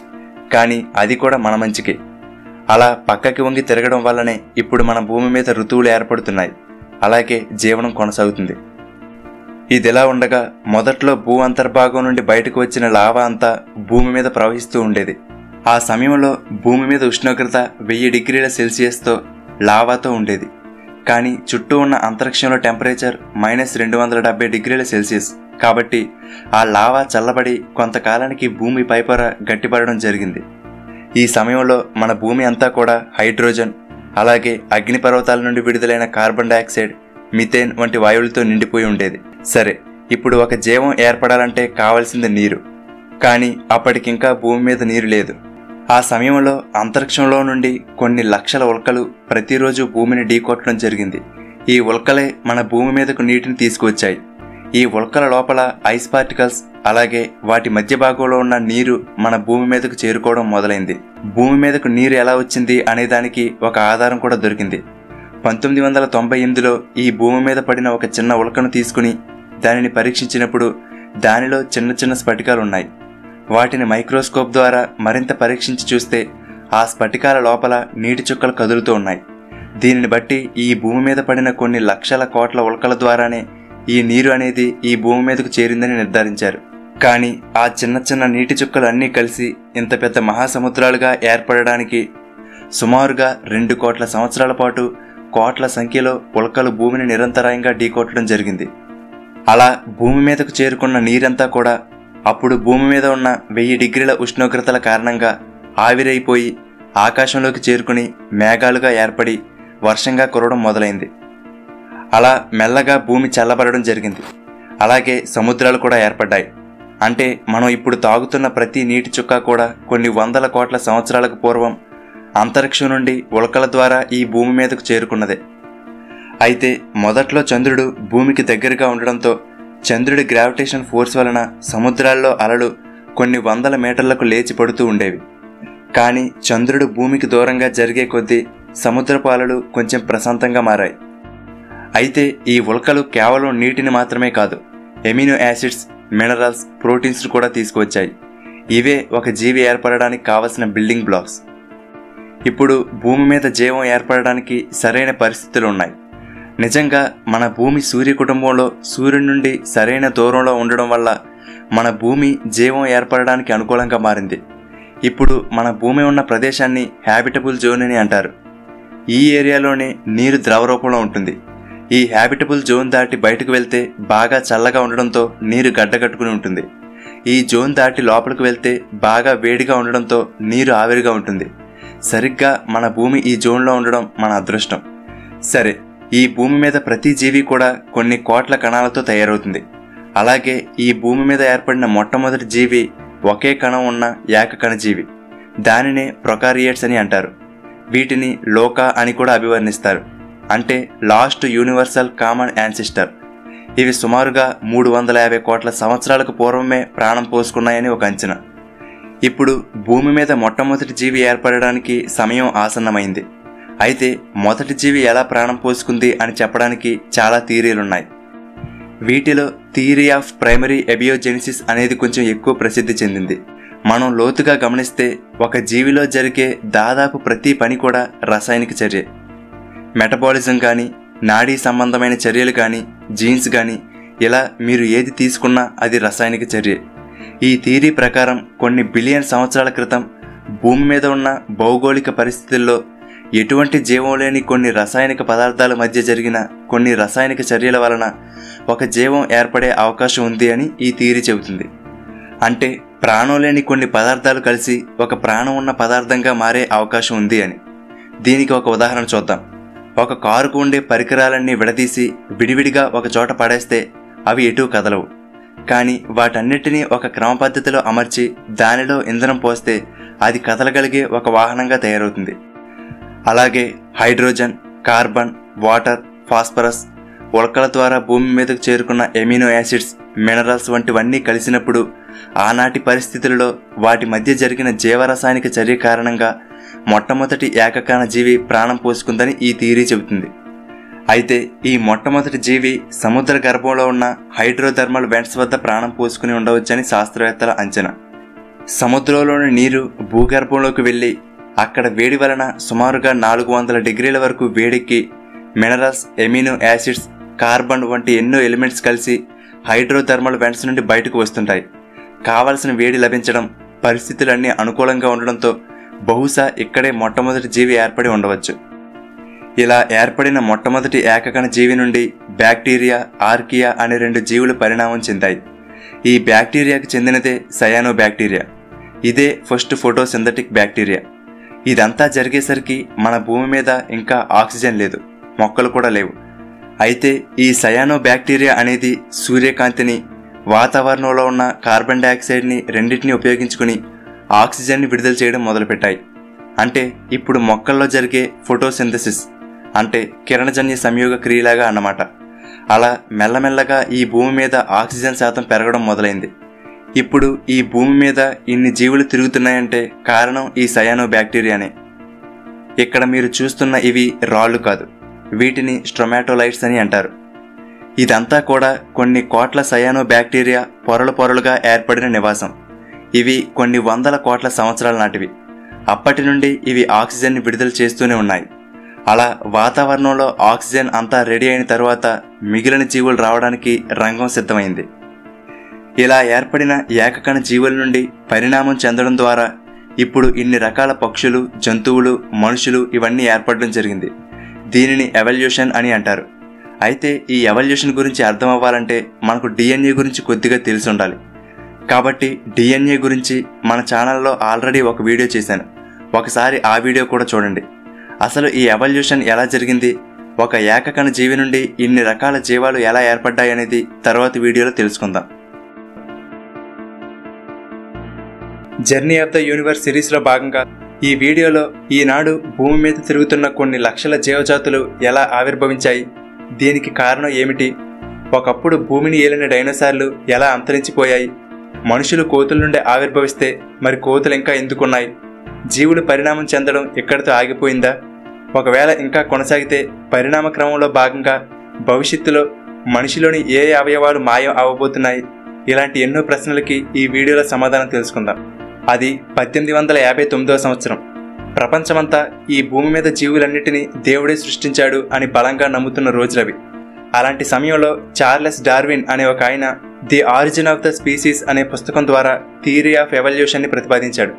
కానీ అది కూడా మన మంచికే. అలా పక్కకి వంగి తిరగడం వల్లనే ఇప్పుడు మన భూమి మీద ఋతువులు ఏర్పడుతున్నాయి. అలాగే జీవనం కొనసాగుతుంది. ఇదిలా ఉండగా మొదట్లో భూ అంతర్భాగం నుండి బయటకు వచ్చిన లావా అంతా భూమి మీద ప్రవహిస్తూ ఉండేది. ఆ సమయంలో భూమి మీద ఉష్ణోగ్రత 1000 డిగ్రీల సెల్సియస్తో లావాతో ఉండేది. కానీ చుట్టూ ఉన్న అంతరిక్షంలో టెంపరేచర్ -270 డిగ్రీల సెల్సియస్. కాబట్టి ఆ లావా చల్లబడి కొంతకాలానికి భూమి పైపొర గట్టిపడడం జరిగింది. ఈ సమయంలో మన భూమి అంతా కూడా హైడ్రోజన్, అలాగే అగ్నిపర్వతాల నుండి విడుదలైన కార్బన్ డైఆక్సైడ్, మిథేన్ వంటి వాయువులతో నిండిపోయి ఉండేది. సరే, ఇప్పుడు ఒక జీవం ఏర్పడాలంటే కావలసింది నీరు. కానీ అప్పటికింకా భూమి మీద నీరు లేదు. ఆ సమయంలో అంతరిక్షంలో నుండి కొన్ని లక్షల ఉల్కలు ప్రతిరోజు భూమిని ఢీకొట్టడం జరిగింది. ఈ ఉల్కలే మన భూమి మీదకు నీటిని తీసుకువచ్చాయి. ఈ ఉల్కల లోపల ఐస్ పార్టికల్స్, అలాగే వాటి మధ్య భాగంలో ఉన్న నీరు మన భూమి మీదకు చేరుకోవడం మొదలైంది. భూమి మీదకు నీరు ఎలా వచ్చింది అనేదానికి ఒక ఆధారం కూడా దొరికింది. 1998లో ఈ భూమి మీద పడిన ఒక చిన్న ఉల్కను తీసుకుని దానిని పరీక్షించినప్పుడు దానిలో చిన్న చిన్న స్ఫటికాలు ఉన్నాయి. వాటిని మైక్రోస్కోప్ ద్వారా మరింత పరీక్షించి చూస్తే ఆ స్ఫటికాల లోపల నీటి చుక్కలు కదులుతూ ఉన్నాయి. దీనిని బట్టి ఈ భూమి మీద పడిన కొన్ని లక్షల కోట్ల ఉల్కల ద్వారానే ఈ నీరు అనేది ఈ భూమి మీదకు చేరిందని నిర్ధారించారు. కానీ ఆ చిన్న చిన్న నీటి చుక్కలు అన్నీ కలిసి ఇంత పెద్ద మహాసముద్రాలుగా ఏర్పడడానికి సుమారుగా 2 కోట్ల సంవత్సరాల పాటు కోట్ల సంఖ్యలో ఉల్కలు భూమిని నిరంతరాయంగా ఢీకొట్టడం జరిగింది. అలా భూమి మీదకు చేరుకున్న నీరంతా కూడా అప్పుడు భూమి మీద ఉన్న 1000 డిగ్రీల ఉష్ణోగ్రతల కారణంగా ఆవిరైపోయి ఆకాశంలోకి చేరుకుని మేఘాలుగా ఏర్పడి వర్షంగా కురవడం మొదలైంది. అలా మెల్లగా భూమి చల్లబడడం జరిగింది. అలాగే సముద్రాలు కూడా ఏర్పడ్డాయి. అంటే మనం ఇప్పుడు తాగుతున్న ప్రతి నీటి చుక్క కూడా కొన్ని 100 కోట్ల సంవత్సరాలకు పూర్వం అంతరిక్షం నుండి ఉల్కల ద్వారా ఈ భూమి మీదకు చేరుకున్నదే. అయితే మొదట్లో చంద్రుడు భూమికి దగ్గరగా ఉండడంతో చంద్రుడి గ్రావిటేషన్ ఫోర్స్ వలన సముద్రాల్లో అలలు కొన్ని 100 మీటర్లకు లేచి పడుతూ ఉండేవి. కానీ చంద్రుడు భూమికి దూరంగా జరిగే కొద్దీ సముద్రపు అలలు కొంచెం ప్రశాంతంగా మారాయి. అయితే ఈ ఉల్కలు కేవలం నీటిని మాత్రమే కాదు, ఎమినో యాసిడ్స్, మినరల్స్, ప్రోటీన్స్ కూడా తీసుకువచ్చాయి. ఇవే ఒక జీవి ఏర్పడడానికి కావలసిన బిల్డింగ్ బ్లాక్స్. ఇప్పుడు భూమి మీద జీవం ఏర్పడడానికి సరైన పరిస్థితులు ఉన్నాయి. నిజంగా మన భూమి సూర్య కుటుంబంలో సూర్యుడి నుండి సరైన దూరంలో ఉండడం వల్ల మన భూమి జీవం ఏర్పడడానికి అనుకూలంగా మారింది. ఇప్పుడు మన భూమి ఉన్న ప్రదేశాన్ని హ్యాబిటబుల్ జోన్ అని అంటారు. ఈ ఏరియాలోనే నీరు ద్రవ రూపంలో ఉంటుంది. ఈ హ్యాబిటబుల్ జోన్ దాటి బయటకు వెళ్తే బాగా చల్లగా ఉండడంతో నీరు గడ్డగట్టుకుని ఉంటుంది. ఈ జోన్ దాటి లోపలికి వెళ్తే బాగా వేడిగా ఉండడంతో నీరు ఆవిరిగా ఉంటుంది. సరిగ్గా మన భూమి ఈ జోన్లో ఉండడం మన అదృష్టం. సరే, ఈ భూమి మీద ప్రతి జీవి కూడా కొన్ని కోట్ల కణాలతో తయారవుతుంది. అలాగే ఈ భూమి మీద ఏర్పడిన మొట్టమొదటి జీవి ఒకే కణం ఉన్న ఏకకణజీవి. దానినే ప్రొకారియేట్స్ అని అంటారు. వీటిని లోకా అని కూడా అభివర్ణిస్తారు, అంటే లాస్ట్ యూనివర్సల్ కామన్ యాన్సిస్టర్. ఇవి సుమారుగా 350 కోట్ల సంవత్సరాలకు పూర్వమే ప్రాణం పోసుకున్నాయని ఒక అంచనా. ఇప్పుడు భూమి మీద మొట్టమొదటి జీవి ఏర్పడడానికి సమయం ఆసన్నమైంది. అయితే మొదటి జీవి ఎలా ప్రాణం పోసుకుంది అని చెప్పడానికి చాలా థియరీలున్నాయి. వీటిలో థియరీ ఆఫ్ ప్రైమరీ ఎబియోజెనిసిస్ అనేది కొంచెం ఎక్కువ ప్రసిద్ధి చెందింది. మనం లోతుగా గమనిస్తే ఒక జీవిలో జరిగే దాదాపు ప్రతి పని కూడా రసాయనిక చర్య. మెటబాలిజం కానీ, నాడీ సంబంధమైన చర్యలు కానీ, జీన్స్ కానీ, ఇలా మీరు ఏది తీసుకున్నా అది రసాయనిక చర్య. ఈ థియరీ ప్రకారం కొన్ని బిలియన్ సంవత్సరాల క్రితం భూమి మీద ఉన్న భౌగోళిక పరిస్థితుల్లో ఎటువంటి జీవం లేని కొన్ని రసాయనిక పదార్థాల మధ్య జరిగిన కొన్ని రసాయనిక చర్యల వలన ఒక జీవం ఏర్పడే అవకాశం ఉంది అని ఈ థియరీ చెబుతుంది. అంటే ప్రాణం లేని కొన్ని పదార్థాలు కలిసి ఒక ప్రాణం ఉన్న పదార్థంగా మారే అవకాశం ఉంది అని. దీనికి ఒక ఉదాహరణ చూద్దాం. ఒక కారుకు ఉండే పరికరాలన్నీ విడదీసి విడివిడిగా ఒక చోట పడేస్తే అవి ఎటూ కదలవు. కానీ వాటన్నిటినీ ఒక క్రమ పద్ధతిలో అమర్చి దానిలో ఇంధనం పోస్తే అది కదలగలిగే ఒక వాహనంగా తయారవుతుంది. అలాగే హైడ్రోజన్, కార్బన్, వాటర్, ఫాస్ఫరస్, ఉల్కల ద్వారా భూమి మీదకు చేరుకున్న ఎమినో యాసిడ్స్, మినరల్స్ వంటివన్నీ కలిసినప్పుడు ఆనాటి పరిస్థితులలో వాటి మధ్య జరిగిన జీవరసాయనిక చర్య కారణంగా మొట్టమొదటి ఏకకణ జీవి ప్రాణం పోసుకుందని ఈ థియరీ చెబుతుంది. అయితే ఈ మొట్టమొదటి జీవి సముద్ర గర్భంలో ఉన్న హైడ్రోథర్మల్ వెంట్స్ వద్ద ప్రాణం పోసుకుని ఉండవచ్చని శాస్త్రవేత్తల అంచనా. సముద్రంలోని నీరు భూగర్భంలోకి వెళ్ళి అక్కడ వేడి వలన సుమారుగా 400 డిగ్రీల వరకు వేడెక్కి మినరల్స్, ఎమినో యాసిడ్స్, కార్బన్ వంటి ఎన్నో ఎలిమెంట్స్ కలిసి హైడ్రోథర్మల్ వెంట్స్ నుండి బయటకు వస్తుంటాయి. కావలసిన వేడి లభించడం, పరిస్థితులన్నీ అనుకూలంగా ఉండడంతో బహుశా ఇక్కడే మొట్టమొదటి జీవి ఏర్పడి ఉండవచ్చు. ఇలా ఏర్పడిన మొట్టమొదటి ఏకకణ జీవి నుండి బ్యాక్టీరియా, ఆర్కియా అనే 2 జీవులు పరిణామం చెందాయి. ఈ బ్యాక్టీరియాకి చెందినదే సయానో బ్యాక్టీరియా. ఇదే ఫస్ట్ ఫోటోసింథటిక్ బ్యాక్టీరియా. ఇదంతా జరిగేసరికి మన భూమి మీద ఇంకా ఆక్సిజన్ లేదు, మొక్కలు కూడా లేవు. అయితే ఈ సయానో బ్యాక్టీరియా అనేది సూర్యకాంతిని, వాతావరణంలో ఉన్న కార్బన్ డైఆక్సైడ్ని రెండింటిని ఉపయోగించుకుని ఆక్సిజన్ని విడుదల చేయడం మొదలుపెట్టాయి. అంటే ఇప్పుడు మొక్కల్లో జరిగే ఫోటోసింథసిస్ అంటే కిరణజన్య సంయోగ క్రియలాగా అన్నమాట. అలా మెల్లమెల్లగా ఈ భూమి మీద ఆక్సిజన్ శాతం పెరగడం మొదలైంది. ఇప్పుడు ఈ భూమి మీద ఇన్ని జీవులు తిరుగుతున్నాయంటే కారణం ఈ సయానో బ్యాక్టీరియానే. ఇక్కడ మీరు చూస్తున్న ఇవి రాళ్ళు కాదు, వీటిని స్ట్రొమాటోలైట్స్ అని అంటారు. ఇదంతా కూడా కొన్ని కోట్ల సయానో బ్యాక్టీరియా పొరలు పొరలుగా ఏర్పడిన నివాసం. ఇవి కొన్ని 100 కోట్ల సంవత్సరాల నాటివి. అప్పటి నుండి ఇవి ఆక్సిజన్ని విడుదల చేస్తూనే ఉన్నాయి. అలా వాతావరణంలో ఆక్సిజన్ అంతా రెడీ అయిన తర్వాత మిగిలిన జీవులు రావడానికి రంగం సిద్ధమైంది. ఇలా ఏర్పడిన ఏకకణ జీవుల నుండి పరిణామం చెందడం ద్వారా ఇప్పుడు ఇన్ని రకాల పక్షులు, జంతువులు, మనుషులు ఇవన్నీ ఏర్పడడం జరిగింది. దీనిని ఎవల్యూషన్ అని అంటారు. అయితే ఈ ఎవల్యూషన్ గురించి అర్థం అవ్వాలంటే మనకు డిఎన్ఏ గురించి కొద్దిగా తెలిసి ఉండాలి. కాబట్టి డిఎన్ఏ గురించి మన ఛానల్లో ఆల్రెడీ ఒక వీడియో చేశాను, ఒకసారి ఆ వీడియో కూడా చూడండి. అసలు ఈ ఎవల్యూషన్ ఎలా జరిగింది, ఒక ఏకకణ జీవి నుండి ఇన్ని రకాల జీవాలు ఎలా ఏర్పడ్డాయి అనేది తర్వాతి వీడియోలో తెలుసుకుందాం. జర్నీ ఆఫ్ ద యూనివర్స్ సిరీస్లో భాగంగా ఈ వీడియోలో ఈనాడు భూమి మీద తిరుగుతున్న కొన్ని లక్షల జీవజాతులు ఎలా ఆవిర్భవించాయి, దీనికి కారణం ఏమిటి, ఒకప్పుడు భూమిని ఏలిన డైనోసార్లు ఎలా అంతరించిపోయాయి, మనుషులు కోతుల నుండి ఆవిర్భవిస్తే మరి కోతులు ఇంకా ఎందుకున్నాయి, జీవులు పరిణామం చెందడం ఇక్కడితో ఆగిపోయిందా, ఒకవేళ ఇంకా కొనసాగితే పరిణామ క్రమంలో భాగంగా భవిష్యత్తులో మనిషిలోని ఏ అవయవాలు మాయం అవ్వబోతున్నాయి, ఇలాంటి ఎన్నో ప్రశ్నలకి ఈ వీడియోలో సమాధానం తెలుసుకుందాం. అది 1859వ సంవత్సరం. ప్రపంచమంతా ఈ భూమి మీద జీవులన్నిటినీ దేవుడే సృష్టించాడు అని బలంగా నమ్ముతున్న రోజులవి. అలాంటి సమయంలో చార్లెస్ డార్విన్ అనే ఒక ఆయన the origin of the species అనే పుస్తకం ద్వారా థియరీ ఆఫ్ ఎవల్యూషన్ని ప్రతిపాదించాడు.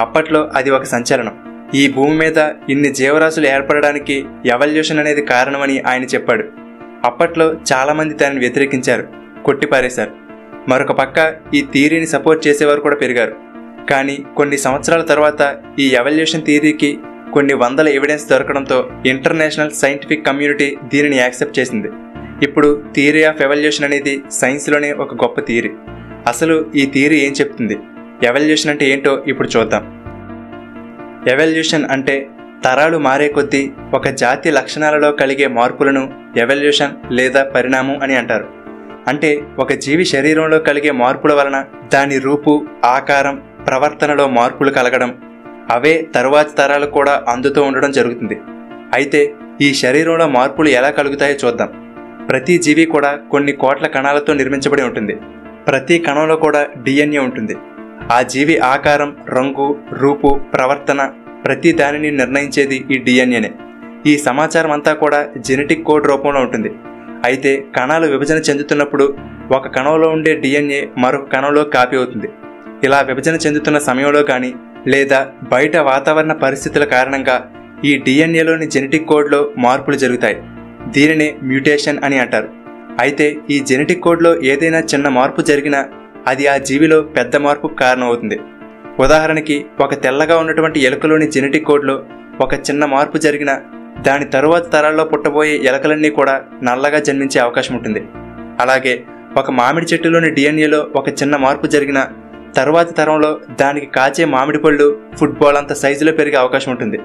అప్పట్లో అది ఒక సంచలనం. ఈ భూమి మీద ఇన్ని జీవరాశులు ఏర్పడడానికి ఎవల్యూషన్ అనేది కారణమని ఆయన చెప్పాడు. అప్పట్లో చాలామంది దానిని వ్యతిరేకించారు, కొట్టిపారేశారు. మరొక పక్క ఈ థియరీని సపోర్ట్ చేసేవారు కూడా పెరిగారు. కానీ కొన్ని సంవత్సరాల తర్వాత ఈ ఎవల్యూషన్ థియరీకి కొన్ని 100 ఎవిడెన్స్ దొరకడంతో ఇంటర్నేషనల్ సైంటిఫిక్ కమ్యూనిటీ దీనిని యాక్సెప్ట్ చేసింది. ఇప్పుడు థియరీ ఆఫ్ ఎవల్యూషన్ అనేది సైన్స్లోనే ఒక గొప్ప థియరీ. అసలు ఈ థియరీ ఏం చెప్తుంది, ఎవల్యూషన్ అంటే ఏంటో ఇప్పుడు చూద్దాం. ఎవల్యూషన్ అంటే తరాలు మారే కొద్దీ ఒక జాతి లక్షణాలలో కలిగే మార్పులను ఎవల్యూషన్ లేదా పరిణామం అని అంటారు. అంటే ఒక జీవి శరీరంలో కలిగే మార్పుల వలన దాని రూపు, ఆకారం, ప్రవర్తనలో మార్పులు కలగడం, అవే తరువాతి తరాలకు కూడా అందుతూ ఉండడం జరుగుతుంది. అయితే ఈ శరీరంలో మార్పులు ఎలా కలుగుతాయో చూద్దాం. ప్రతి జీవి కూడా కొన్ని కోట్ల కణాలతో నిర్మించబడి ఉంటుంది. ప్రతి కణంలో కూడా DNA ఉంటుంది. ఆ జీవి ఆకారం, రంగు, రూపు, ప్రవర్తన ప్రతి దానిని నిర్ణయించేది ఈ DNAనే. ఈ సమాచారం అంతా కూడా జెనెటిక్ కోడ్ రూపంలో ఉంటుంది. అయితే కణాలు విభజన చెందుతున్నప్పుడు ఒక కణంలో ఉండే DNA మరొక కణంలో కాపీ అవుతుంది. ఇలా విభజన చెందుతున్న సమయంలో కానీ లేదా బయట వాతావరణ పరిస్థితుల కారణంగా ఈ DNAలోని జెనెటిక్ కోడ్లో మార్పులు జరుగుతాయి. దీనినే మ్యూటేషన్ అని అంటారు. అయితే ఈ జెనెటిక్ కోడ్లో ఏదైనా చిన్న మార్పు జరిగినా అది ఆ జీవిలో పెద్ద మార్పుకు కారణమవుతుంది. ఉదాహరణకి ఒక తెల్లగా ఉన్నటువంటి ఎలుకలోని జెనెటిక్ కోడ్లో ఒక చిన్న మార్పు జరిగినా దాని తరువాత తరాల్లో పుట్టబోయే ఎలుకలన్నీ కూడా నల్లగా జన్మించే అవకాశం ఉంటుంది. అలాగే ఒక మామిడి చెట్టులోని DNAలో ఒక చిన్న మార్పు జరిగినా తరువాతి తరంలో దానికి కాచే మామిడి పళ్ళు ఫుట్బాల్ అంత సైజులో పెరిగే అవకాశం ఉంటుంది.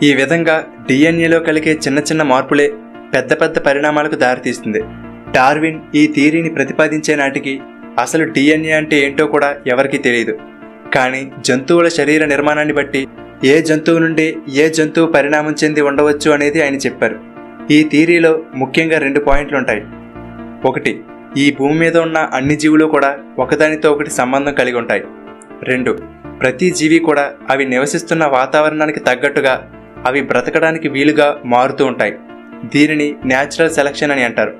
ఈ విధంగా DNAలో కలిగే చిన్న చిన్న మార్పులే పెద్ద పెద్ద పరిణామాలకు దారితీస్తుంది. డార్విన్ ఈ థియరీని ప్రతిపాదించే నాటికి అసలు DNA అంటే ఏంటో కూడా ఎవరికీ తెలియదు. కానీ జంతువుల శరీర నిర్మాణాన్ని బట్టి ఏ జంతువు నుండి ఏ జంతువు పరిణామం చెంది ఉండవచ్చు అనేది ఆయన చెప్పారు. ఈ థియరీలో ముఖ్యంగా 2 పాయింట్లు ఉంటాయి. 1, ఈ భూమి మీద ఉన్న అన్ని జీవులు కూడా ఒకదానితో ఒకటి సంబంధం కలిగి ఉంటాయి. 2, ప్రతి జీవి కూడా అవి నివసిస్తున్న వాతావరణానికి తగ్గట్టుగా అవి బ్రతకడానికి వీలుగా మారుతూ ఉంటాయి. దీనిని న్యాచురల్ సెలక్షన్ అని అంటారు.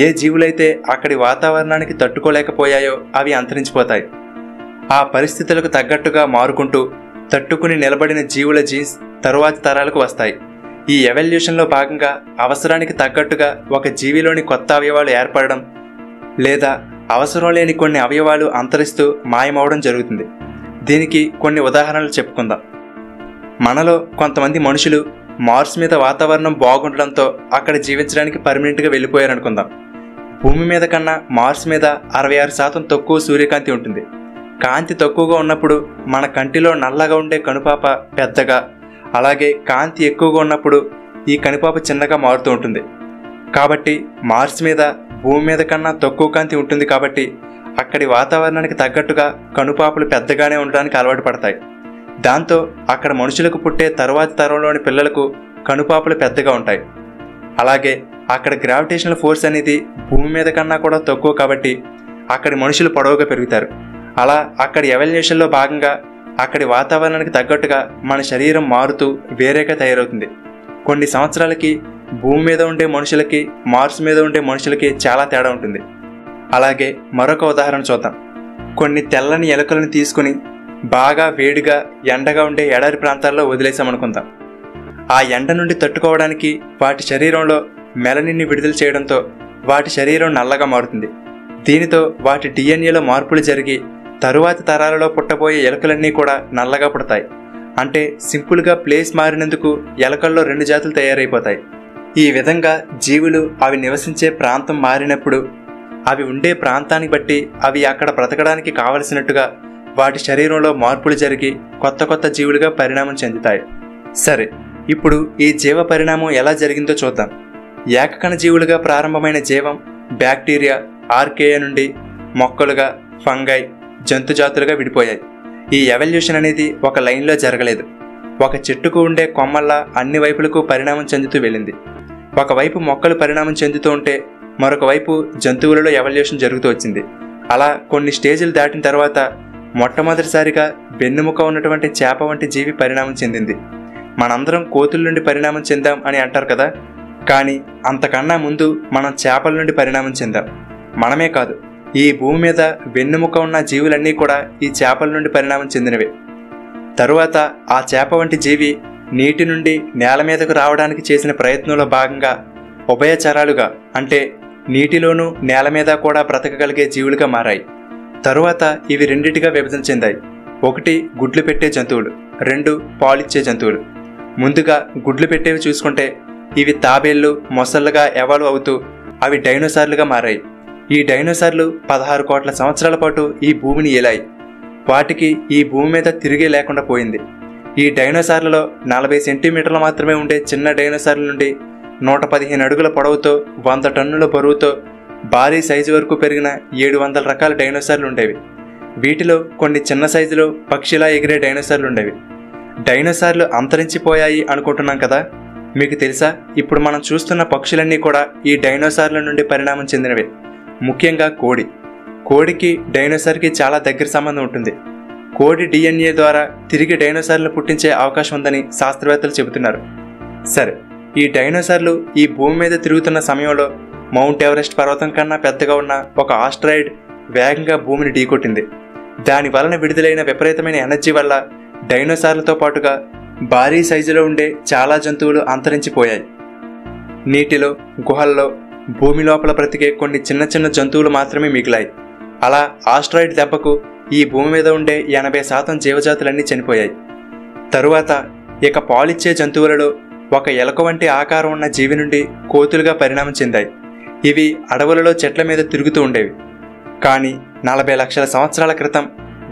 ఏ జీవులైతే అక్కడి వాతావరణానికి తట్టుకోలేకపోయాయో అవి అంతరించిపోతాయి. ఆ పరిస్థితులకు తగ్గట్టుగా మారుకుంటూ తట్టుకుని నిలబడిన జీవుల జీన్స్ తరువాతి తరాలకు వస్తాయి. ఈ ఎవల్యూషన్లో భాగంగా అవసరానికి తగ్గట్టుగా ఒక జీవిలోని కొత్త అవయవాలు ఏర్పడడం లేదా అవసరం లేని కొన్ని అవయవాలు అంతరిస్తూ మాయమవడం జరుగుతుంది. దీనికి కొన్ని ఉదాహరణలు చెప్పుకుందాం. మనలో కొంతమంది మనుషులు మార్స్ మీద వాతావరణం బాగుండడంతో అక్కడ జీవించడానికి పర్మనెంట్గా వెళ్ళిపోయారనుకుందాం. భూమి మీద కన్నా మార్స్ మీద 66% తక్కువ సూర్యకాంతి ఉంటుంది. కాంతి తక్కువగా ఉన్నప్పుడు మన కంటిలో నల్లగా ఉండే కనుపాప పెద్దగా, అలాగే కాంతి ఎక్కువగా ఉన్నప్పుడు ఈ కనుపాప చిన్నగా మారుతూ ఉంటుంది. కాబట్టి మార్స్ మీద భూమి మీద కన్నా తక్కువ కాంతి ఉంటుంది. కాబట్టి అక్కడి వాతావరణానికి తగ్గట్టుగా కనుపాపలు పెద్దగానే ఉండడానికి అలవాటు పడతాయి. దాంతో అక్కడ మనుషులకు పుట్టే తరువాతి తరంలోని పిల్లలకు కనుపాపలు పెద్దగా ఉంటాయి. అలాగే అక్కడ గ్రావిటేషనల్ ఫోర్స్ అనేది భూమి మీద కన్నా కూడా తక్కువ కాబట్టి అక్కడి మనుషులు పొడవుగా పెరుగుతారు. అలా అక్కడి ఎవల్యూషన్లో భాగంగా అక్కడి వాతావరణానికి తగ్గట్టుగా మన శరీరం మారుతూ వేరేగా తయారవుతుంది. కొన్ని సంవత్సరాలకి భూమి మీద ఉండే మనుషులకి మార్స్ మీద ఉండే మనుషులకి చాలా తేడా ఉంటుంది. అలాగే మరొక ఉదాహరణ చూద్దాం. కొన్ని తెల్లని ఎలుకలను తీసుకుని బాగా వేడిగా ఎండగా ఉండే ఎడారి ప్రాంతాల్లో వదిలేసామనుకుందాం. ఆ ఎండ నుండి తట్టుకోవడానికి వాటి శరీరంలో మెలనిన్ని విడుదల చేయడంతో వాటి శరీరం నల్లగా మారుతుంది. దీనితో వాటి DNAలో మార్పులు జరిగి తరువాతి తరాలలో పుట్టబోయే ఎలుకలన్నీ కూడా నల్లగా పుడతాయి. అంటే సింపుల్గా ప్లేస్ మారినందుకు ఎలుకల్లో 2 జాతులు తయారైపోతాయి. ఈ విధంగా జీవులు అవి నివసించే ప్రాంతం మారినప్పుడు అవి ఉండే ప్రాంతాన్ని బట్టి అవి అక్కడ బ్రతకడానికి కావలసినట్టుగా వాటి శరీరంలో మార్పులు జరిగి కొత్త కొత్త జీవులుగా పరిణామం చెందుతాయి. సరే, ఇప్పుడు ఈ జీవ పరిణామం ఎలా జరిగిందో చూద్దాం. ఏకకణ జీవులుగా ప్రారంభమైన జీవం బ్యాక్టీరియా, ఆర్కేయా నుండి మొక్కలుగా, ఫంగై, జంతుజాతులుగా విడిపోయాయి. ఈ ఎవల్యూషన్ అనేది ఒక లైన్లో జరగలేదు. ఒక చెట్టుకు ఉండే కొమ్మల్లా అన్ని వైపులకు పరిణామం చెందుతూ వెళ్ళింది. ఒకవైపు మొక్కలు పరిణామం చెందుతూ ఉంటే మరొక వైపు జంతువులలో ఎవల్యూషన్ జరుగుతూ వచ్చింది. అలా కొన్ని స్టేజ్లు దాటిన తర్వాత మొట్టమొదటిసారిగా వెన్నెముక ఉన్నటువంటి చేప వంటి జీవి పరిణామం చెందింది. మనందరం కోతుల నుండి పరిణామం చెందాం అని అంటారు కదా, కానీ అంతకన్నా ముందు మనం చేపల నుండి పరిణామం చెందాం. మనమే కాదు, ఈ భూమి మీద వెన్నెముక ఉన్న జీవులన్నీ కూడా ఈ చేపల నుండి పరిణామం చెందినవే. తరువాత ఆ చేప వంటి జీవి నీటి నుండి నేల మీదకు రావడానికి చేసిన ప్రయత్నంలో భాగంగా ఉభయచరాలుగా, అంటే నీటిలోనూ నేల మీద కూడా బ్రతకగలిగే జీవులుగా మారాయి. తరువాత ఇవి రెండిటిగా విభజన చెందాయి. 1 గుడ్లు పెట్టే జంతువులు, 2 పాలిచ్చే జంతువులు. ముందుగా గుడ్లు పెట్టేవి చూసుకుంటే ఇవి తాబేళ్లు, మొసళ్ళుగా ఎవాల్వ్ అవుతూ అవి డైనోసార్లుగా మారాయి. ఈ డైనోసార్లు 16 కోట్ల సంవత్సరాల పాటు ఈ భూమిని ఏలాయి. వాటికి ఈ భూమి మీద తిరిగే లేకుండా పోయింది. ఈ డైనోసార్లలో 40 సెంటీమీటర్లు మాత్రమే ఉండే చిన్న డైనోసార్ల నుండి 115 అడుగుల పొడవుతో 100 టన్నుల బరువుతో భారీ సైజు వరకు పెరిగిన 700 రకాల డైనోసార్లు ఉండేవి. వీటిలో కొన్ని చిన్న సైజులో పక్షిలా ఎగిరే డైనోసార్లు ఉండేవి. డైనోసార్లు అంతరించిపోయాయి అనుకుంటున్నాం కదా, మీకు తెలుసా ఇప్పుడు మనం చూస్తున్న పక్షులన్నీ కూడా ఈ డైనోసార్ల నుండి పరిణామం చెందినవే. ముఖ్యంగా కోడికి డైనోసార్కి చాలా దగ్గర సంబంధం ఉంటుంది. కోడి DNA ద్వారా తిరిగి డైనోసార్లు పుట్టించే అవకాశం ఉందని శాస్త్రవేత్తలు చెబుతున్నారు. సరే, ఈ డైనోసార్లు ఈ భూమి మీద తిరుగుతున్న సమయంలో మౌంట్ ఎవరెస్ట్ పర్వతం కన్నా పెద్దగా ఉన్న ఒక ఆస్ట్రాయిడ్ వేగంగా భూమిని ఢీకొట్టింది. దాని వలన విడుదలైన విపరీతమైన ఎనర్జీ వల్ల డైనోసార్లతో పాటుగా భారీ సైజులో ఉండే చాలా జంతువులు అంతరించిపోయాయి. నీటిలో, గుహల్లో, భూమి లోపల బ్రతికే కొన్ని చిన్న చిన్న జంతువులు మాత్రమే మిగిలాయి. అలా ఆస్ట్రాయిడ్ దెబ్బకు ఈ భూమి మీద ఉండే 80% జీవజాతులన్నీ చనిపోయాయి. తరువాత ఇక పాలిచ్చే జంతువులలో ఒక ఎలక వంటి ఆకారం ఉన్న జీవి నుండి కోతులుగా పరిణామం చెందాయి. ఇవి అడవులలో చెట్ల మీద తిరుగుతూ ఉండేవి. కానీ 40 లక్షల సంవత్సరాల క్రితం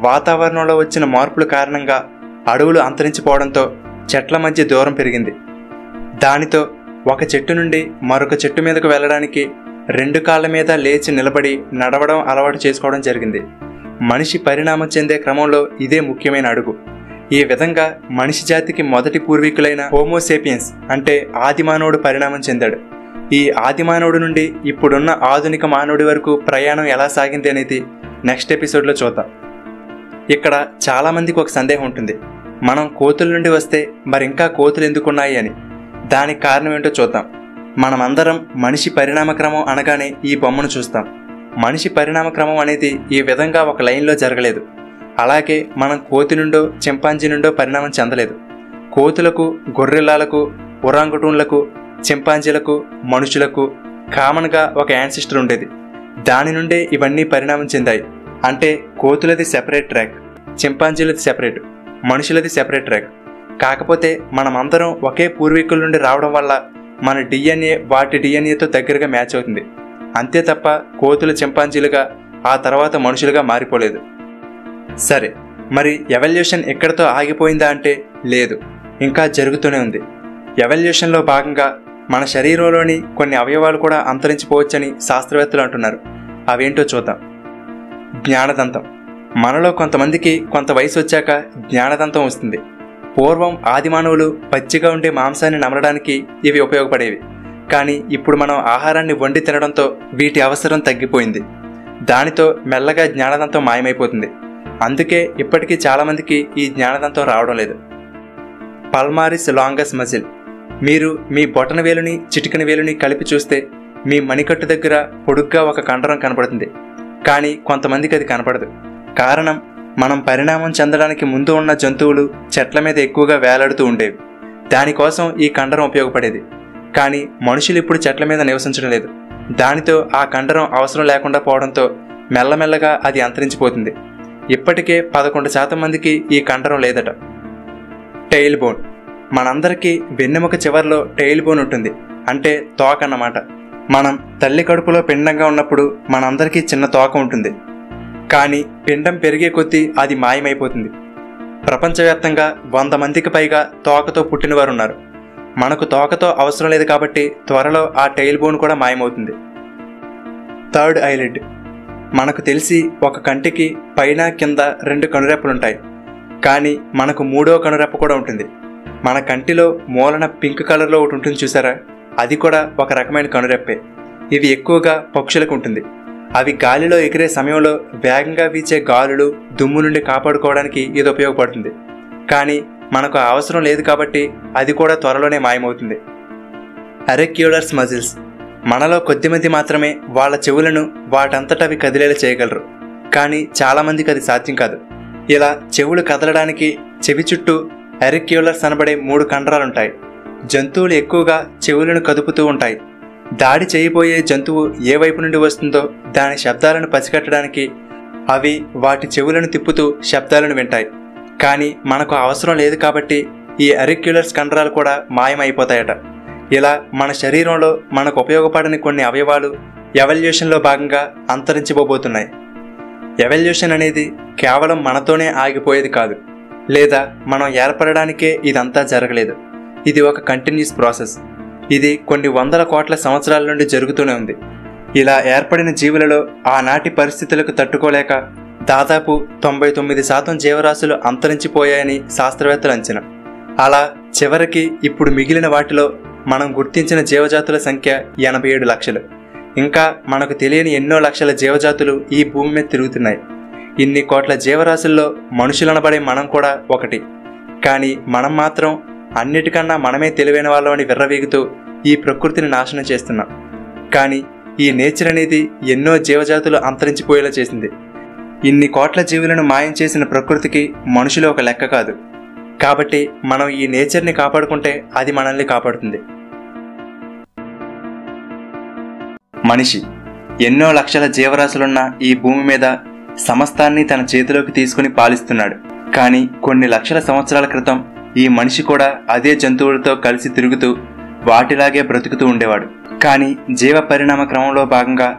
వాతావరణంలో వచ్చిన మార్పుల కారణంగా అడవులు అంతరించిపోవడంతో చెట్ల మధ్య దూరం పెరిగింది. దానితో ఒక చెట్టు నుండి మరొక చెట్టు మీదకు వెళ్ళడానికి 2 కాళ్ళ మీద లేచి నిలబడి నడవడం అలవాటు చేసుకోవడం జరిగింది. మనిషి పరిణామం చెందే క్రమంలో ఇదే ముఖ్యమైన అడుగు. ఈ విధంగా మనిషి జాతికి మొదటి పూర్వీకులైన హోమోసేపియన్స్ అంటే ఆది మానవుడు పరిణామం చెందాడు. ఈ ఆది మానవుడి నుండి ఇప్పుడున్న ఆధునిక మానవుడి వరకు ప్రయాణం ఎలా సాగింది అనేది నెక్స్ట్ ఎపిసోడ్లో చూద్దాం. ఇక్కడ చాలామందికి ఒక సందేహం ఉంటుంది, మనం కోతుల నుండి వస్తే మరింకా కోతులు ఎందుకున్నాయి అని. దానికి కారణం ఏంటో చూద్దాం. మనమందరం మనిషి పరిణామ క్రమం అనగానే ఈ బొమ్మను చూస్తాం. మనిషి పరిణామ క్రమం అనేది ఈ విధంగా ఒక లైన్లో జరగలేదు. అలాగే మనం కోతి నుండో చింపాంజీ నుండో పరిణామం చెందలేదు. కోతులకు, గొర్రెలాలకు, ఒరాంగుటూన్లకు, చింపాంజీలకు, మనుషులకు కామన్గా ఒక యాన్సిస్టర్ ఉండేది. దాని నుండే ఇవన్నీ పరిణామం చెందాయి. అంటే కోతులది సెపరేట్ ట్రాక్, చింపాంజీలది సెపరేట్, మనుషులది సెపరేట్ ట్రాక్. కాకపోతే మనమందరం ఒకే పూర్వీకుల నుండి రావడం వల్ల మన DNA వాటి DNAతో దగ్గరగా మ్యాచ్ అవుతుంది. అంతే తప్ప కోతులు చింపాంజీలుగా ఆ తర్వాత మనుషులుగా మారిపోలేదు. సరే, మరి ఎవల్యూషన్ ఎక్కడితో ఆగిపోయిందా అంటే లేదు, ఇంకా జరుగుతూనే ఉంది. ఎవల్యూషన్లో భాగంగా మన శరీరంలోని కొన్ని అవయవాలు కూడా అంతరించిపోవచ్చని శాస్త్రవేత్తలు అంటున్నారు. అవేంటో చూద్దాం. జ్ఞానదంతం. మనలో కొంతమందికి కొంత వయసు వచ్చాక జ్ఞానదంతం వస్తుంది. పూర్వం ఆదిమానవులు పచ్చిగా ఉండే మాంసాన్ని నమలడానికి ఇవి ఉపయోగపడేవి. కానీ ఇప్పుడు మనం ఆహారాన్ని వండి తినడంతో వీటి అవసరం తగ్గిపోయింది. దానితో మెల్లగా జ్ఞానదంతం మాయమైపోతుంది. అందుకే ఇప్పటికీ చాలామందికి ఈ జ్ఞానదంతం రావడం లేదు. పల్మారిస్ లాంగస్ మజిల్. మీరు మీ బొటన వేలుని చిటికెన వేలుని కలిపి చూస్తే మీ మణికట్టు దగ్గర పొడుగ్గా ఒక కండరం కనపడుతుంది. కానీ కొంతమందికి అది కనపడదు. కారణం, మనం పరిణామం చెందడానికి ముందు ఉన్న జంతువులు చెట్ల మీద ఎక్కువగా వేలాడుతూ ఉండేవి. దానికోసం ఈ కండరం ఉపయోగపడేది. కానీ మనుషులు ఇప్పుడు చెట్ల మీద నివసించడం లేదు. దానితో ఆ కండరం అవసరం లేకుండా పోవడంతో మెల్లమెల్లగా అది అంతరించిపోతుంది. ఇప్పటికే 11% మందికి ఈ కండరం లేదట. Tail bone. మనందరికీ వెన్నెముక చివర్లో టెయిల్ బోన్ ఉంటుంది, అంటే తోక అన్నమాట. మనం తల్లి కడుపులో పిండంగా ఉన్నప్పుడు మనందరికీ చిన్న తోక ఉంటుంది. కానీ పిండం పెరిగే కొద్దీ అది మాయమైపోతుంది. ప్రపంచవ్యాప్తంగా 100 మందికి పైగా తోకతో పుట్టినవారు ఉన్నారు. మనకు తోకతో అవసరం లేదు కాబట్టి త్వరలో ఆ టెయిల్ బోన్ కూడా మాయమవుతుంది. Third eyelid. మనకు తెలిసి ఒక కంటికి పైన కింద 2 కనురెప్పలుంటాయి. కానీ మనకు 3వ కనురెప్ప కూడా ఉంటుంది. మన కంటిలో మూలన పింక్ కలర్లో ఒకటి ఉంటుంది చూసారా, అది కూడా ఒక రకమైన కనురెప్పే. ఇవి ఎక్కువగా పక్షులకు ఉంటుంది. అవి గాలిలో ఎగిరే సమయంలో వేగంగా వీచే గాలులు, దుమ్ము నుండి కాపాడుకోవడానికి ఇది ఉపయోగపడుతుంది. కానీ మనకు అవసరం లేదు కాబట్టి అది కూడా త్వరలోనే మాయమవుతుంది. అరెక్యులర్స్ మజిల్స్. మనలో కొద్దిమంది మాత్రమే వాళ్ళ చెవులను వాటంతట అవి కదిలేలా చేయగలరు. కానీ చాలామందికి అది సాధ్యం కాదు. ఇలా చెవులు కదలడానికి చెవి చుట్టూ అరెక్యులర్స్ అనబడే 3 కండరాలుంటాయి. జంతువులు ఎక్కువగా చెవులను కదుపుతూ ఉంటాయి. దాడి చేయబోయే జంతువు ఏ వైపు నుండి వస్తుందో దాని శబ్దాలను పసిగట్టడానికి అవి వాటి చెవులను తిప్పుతూ శబ్దాలను వింటాయి. కానీ మనకు అవసరం లేదు కాబట్టి ఈ అరెక్యులర్స్ కండరాలు కూడా మాయమైపోతాయట. ఇలా మన శరీరంలో మనకు ఉపయోగపడని కొన్ని అవయవాలు ఎవల్యూషన్లో భాగంగా అంతరించిపోబోతున్నాయి. ఎవల్యూషన్ అనేది కేవలం మనతోనే ఆగిపోయేది కాదు, లేదా మనం ఏర్పడడానికే ఇదంతా జరగలేదు. ఇది ఒక కంటిన్యూస్ ప్రాసెస్. ఇది కొన్ని వందల కోట్ల సంవత్సరాల నుండి జరుగుతూనే ఉంది. ఇలా ఏర్పడిన జీవులలో ఆనాటి పరిస్థితులకు తట్టుకోలేక దాదాపు 99% జీవరాశులు అంతరించిపోయాయని శాస్త్రవేత్తల అంచనా. అలా చివరికి ఇప్పుడు మిగిలిన వాటిలో మనం గుర్తించిన జీవజాతుల సంఖ్య 87 లక్షలు. ఇంకా మనకు తెలియని ఎన్నో లక్షల జీవజాతులు ఈ భూమి మీద తిరుగుతున్నాయి. ఇన్ని కోట్ల జీవరాశుల్లో మనుషులనబడే మనం కూడా ఒకటి. కానీ మనం మాత్రం అన్నిటికన్నా మనమే తెలివైన వాళ్ళమని విర్రవీగుతూ ఈ ప్రకృతిని నాశనం చేస్తున్నాం. కానీ ఈ నేచర్ అనేది ఎన్నో జీవజాతులు అంతరించిపోయేలా చేసింది. ఇన్ని కోట్ల జీవులను మాయం చేసిన ప్రకృతికి మనుషులు ఒక లెక్క కాదు. కాబట్టి మనం ఈ నేచర్ని కాపాడుకుంటే అది మనల్ని కాపాడుతుంది. మనిషి ఎన్నో లక్షల జీవరాశులున్న ఈ భూమి మీద సమస్తాన్ని తన చేతిలోకి తీసుకుని పాలిస్తున్నాడు. కానీ కొన్ని లక్షల సంవత్సరాల క్రితం ఈ మనిషి కూడా అదే జంతువులతో కలిసి తిరుగుతూ వాటిలాగే బ్రతుకుతూ ఉండేవాడు. కానీ జీవ పరిణామ క్రమంలో భాగంగా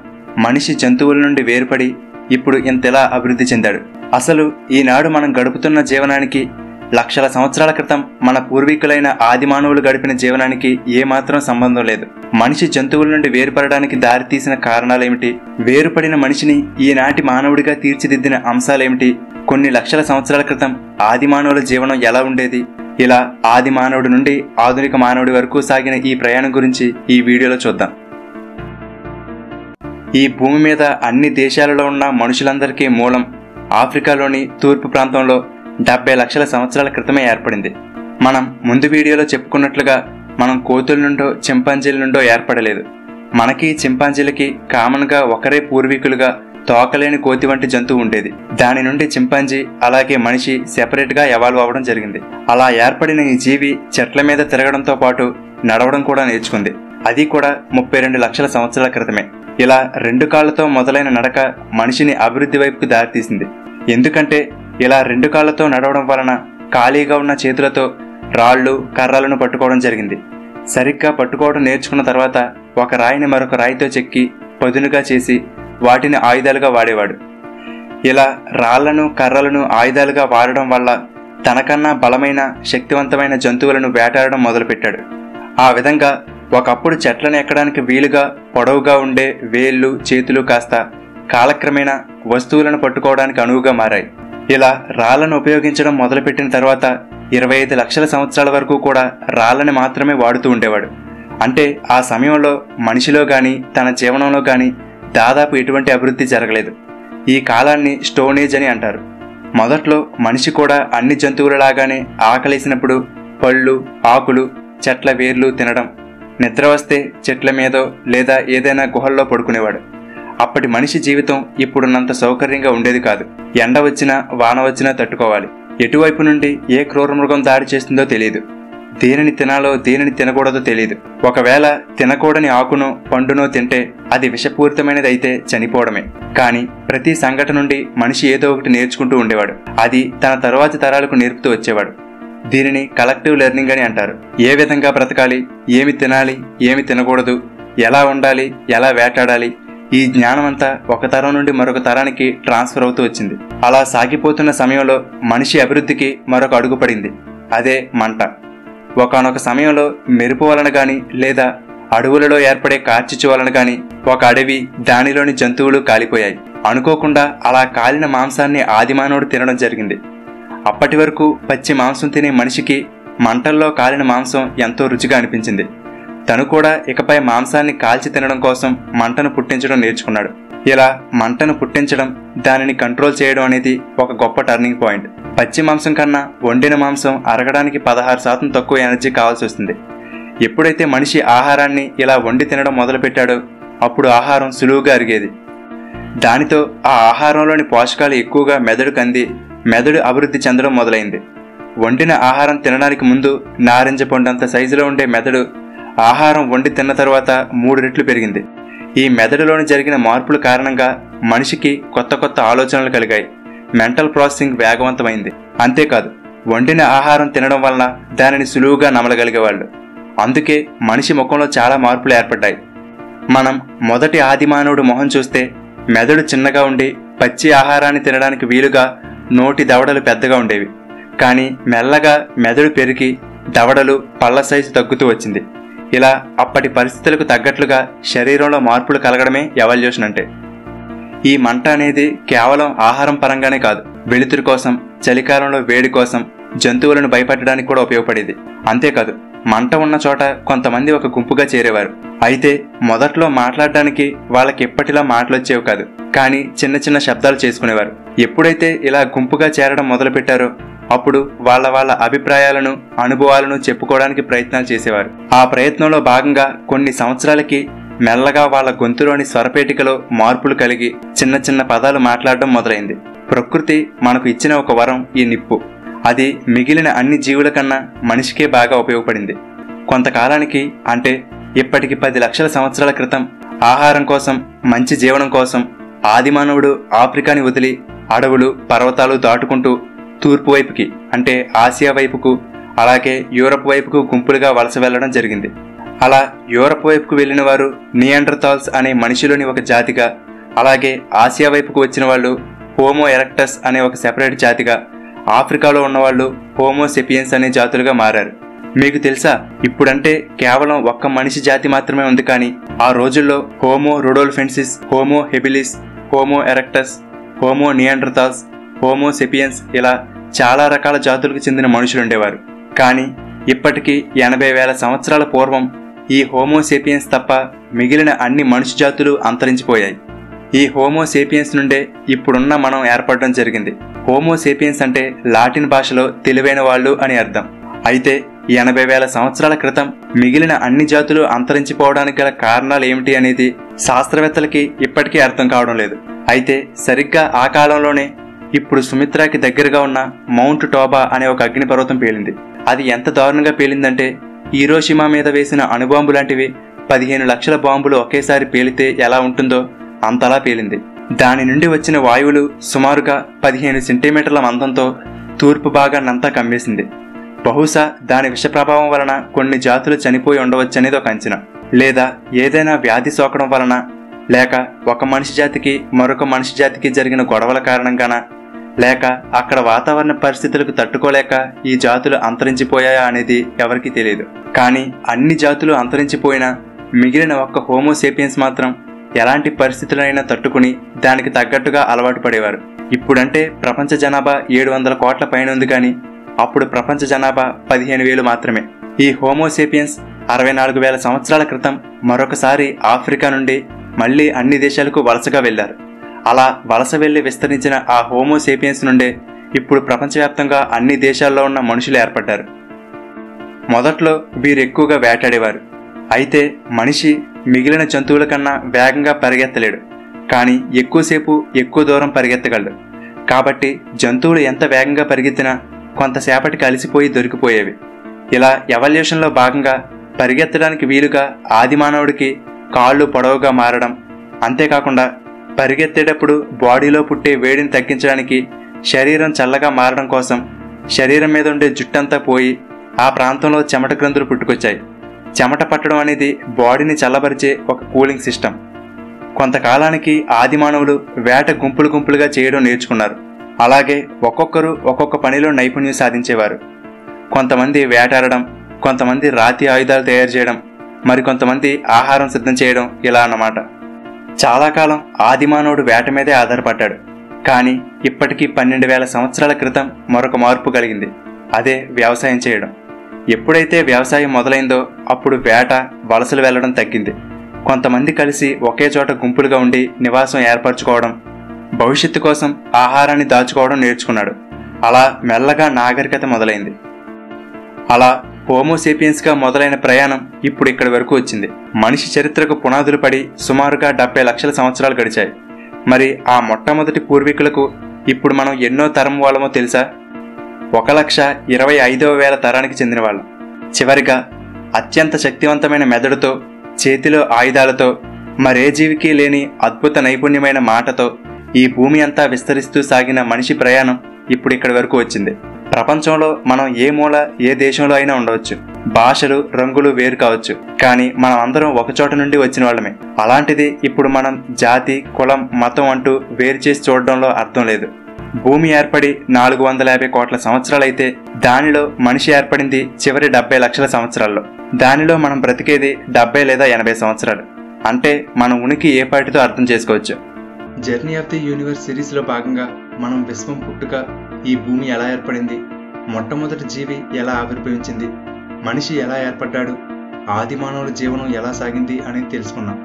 మనిషి జంతువుల నుండి వేరుపడి ఇప్పుడు ఇంతలా అభివృద్ధి చెందాడు. అసలు ఈనాడు మనం గడుపుతున్న జీవనానికి లక్షల సంవత్సరాల క్రితం మన పూర్వీకులైన ఆది మానవులు గడిపిన జీవనానికి ఏమాత్రం సంబంధం లేదు. మనిషి జంతువుల నుండి వేరుపడడానికి దారితీసిన కారణాలేమిటి, వేరుపడిన మనిషిని ఈనాటి మానవుడిగా తీర్చిదిద్దిన అంశాలేమిటి, కొన్ని లక్షల సంవత్సరాల క్రితం ఆది మానవుల జీవనం ఎలా ఉండేది, ఇలా ఆది మానవుడి నుండి ఆధునిక మానవుడి వరకు సాగిన ఈ ప్రయాణం గురించి ఈ వీడియోలో చూద్దాం. ఈ భూమి మీద అన్ని దేశాలలో ఉన్న మనుషులందరికీ మూలం ఆఫ్రికాలోని తూర్పు ప్రాంతంలో 70 లక్షల సంవత్సరాల క్రితమే ఏర్పడింది. మనం ముందు వీడియోలో చెప్పుకున్నట్లుగా మనం కోతుల నుండో చింపాంజీల నుండో ఏర్పడలేదు. మనకి చింపాంజీలకి కామన్గా ఒకరే పూర్వీకులుగా తోకలేని కోతి వంటి జంతువు ఉండేది. దాని నుండి చింపాంజీ అలాగే మనిషి సెపరేట్గా ఎవాల్వ్ అవ్వడం జరిగింది. అలా ఏర్పడిన ఈ జీవి చెట్ల మీద తిరగడంతో పాటు నడవడం కూడా నేర్చుకుంది. అది కూడా 32 లక్షల సంవత్సరాల క్రితమే. ఇలా 2 కాళ్లతో మొదలైన నడక మనిషిని అభివృద్ధి వైపుకు దారితీసింది. ఎందుకంటే ఇలా 2 కాళ్లతో నడవడం వలన ఖాళీగా ఉన్న చేతులతో రాళ్లు కర్రలను పట్టుకోవడం జరిగింది. సరిగ్గా పట్టుకోవడం నేర్చుకున్న తర్వాత ఒక రాయిని మరొక రాయితో చెక్కి పదునుగా చేసి వాటిని ఆయుధాలుగా వాడేవాడు. ఇలా రాళ్లను కర్రలను ఆయుధాలుగా వాడడం వల్ల తనకన్నా బలమైన శక్తివంతమైన జంతువులను వేటాడడం మొదలుపెట్టాడు. ఆ విధంగా ఒకప్పుడు చెట్లను ఎక్కడానికి వీలుగా పొడవుగా ఉండే వేళ్లు చేతులు కాస్త కాలక్రమేణా వస్తువులను పట్టుకోవడానికి అనువుగా మారాయి. ఇలా రాళ్లను ఉపయోగించడం మొదలుపెట్టిన తర్వాత 25 లక్షల సంవత్సరాల వరకు కూడా రాళ్లని మాత్రమే వాడుతూ ఉండేవాడు. అంటే ఆ సమయంలో మనిషిలో కానీ తన జీవనంలో కానీ దాదాపు ఎటువంటి అభివృద్ధి జరగలేదు. ఈ కాలాన్ని స్టోన్ ఏజ్ అని అంటారు. మొదట్లో మనిషి కూడా అన్ని జంతువులలాగానే ఆకలేసినప్పుడు పళ్ళు ఆకులు చెట్ల వేర్లు తినడం, నిద్ర వస్తే చెట్ల మీదో లేదా ఏదైనా గుహల్లో పడుకునేవాడు. అప్పటి మనిషి జీవితం ఇప్పుడున్నంత సౌకర్యంగా ఉండేది కాదు. ఎండ వచ్చినా వాన వచ్చినా తట్టుకోవాలి. ఎటువైపు నుండి ఏ క్రూర మృగం దాడి చేస్తుందో తెలియదు. దేనిని తినాలో దేనిని తినకూడదో తెలియదు. ఒకవేళ తినకూడని ఆకునో పండునో తింటే అది విషపూరితమైనది అయితే చనిపోవడమే. కానీ ప్రతి సంఘటన నుండి మనిషి ఏదో ఒకటి నేర్చుకుంటూ ఉండేవాడు. అది తన తరువాతి తరాలకు నేర్పుతూ వచ్చేవాడు. దీనిని కలెక్టివ్ లెర్నింగ్ అని అంటారు. ఏ విధంగా బ్రతకాలి, ఏమి తినాలి, ఏమి తినకూడదు, ఎలా ఉండాలి, ఎలా వేటాడాలి, ఈ జ్ఞానం అంతా ఒక తరం నుండి మరొక తరానికి ట్రాన్స్ఫర్ అవుతూ వచ్చింది. అలా సాగిపోతున్న సమయంలో మనిషి అభివృద్ధికి మరొక అడుగు పడింది. అదే మంట. ఒకానొక సమయంలో మెరుపు వలన గాని లేదా అడవులలో ఏర్పడే కార్చిచ్చు వలన గాని ఒక అడవి దానిలోని జంతువులు కాలిపోయాయి. అనుకోకుండా అలా కాలిన మాంసాన్ని ఆదిమానవుడు తినడం జరిగింది. అప్పటి వరకు పచ్చి మాంసం తినే మనిషికి మంటల్లో కాలిన మాంసం ఎంతో రుచిగా అనిపించింది. తను కూడా ఇకపై మాంసాన్ని కాల్చి తినడం కోసం మంటను పుట్టించడం నేర్చుకున్నాడు. ఇలా మంటను పుట్టించడం, దానిని కంట్రోల్ చేయడం అనేది ఒక గొప్ప టర్నింగ్ పాయింట్. పచ్చి మాంసం కన్నా వండిన మాంసం అరగడానికి 16% తక్కువ ఎనర్జీ కావాల్సి వస్తుంది. ఎప్పుడైతే మనిషి ఆహారాన్ని ఇలా వండి తినడం మొదలుపెట్టాడో అప్పుడు ఆహారం సులువుగా అరిగేది. దానితో ఆ ఆహారంలోని పోషకాలు ఎక్కువగా మెదడుకు అంది మెదడు అభివృద్ధి చెందడం మొదలైంది. వండిన ఆహారం తినడానికి ముందు నారింజ పండంత సైజులో ఉండే మెదడు ఆహారం వండి తిన్న తర్వాత 3 రెట్లు పెరిగింది. ఈ మెదడులోని జరిగిన మార్పుల కారణంగా మనిషికి కొత్త కొత్త ఆలోచనలు కలిగాయి. మెంటల్ ప్రాసెసింగ్ వేగవంతమైంది. అంతేకాదు వండిన ఆహారం తినడం వలన దానిని సులువుగా నమలగలిగేవాళ్ళు. అందుకే మనిషి ముఖంలో చాలా మార్పులు ఏర్పడ్డాయి. మనం మొదటి ఆదిమానవుడు మొహం చూస్తే మెదడు చిన్నగా ఉండి పచ్చి ఆహారాన్ని తినడానికి వీలుగా నోటి దవడలు పెద్దగా ఉండేవి. కానీ మెల్లగా మెదడు పెరిగి దవడలు పళ్ళ సైజు తగ్గుతూ వచ్చింది. ఇలా అప్పటి పరిస్థితులకు తగ్గట్లుగా శరీరంలో మార్పులు కలగడమే ఎవల్యూషన్ అంటే. ఈ మంట అనేది కేవలం ఆహారం పరంగానే కాదు, వెలుతురు కోసం, చలికాలంలో వేడి కోసం, జంతువులను భయపెట్టడానికి కూడా ఉపయోగపడేది. అంతేకాదు, మంట ఉన్న చోట కొంతమంది ఒక గుంపుగా చేరేవారు. అయితే మొదట్లో మాట్లాడడానికి వాళ్ళకి ఎప్పటిలా మాటలొచ్చేవి కాదు, కానీ చిన్న చిన్న శబ్దాలు చేసుకునేవారు. ఎప్పుడైతే ఇలా గుంపుగా చేరడం మొదలుపెట్టారో అప్పుడు వాళ్ళ అభిప్రాయాలను, అనుభవాలను చెప్పుకోవడానికి ప్రయత్నాలు చేసేవారు. ఆ ప్రయత్నంలో భాగంగా కొన్ని సంవత్సరాలకి మెల్లగా వాళ్ళ గొంతులోని స్వరపేటికలో మార్పులు కలిగి చిన్న చిన్న పదాలు మాట్లాడడం మొదలైంది. ప్రకృతి మనకు ఇచ్చిన ఒక వరం ఈ నిప్పు. అది మిగిలిన అన్ని జీవుల కన్నా మనిషికే బాగా ఉపయోగపడింది. కొంతకాలానికి, అంటే ఇప్పటికి 10 లక్షల సంవత్సరాల క్రితం, ఆహారం కోసం, మంచి జీవనం కోసం ఆదిమానవుడు ఆఫ్రికాని వదిలి అడవులు, పర్వతాలు దాటుకుంటూ తూర్పు వైపుకి, అంటే ఆసియా వైపుకు, అలాగే యూరప్ వైపుకు గుంపులుగా వలస వెళ్లడం జరిగింది. అలా యూరప్ వైపుకు వెళ్లిన వారు నియాండర్థాల్స్ అనే మనిషిలోని ఒక జాతిగా, అలాగే ఆసియా వైపుకు వచ్చిన వాళ్ళు హోమో ఎరెక్టస్ అనే ఒక సెపరేట్ జాతిగా, ఆఫ్రికాలో ఉన్నవాళ్ళు హోమో సెపియన్స్ అనే జాతులుగా మారారు. మీకు తెలుసా, ఇప్పుడంటే కేవలం ఒక్క మనిషి జాతి మాత్రమే ఉంది, కానీ ఆ రోజుల్లో Homo rudolfensis, Homo habilis, Homo erectus, Homo Neanderthals, Homo sapiens ఇలా చాలా రకాల జాతులకు చెందిన మనుషులు ఉండేవారు. కానీ ఇప్పటికీ 80,000 సంవత్సరాల పూర్వం ఈ హోమో సేపియన్స్ తప్ప మిగిలిన అన్ని మనుష్య జాతులు అంతరించిపోయాయి. ఈ హోమో సేపియన్స్ నుండే ఇప్పుడున్న మనం ఏర్పడడం జరిగింది. హోమో సేపియన్స్ అంటే లాటిన్ భాషలో తెలివైన వాళ్ళు అని అర్థం. అయితే 80,000 సంవత్సరాల క్రితం మిగిలిన అన్ని జాతులు అంతరించిపోవడానికి గల కారణాలు ఏమిటి అనేది శాస్త్రవేత్తలకి ఇప్పటికీ అర్థం కావడం లేదు. అయితే సరిగ్గా ఆ కాలంలోనే ఇప్పుడు సుమిత్రాకి దగ్గరగా ఉన్న మౌంట్ టోబా అనే ఒక అగ్నిపర్వతం పేలింది. అది ఎంత దారుణంగా పేలిందంటే హీరోషిమా మీద వేసిన అణుబాంబు లాంటివి 15 లక్షల బాంబులు ఒకేసారి పేలితే ఎలా ఉంటుందో అంతలా పేలింది. దాని నుండి వచ్చిన వాయువులు సుమారుగా 15 సెంటీమీటర్ల మందంతో తూర్పు భాగాన్నంతా కమ్మేసింది. బహుశా దాని విష ప్రభావం వలన కొన్ని జాతులు చనిపోయి ఉండవచ్చనేది ఒక అంచనా. లేదా ఏదైనా వ్యాధి సోకడం వలన, లేక ఒక మనిషి జాతికి మరొక మనిషి జాతికి జరిగిన గొడవల కారణంగానా, లేక అక్కడ వాతావరణ పరిస్థితులకు తట్టుకోలేక ఈ జాతులు అంతరించిపోయాయా అనేది ఎవరికీ తెలియదు. కానీ అన్ని జాతులు అంతరించిపోయినా మిగిలిన ఒక్క హోమో సేపియన్స్ మాత్రం ఎలాంటి పరిస్థితులైనా తట్టుకుని దానికి తగ్గట్టుగా అలవాటు పడేవారు. ఇప్పుడంటే ప్రపంచ జనాభా 700 కోట్ల పైన ఉంది, కానీ అప్పుడు ప్రపంచ జనాభా 15,000 మాత్రమే. ఈ హోమో సేపియన్స్ 64,000 సంవత్సరాల క్రితం మరొకసారి ఆఫ్రికా నుండి మళ్లీ అన్ని దేశాలకు వలసగా వెళ్లారు. అలా వలస వెళ్లి విస్తరించిన ఆ హోమో సేపియన్స్ నుండే ఇప్పుడు ప్రపంచవ్యాప్తంగా అన్ని దేశాల్లో ఉన్న మనుషులు ఏర్పడ్డారు. మొదట్లో వీరు ఎక్కువగా వేటాడేవారు. అయితే మనిషి మిగిలిన జంతువుల కన్నా వేగంగా పరిగెత్తలేడు, కానీ ఎక్కువసేపు ఎక్కువ దూరం పరిగెత్తగలడు. కాబట్టి జంతువులు ఎంత వేగంగా పరిగెత్తినా కొంతసేపటికి అలసిపోయి దొరికిపోయేవి. ఇలా ఎవల్యూషన్లో భాగంగా పరిగెత్తడానికి వీలుగా ఆదిమానవుడికి కాళ్ళు పొడవుగా మారడం, అంతేకాకుండా పరిగెత్తేటప్పుడు బాడీలో పుట్టే వేడిని తగ్గించడానికి శరీరం చల్లగా మారడం కోసం శరీరం మీద ఉండే జుట్టంతా పోయి ఆ ప్రాంతంలో చెమట గ్రంథులు పుట్టుకొచ్చాయి. చెమట పట్టడం అనేది బాడీని చల్లబరిచే ఒక కూలింగ్ సిస్టమ్. కొంతకాలానికి ఆదిమానవులు వేట గుంపులుగా చేయడం నేర్చుకున్నారు. అలాగే ఒక్కొక్కరు ఒక్కొక్క పనిలో నైపుణ్యం సాధించేవారు. కొంతమంది వేటాడడం, కొంతమంది రాతి ఆయుధాలు తయారు చేయడం, మరికొంతమంది ఆహారం సిద్ధం చేయడం, ఇలా అన్నమాట. చాలా కాలం ఆదిమానవుడు వేట మీదే ఆధారపడ్డాడు. కానీ ఇప్పటికీ 12,000 సంవత్సరాల క్రితం మరొక మార్పు కలిగింది. అదే వ్యవసాయం చేయడం. ఎప్పుడైతే వ్యవసాయం మొదలైందో అప్పుడు వేట, వలసలు వెళ్లడం తగ్గింది. కొంతమంది కలిసి ఒకే చోట గుంపులుగా ఉండి నివాసం ఏర్పరచుకోవడం, భవిష్యత్తు కోసం ఆహారాన్ని దాచుకోవడం నేర్చుకున్నాడు. అలా మెల్లగా నాగరికత మొదలైంది. అలా హోమోసేపియన్స్గా మొదలైన ప్రయాణం ఇప్పుడు ఇక్కడి వరకు వచ్చింది. మనిషి చరిత్రకు పునాదులు పడి సుమారుగా 70 లక్షల సంవత్సరాలు గడిచాయి. మరి ఆ మొట్టమొదటి పూర్వీకులకు ఇప్పుడు మనం ఎన్నో తరం వాళ్ళమో తెలుసా? 1,25,000 తరానికి చెందిన వాళ్ళం. చివరిగా అత్యంత శక్తివంతమైన మెదడుతో, చేతిలో ఆయుధాలతో, మరే జీవికి లేని అద్భుత నైపుణ్యమైన మాటతో ఈ భూమి అంతా విస్తరిస్తూ సాగిన మనిషి ప్రయాణం ఇప్పుడు ఇక్కడి వరకు వచ్చింది. ప్రపంచంలో మనం ఏ మూల, ఏ దేశంలో అయినా ఉండవచ్చు. భాషలు, రంగులు వేరు కావచ్చు, కానీ మనం అందరం ఒక చోట నుండి వచ్చిన వాళ్ళమే. అలాంటిది ఇప్పుడు మనం జాతి, కులం, మతం అంటూ వేరు చేసి చూడడంలో అర్థం లేదు. భూమి ఏర్పడి 450 కోట్ల సంవత్సరాలైతే దానిలో మనిషి ఏర్పడింది చివరి 70 లక్షల సంవత్సరాల్లో. దానిలో మనం బ్రతికేది 70 లేదా 80 సంవత్సరాలు. అంటే మన ఉనికి ఏ పాటితో అర్థం చేసుకోవచ్చు. జర్నీ ఆఫ్ ది యూనివర్స్ సిరీస్లో భాగంగా మనం విశ్వం పుట్టుక, ఈ భూమి ఎలా ఏర్పడింది, మొట్టమొదటి జీవి ఎలా ఆవిర్భవించింది, మనిషి ఎలా ఏర్పడ్డాడు, ఆది మానవుల జీవనం ఎలా సాగింది అనేది తెలుసుకున్నాం.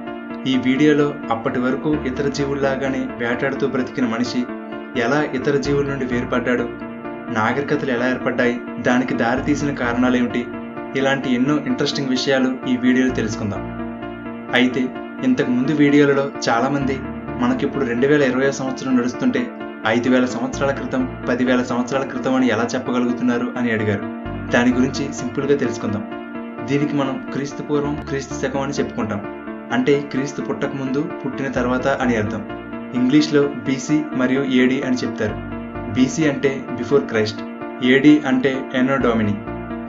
ఈ వీడియోలో అప్పటి వరకు ఇతర జీవుల్లాగానే వేటాడుతూ బ్రతికిన మనిషి ఎలా ఇతర జీవుల నుండి వేరుపడ్డాడు, నాగరికతలు ఎలా ఏర్పడ్డాయి, దానికి దారితీసిన కారణాలేమిటి, ఇలాంటి ఎన్నో ఇంట్రెస్టింగ్ విషయాలు ఈ వీడియోలో తెలుసుకుందాం. అయితే ఇంతకు ముందు వీడియోలలో చాలామంది మనకిప్పుడు 2020 సంవత్సరం నడుస్తుంటే 5000 సంవత్సరాల క్రితం, 10,000 సంవత్సరాల క్రితం అని ఎలా చెప్పగలుగుతున్నారు అని అడిగారు. దాని గురించి సింపుల్గా తెలుసుకుందాం. దీనికి మనం క్రీస్తు పూర్వం, క్రీస్తు శకం అని చెప్పుకుంటాం. అంటే క్రీస్తు పుట్టక ముందు, పుట్టిన తర్వాత అని అర్థం. ఇంగ్లీష్లో బీసీ మరియు ఏడి అని చెప్తారు. బీసీ అంటే బిఫోర్ క్రైస్ట్, ఏడి అంటే ఎన్నో డొమిని.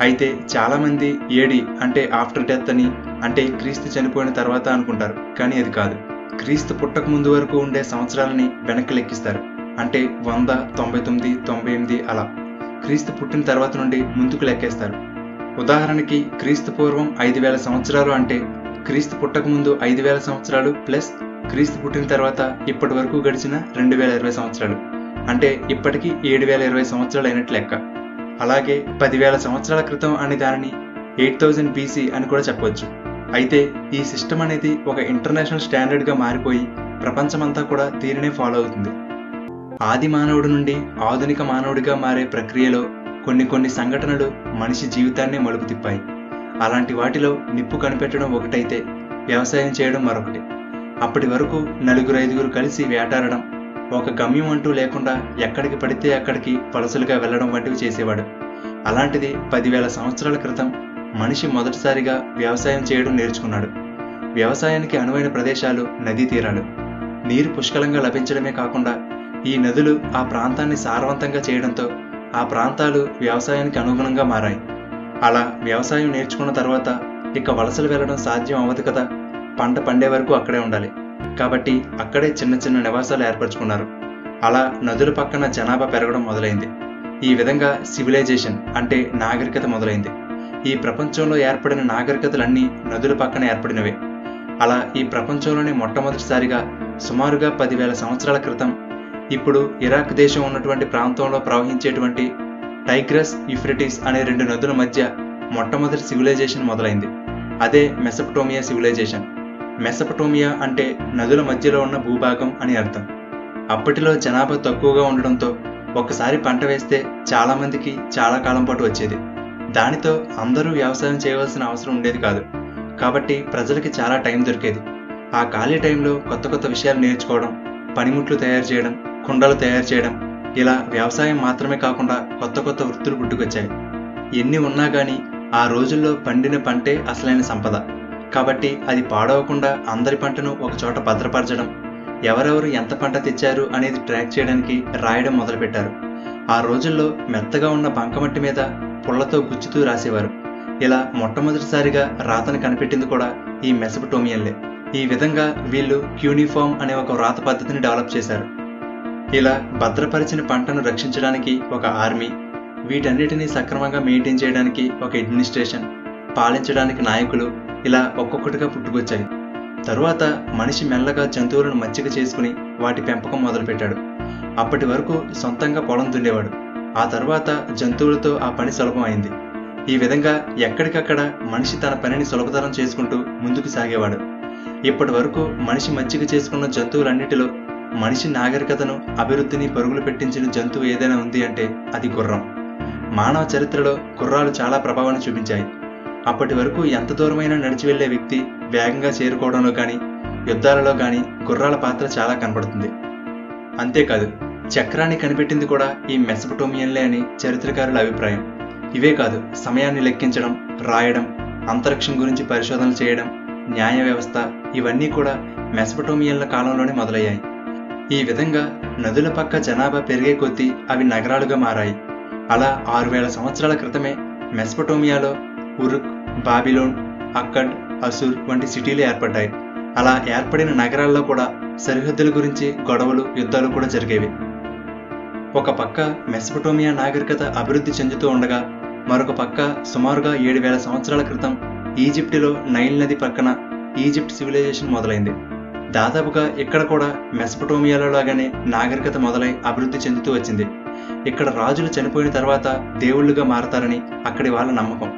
అయితే చాలామంది ఏడి అంటే ఆఫ్టర్ డెత్ అని, అంటే క్రీస్తు చనిపోయిన తర్వాత అనుకుంటారు. కానీ అది కాదు. క్రీస్తు పుట్టక ముందు వరకు ఉండే సంవత్సరాలని వెనక్కి లెక్కిస్తారు. అంటే 100, 99, 98 అలా. క్రీస్తు పుట్టిన తర్వాత నుండి ముందుకు లెక్కేస్తారు. ఉదాహరణకి క్రీస్తు పూర్వం 5000 సంవత్సరాలు అంటే క్రీస్తు పుట్టక ముందు 5000 సంవత్సరాలు ప్లస్ క్రీస్తు పుట్టిన తర్వాత ఇప్పటి వరకు గడిచిన 2020 సంవత్సరాలు. అంటే ఇప్పటికీ 7020 సంవత్సరాలు అయినట్లు లెక్క. అలాగే 10,000 సంవత్సరాల క్రితం అనే దానిని 8000 BC అని కూడా చెప్పవచ్చు. అయితే ఈ సిస్టమ్ అనేది ఒక ఇంటర్నేషనల్ స్టాండర్డ్గా మారిపోయి ప్రపంచమంతా కూడా దీనినే ఫాలో అవుతుంది. ఆది మానవుడి నుండి ఆధునిక మానవుడిగా మారే ప్రక్రియలో కొన్ని సంఘటనలు మనిషి జీవితాన్ని మలుపు తిప్పాయి. అలాంటి వాటిలో నిప్పు కనిపెట్టడం ఒకటైతే వ్యవసాయం చేయడం మరొకటి. అప్పటి వరకు 4-5 కలిసి వేటాడడం, ఒక గమ్యం అంటూ లేకుండా ఎక్కడికి పడితే అక్కడికి వలసలుగా వెళ్లడం వంటివి చేసేవాడు. అలాంటిది 10,000 సంవత్సరాల క్రితం మనిషి మొదటిసారిగా వ్యవసాయం చేయడం నేర్చుకున్నాడు. వ్యవసాయానికి అనువైన ప్రదేశాలు నదీ తీరాలు. నీరు పుష్కలంగా లభించడమే కాకుండా ఈ నదులు ఆ ప్రాంతాన్ని సారవంతంగా చేయడంతో ఆ ప్రాంతాలు వ్యవసాయానికి అనుగుణంగా మారాయి. అలా వ్యవసాయం నేర్చుకున్న తర్వాత ఇక వలసలు వెళ్లడం సాధ్యం అవ్వదు కదా. పంట పండే వరకు అక్కడే ఉండాలి. కాబట్టి అక్కడే చిన్న నివాసాలు ఏర్పరచుకున్నారు. అలా నదుల పక్కన జనాభా పెరగడం మొదలైంది. ఈ విధంగా సివిలైజేషన్ అంటే నాగరికత మొదలైంది. ఈ ప్రపంచంలో ఏర్పడిన నాగరికతలన్నీ నదుల పక్కన ఏర్పడినవే. అలా ఈ ప్రపంచంలోనే మొట్టమొదటిసారిగా సుమారుగా 10,000 సంవత్సరాల క్రితం ఇప్పుడు ఇరాక్ దేశం ఉన్నటువంటి ప్రాంతంలో ప్రవహించేటువంటి టైగ్రస్, యూఫ్రటీస్ అనే 2 నదుల మధ్య మొట్టమొదటి సివిలైజేషన్ మొదలైంది. అదే మెసపటోమియా సివిలైజేషన్. మెసపటోమియా అంటే నదుల మధ్యలో ఉన్న భూభాగం అని అర్థం. అప్పటిలో జనాభా తక్కువగా ఉండడంతో ఒక్కసారి పంట వేస్తే చాలా మందికి చాలా కాలం పాటు వచ్చేది. దానితో అందరూ వ్యవసాయం చేయవలసిన అవసరం ఉండేది కాదు. కాబట్టి ప్రజలకి చాలా టైం దొరికేది. ఆ ఖాళీ టైంలో కొత్త విషయాలు నేర్చుకోవడం, పనిముట్లు తయారు చేయడం, కుండలు తయారు చేయడం, ఇలా వ్యవసాయం మాత్రమే కాకుండా కొత్త వృత్తులు పుట్టుకొచ్చాయి. ఎన్ని ఉన్నా కానీ ఆ రోజుల్లో పండిన పంటే అసలైన సంపద. కాబట్టి అది పాడవకుండా అందరి పంటను ఒక చోట భద్రపరచడం, ఎవరెవరు ఎంత పంట తెచ్చారు అనేది ట్రాక్ చేయడానికి రాయడం మొదలుపెట్టారు. ఆ రోజుల్లో మెత్తగా ఉన్న బంకమట్టి మీద పుల్లతో గుచ్చుతూ రాసేవారు. ఇలా మొట్టమొదటిసారిగా రాతను కనిపెట్టింది కూడా ఈ మెసపటోమియన్లే. ఈ విధంగా వీళ్ళు క్యూనిఫామ్ అనే ఒక వ్రాత పద్ధతిని డెవలప్ చేశారు. ఇలా భద్రపరిచిన పంటను రక్షించడానికి ఒక ఆర్మీ, వీటన్నిటినీ సక్రమంగా మెయింటైన్ చేయడానికి ఒక అడ్మినిస్ట్రేషన్, పాలించడానికి నాయకులు, ఇలా ఒక్కొక్కటిగా పుట్టుకొచ్చాయి. తరువాత మనిషి మెల్లగా జంతువులను మచ్చిక చేసుకుని వాటి పెంపకం మొదలుపెట్టాడు. అప్పటి వరకు సొంతంగా పొలం దున్నేవాడు. ఆ తర్వాత జంతువులతో ఆ పని సులభమైంది. ఈ విధంగా ఎక్కడికక్కడ మనిషి తన పనిని సులభతరం చేసుకుంటూ ముందుకు సాగేవాడు. ఇప్పటి వరకు మనిషి మచ్చిక చేసుకున్న జంతువులన్నిటిలో మనిషి నాగరికతను, అభివృద్ధిని పరుగులు పెట్టించిన జంతువు ఏదైనా ఉంది అంటే అది గుర్రం. మానవ చరిత్రలో గుర్రాలు చాలా ప్రభావాన్ని చూపించాయి. అప్పటి వరకు ఎంత దూరమైనా నడిచి వెళ్లే వ్యక్తి వేగంగా చేరుకోవడంలో కానీ, యుద్ధాలలో కానీ గుర్రాల పాత్ర చాలా కనపడుతుంది. అంతేకాదు, చక్రాన్ని కనిపెట్టింది కూడా ఈ మెసపటోమియన్లే అని చరిత్రకారుల అభిప్రాయం. ఇవే కాదు, సమయాన్ని లెక్కించడం, రాయడం, అంతరిక్షం గురించి పరిశోధనలు చేయడం, న్యాయ వ్యవస్థ, ఇవన్నీ కూడా మెసపటోమియన్ల కాలంలోనే మొదలయ్యాయి. ఈ విధంగా నదుల పక్క జనాభా పెరిగే కొద్దీ అవి నగరాలుగా మారాయి. అలా 6,000 సంవత్సరాల క్రితమే మెసపటోమియాలో ఉరుక్, బాబిలోన్, అక్కడ్, అసూర్ వంటి సిటీలు ఏర్పడ్డాయి. అలా ఏర్పడిన నగరాల్లో కూడా సరిహద్దుల గురించి గొడవలు, యుద్ధాలు కూడా జరిగేవి. ఒక పక్క మెసొపొటేమియా నాగరికత అభివృద్ధి చెందుతూ ఉండగా మరొక పక్క సుమారుగా 7000 సంవత్సరాల క్రితం ఈజిప్టులో నైల్ నది పక్కన ఈజిప్ట్ సివిలైజేషన్ మొదలైంది. దాదాపుగా ఇక్కడ కూడా మెసొపొటేమియాలో లాగానే నాగరికత మొదలై అభివృద్ధి చెందుతూ వచ్చింది. ఇక్కడ రాజులు చనిపోయిన తర్వాత దేవుళ్ళుగా మారతారని అక్కడి వాళ్ళ నమ్మకం.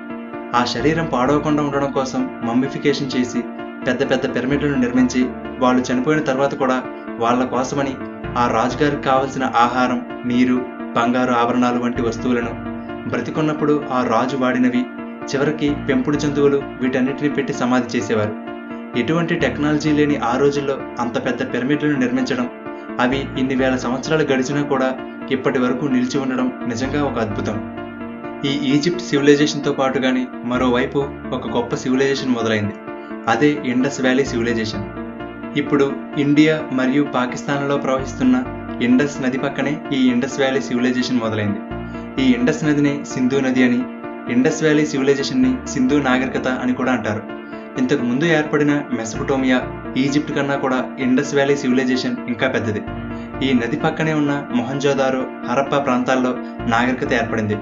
ఆ శరీరం పాడవకుండా ఉండడం కోసం మమ్మిఫికేషన్ చేసి పెద్ద పెద్ద పిరమిడ్లను నిర్మించి వాళ్ళు చనిపోయిన తర్వాత కూడా వాళ్ళ కోసమని ఆ రాజుగారికి కావలసిన ఆహారం, నీరు, బంగారు ఆభరణాలు వంటి వస్తువులను బ్రతికున్నప్పుడు ఆ రాజు వాడినవి, చివరికి పెంపుడు జంతువులు వీటన్నిటిని పెట్టి సమాధి చేసేవారు. ఎటువంటి టెక్నాలజీ లేని ఆ రోజుల్లో అంత పెద్ద పిరమిడ్లను నిర్మించడం, అవి ఇన్ని వేల సంవత్సరాలు గడిచినా కూడా ఇప్పటి వరకు నిలిచి ఉండడం నిజంగా ఒక అద్భుతం. ఈ ఈజిప్ట్ సివిలైజేషన్తో పాటుగానే మరోవైపు ఒక గొప్ప సివిలైజేషన్ మొదలైంది. అదే ఇండస్ వ్యాలీ సివిలైజేషన్. ఇప్పుడు ఇండియా మరియు పాకిస్తాన్లో ప్రవహిస్తున్న ఇండస్ నది పక్కనే ఈ ఇండస్ వ్యాలీ సివిలైజేషన్ మొదలైంది. ఈ ఇండస్ నదిని సింధు నది అని, ఇండస్ వ్యాలీ సివిలైజేషన్ని సింధు నాగరికత అని కూడా అంటారు. ఇంతకు ముందు ఏర్పడిన మెసొపొటేమియా, ఈజిప్ట్ కన్నా కూడా ఇండస్ వ్యాలీ సివిలైజేషన్ ఇంకా పెద్దది. ఈ నది పక్కనే ఉన్న మొహంజోదారో, హరప్పా ప్రాంతాల్లో నాగరికత ఏర్పడింది.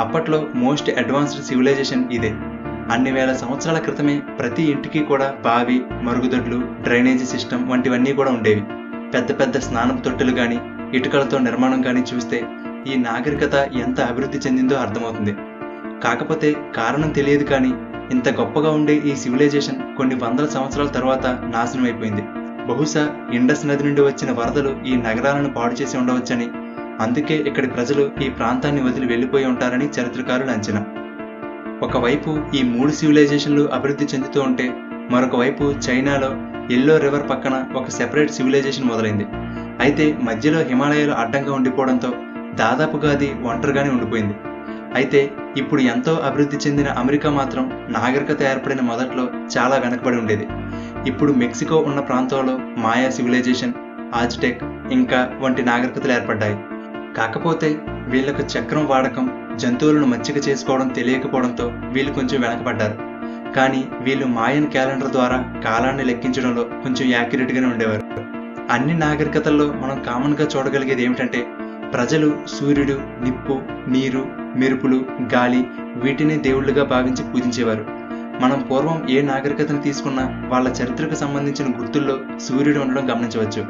అప్పట్లో మోస్ట్ అడ్వాన్స్డ్ సివిలైజేషన్ ఇదే. అన్ని వేల సంవత్సరాల క్రితమే ప్రతి ఇంటికి కూడా బావి, మరుగుదొడ్లు, డ్రైనేజీ సిస్టమ్ వంటివన్నీ కూడా ఉండేవి. పెద్ద పెద్ద స్నానపు తొట్టెలు కానీ, ఇటుకలతో నిర్మాణం కానీ చూస్తే ఈ నాగరికత ఎంత అభివృద్ధి చెందిందో అర్థమవుతుంది. కాకపోతే కారణం తెలియదు కానీ ఇంత గొప్పగా ఉండే ఈ సివిలైజేషన్ కొన్ని వందల సంవత్సరాల తర్వాత నాశనం అయిపోయింది. బహుశా ఇండస్ నది నుండి వచ్చిన వరదలు ఈ నగరాలను పాడు చేసి ఉండవచ్చని, అందుకే ఇక్కడి ప్రజలు ఈ ప్రాంతాన్ని వదిలి వెళ్లిపోయి ఉంటారని చరిత్రకారుల అంచనా. ఒకవైపు ఈ 3 సివిలైజేషన్లు అభివృద్ధి చెందుతూ ఉంటే మరొక వైపు చైనాలో ఎల్లో రివర్ పక్కన ఒక సెపరేట్ సివిలైజేషన్ మొదలైంది. అయితే మధ్యలో హిమాలయాలు అడ్డంగా ఉండిపోవడంతో దాదాపుగా అది ఒంటరిగానే ఉండిపోయింది. అయితే ఇప్పుడు ఎంతో అభివృద్ధి చెందిన అమెరికా మాత్రం నాగరికత ఏర్పడిన మొదట్లో చాలా వెనకబడి ఉండేది. ఇప్పుడు మెక్సికో ఉన్న ప్రాంతంలో మాయా సివిలైజేషన్, ఆజ్టెక్, ఇంకా వంటి నాగరికతలు ఏర్పడ్డాయి. కాకపోతే వీళ్లకు చక్రం వాడకం, జంతువులను మచ్చిక చేసుకోవడం తెలియకపోవడంతో వీళ్ళు కొంచెం వెనకబడ్డారు. కానీ వీళ్ళు మాయన్ క్యాలెండర్ ద్వారా కాలాన్ని లెక్కించడంలో కొంచెం యాక్యురేట్గానే ఉండేవారు. అన్ని నాగరికతల్లో మనం కామన్గా చూడగలిగేది ఏమిటంటే ప్రజలు సూర్యుడు, నిప్పు, నీరు, మెరుపులు, గాలి వీటిని దేవుళ్ళుగా భావించి పూజించేవారు. మనం పూర్వం ఏ నాగరికతను తీసుకున్నా వాళ్ళ చరిత్రకు సంబంధించిన గుర్తుల్లో సూర్యుడు ఉండడం గమనించవచ్చు.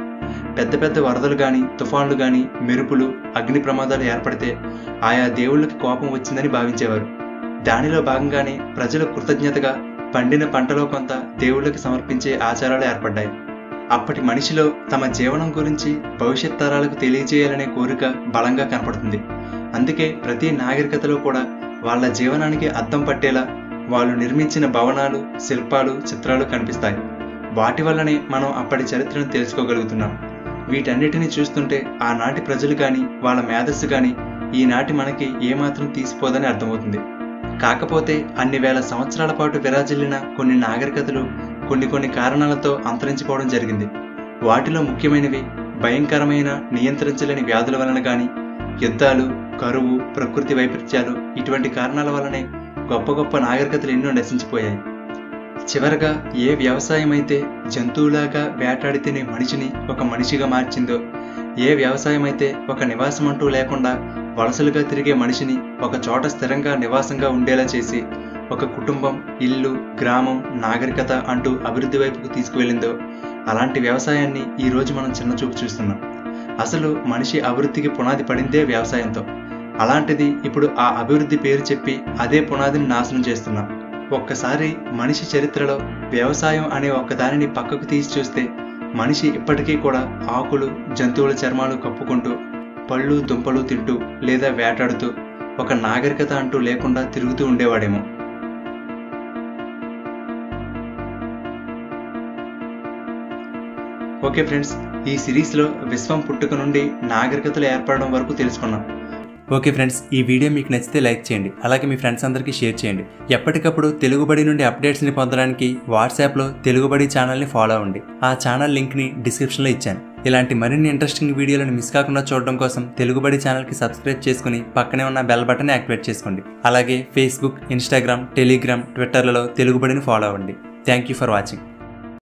పెద్ద పెద్ద వరదలు కానీ, తుఫాన్లు కానీ, మెరుపులు, అగ్ని ప్రమాదాలు ఏర్పడితే ఆయా దేవుళ్ళకి కోపం వచ్చిందని భావించేవారు. దానిలో భాగంగానే ప్రజలు కృతజ్ఞతగా పండిన పంటలో కొంత దేవుళ్ళకి సమర్పించే ఆచారాలు ఏర్పడ్డాయి. అప్పటి మనిషిలో తమ జీవనం గురించి భవిష్యత్ తరాలకు తెలియజేయాలనే కోరిక బలంగా కనపడుతుంది. అందుకే ప్రతి నాగరికతలో కూడా వాళ్ళ జీవనానికి అద్దం పట్టేలా వాళ్ళు నిర్మించిన భవనాలు, శిల్పాలు, చిత్రాలు కనిపిస్తాయి. వాటి వల్లనే మనం అప్పటి చరిత్రను తెలుసుకోగలుగుతున్నాం. వీటన్నిటిని చూస్తుంటే ఆనాటి ప్రజలు కానీ, వాళ్ళ మేధస్సు కానీ ఈనాటి మనకి ఏమాత్రం తీసిపోదని అర్థమవుతుంది. కాకపోతే అన్ని వేల సంవత్సరాల పాటు విరాజిల్లిన కొన్ని నాగరికతలు కొన్ని కారణాలతో అంతరించిపోవడం జరిగింది. వాటిలో ముఖ్యమైనవి భయంకరమైన నియంత్రించలేని వ్యాధుల వలన కానీ, యుద్ధాలు, కరువు, ప్రకృతి వైపరీత్యాలు ఇటువంటి కారణాల వల్లనే గొప్ప గొప్ప నాగరికతలు ఎన్నో నశించిపోయాయి. చివరగా ఏ వ్యవసాయం అయితే జంతువులాగా వేటాడితేనే మనిషిని ఒక మనిషిగా మార్చిందో, ఏ వ్యవసాయం అయితే ఒక నివాసం అంటూ లేకుండా వలసలుగా తిరిగే మనిషిని ఒక చోట స్థిరంగా నివాసంగా ఉండేలా చేసి ఒక కుటుంబం, ఇల్లు, గ్రామం, నాగరికత అంటూ అభివృద్ధి వైపుకు తీసుకువెళ్ళిందో అలాంటి వ్యవసాయాన్ని ఈరోజు మనం చిన్నచూపు చూస్తున్నాం. అసలు మనిషి అభివృద్ధికి పునాది పడిందే వ్యవసాయంతో. అలాంటిది ఇప్పుడు ఆ అభివృద్ధి పేరు చెప్పి అదే పునాదిని నాశనం చేస్తున్నాం. ఒక్కసారి మనిషి చరిత్రలో వ్యవసాయం అనే ఒక్కదానిని పక్కకు తీసి చూస్తే మనిషి ఇప్పటికీ కూడా ఆకులు, జంతువుల చర్మాలు కప్పుకుంటూ, పళ్ళు దుంపలు తింటూ లేదా వేటాడుతూ ఒక నాగరికత అంటూ లేకుండా తిరుగుతూ ఉండేవాడేమో. ఓకే ఫ్రెండ్స్, ఈ సిరీస్లో విశ్వం పుట్టుక నుండి నాగరికతలు ఏర్పడడం వరకు తెలుసుకున్నాం. ఓకే ఫ్రెండ్స్, ఈ వీడియో మీకు నచ్చితే లైక్ చేయండి, అలాగే మీ ఫ్రెండ్స్ అందరికీ షేర్ చేయండి. ఎప్పటికప్పుడు తెలుగుబడి నుండి అప్డేట్స్ని పొందడానికి వాట్సాప్లో తెలుగుబడి ఛానల్ని ఫాలో అవ్వండి. ఆ ఛానల్ లింక్ని డిస్క్రిప్షన్లో ఇచ్చాను. ఇలాంటి మరిన్ని ఇంట్రెస్టింగ్ వీడియోలను మిస్ కాకుండా చూడడం కోసం తెలుగుబడి ఛానల్కి సబ్స్క్రైబ్ చేసుకుని పక్కనే ఉన్న బెల్ బటన్ యాక్టివేట్ చేసుకోండి. అలాగే ఫేస్బుక్, ఇన్స్టాగ్రామ్, టెలిగ్రామ్, ట్విట్టర్లలో తెలుగుబడిని ఫాలో అవ్వండి. Thank you for watching.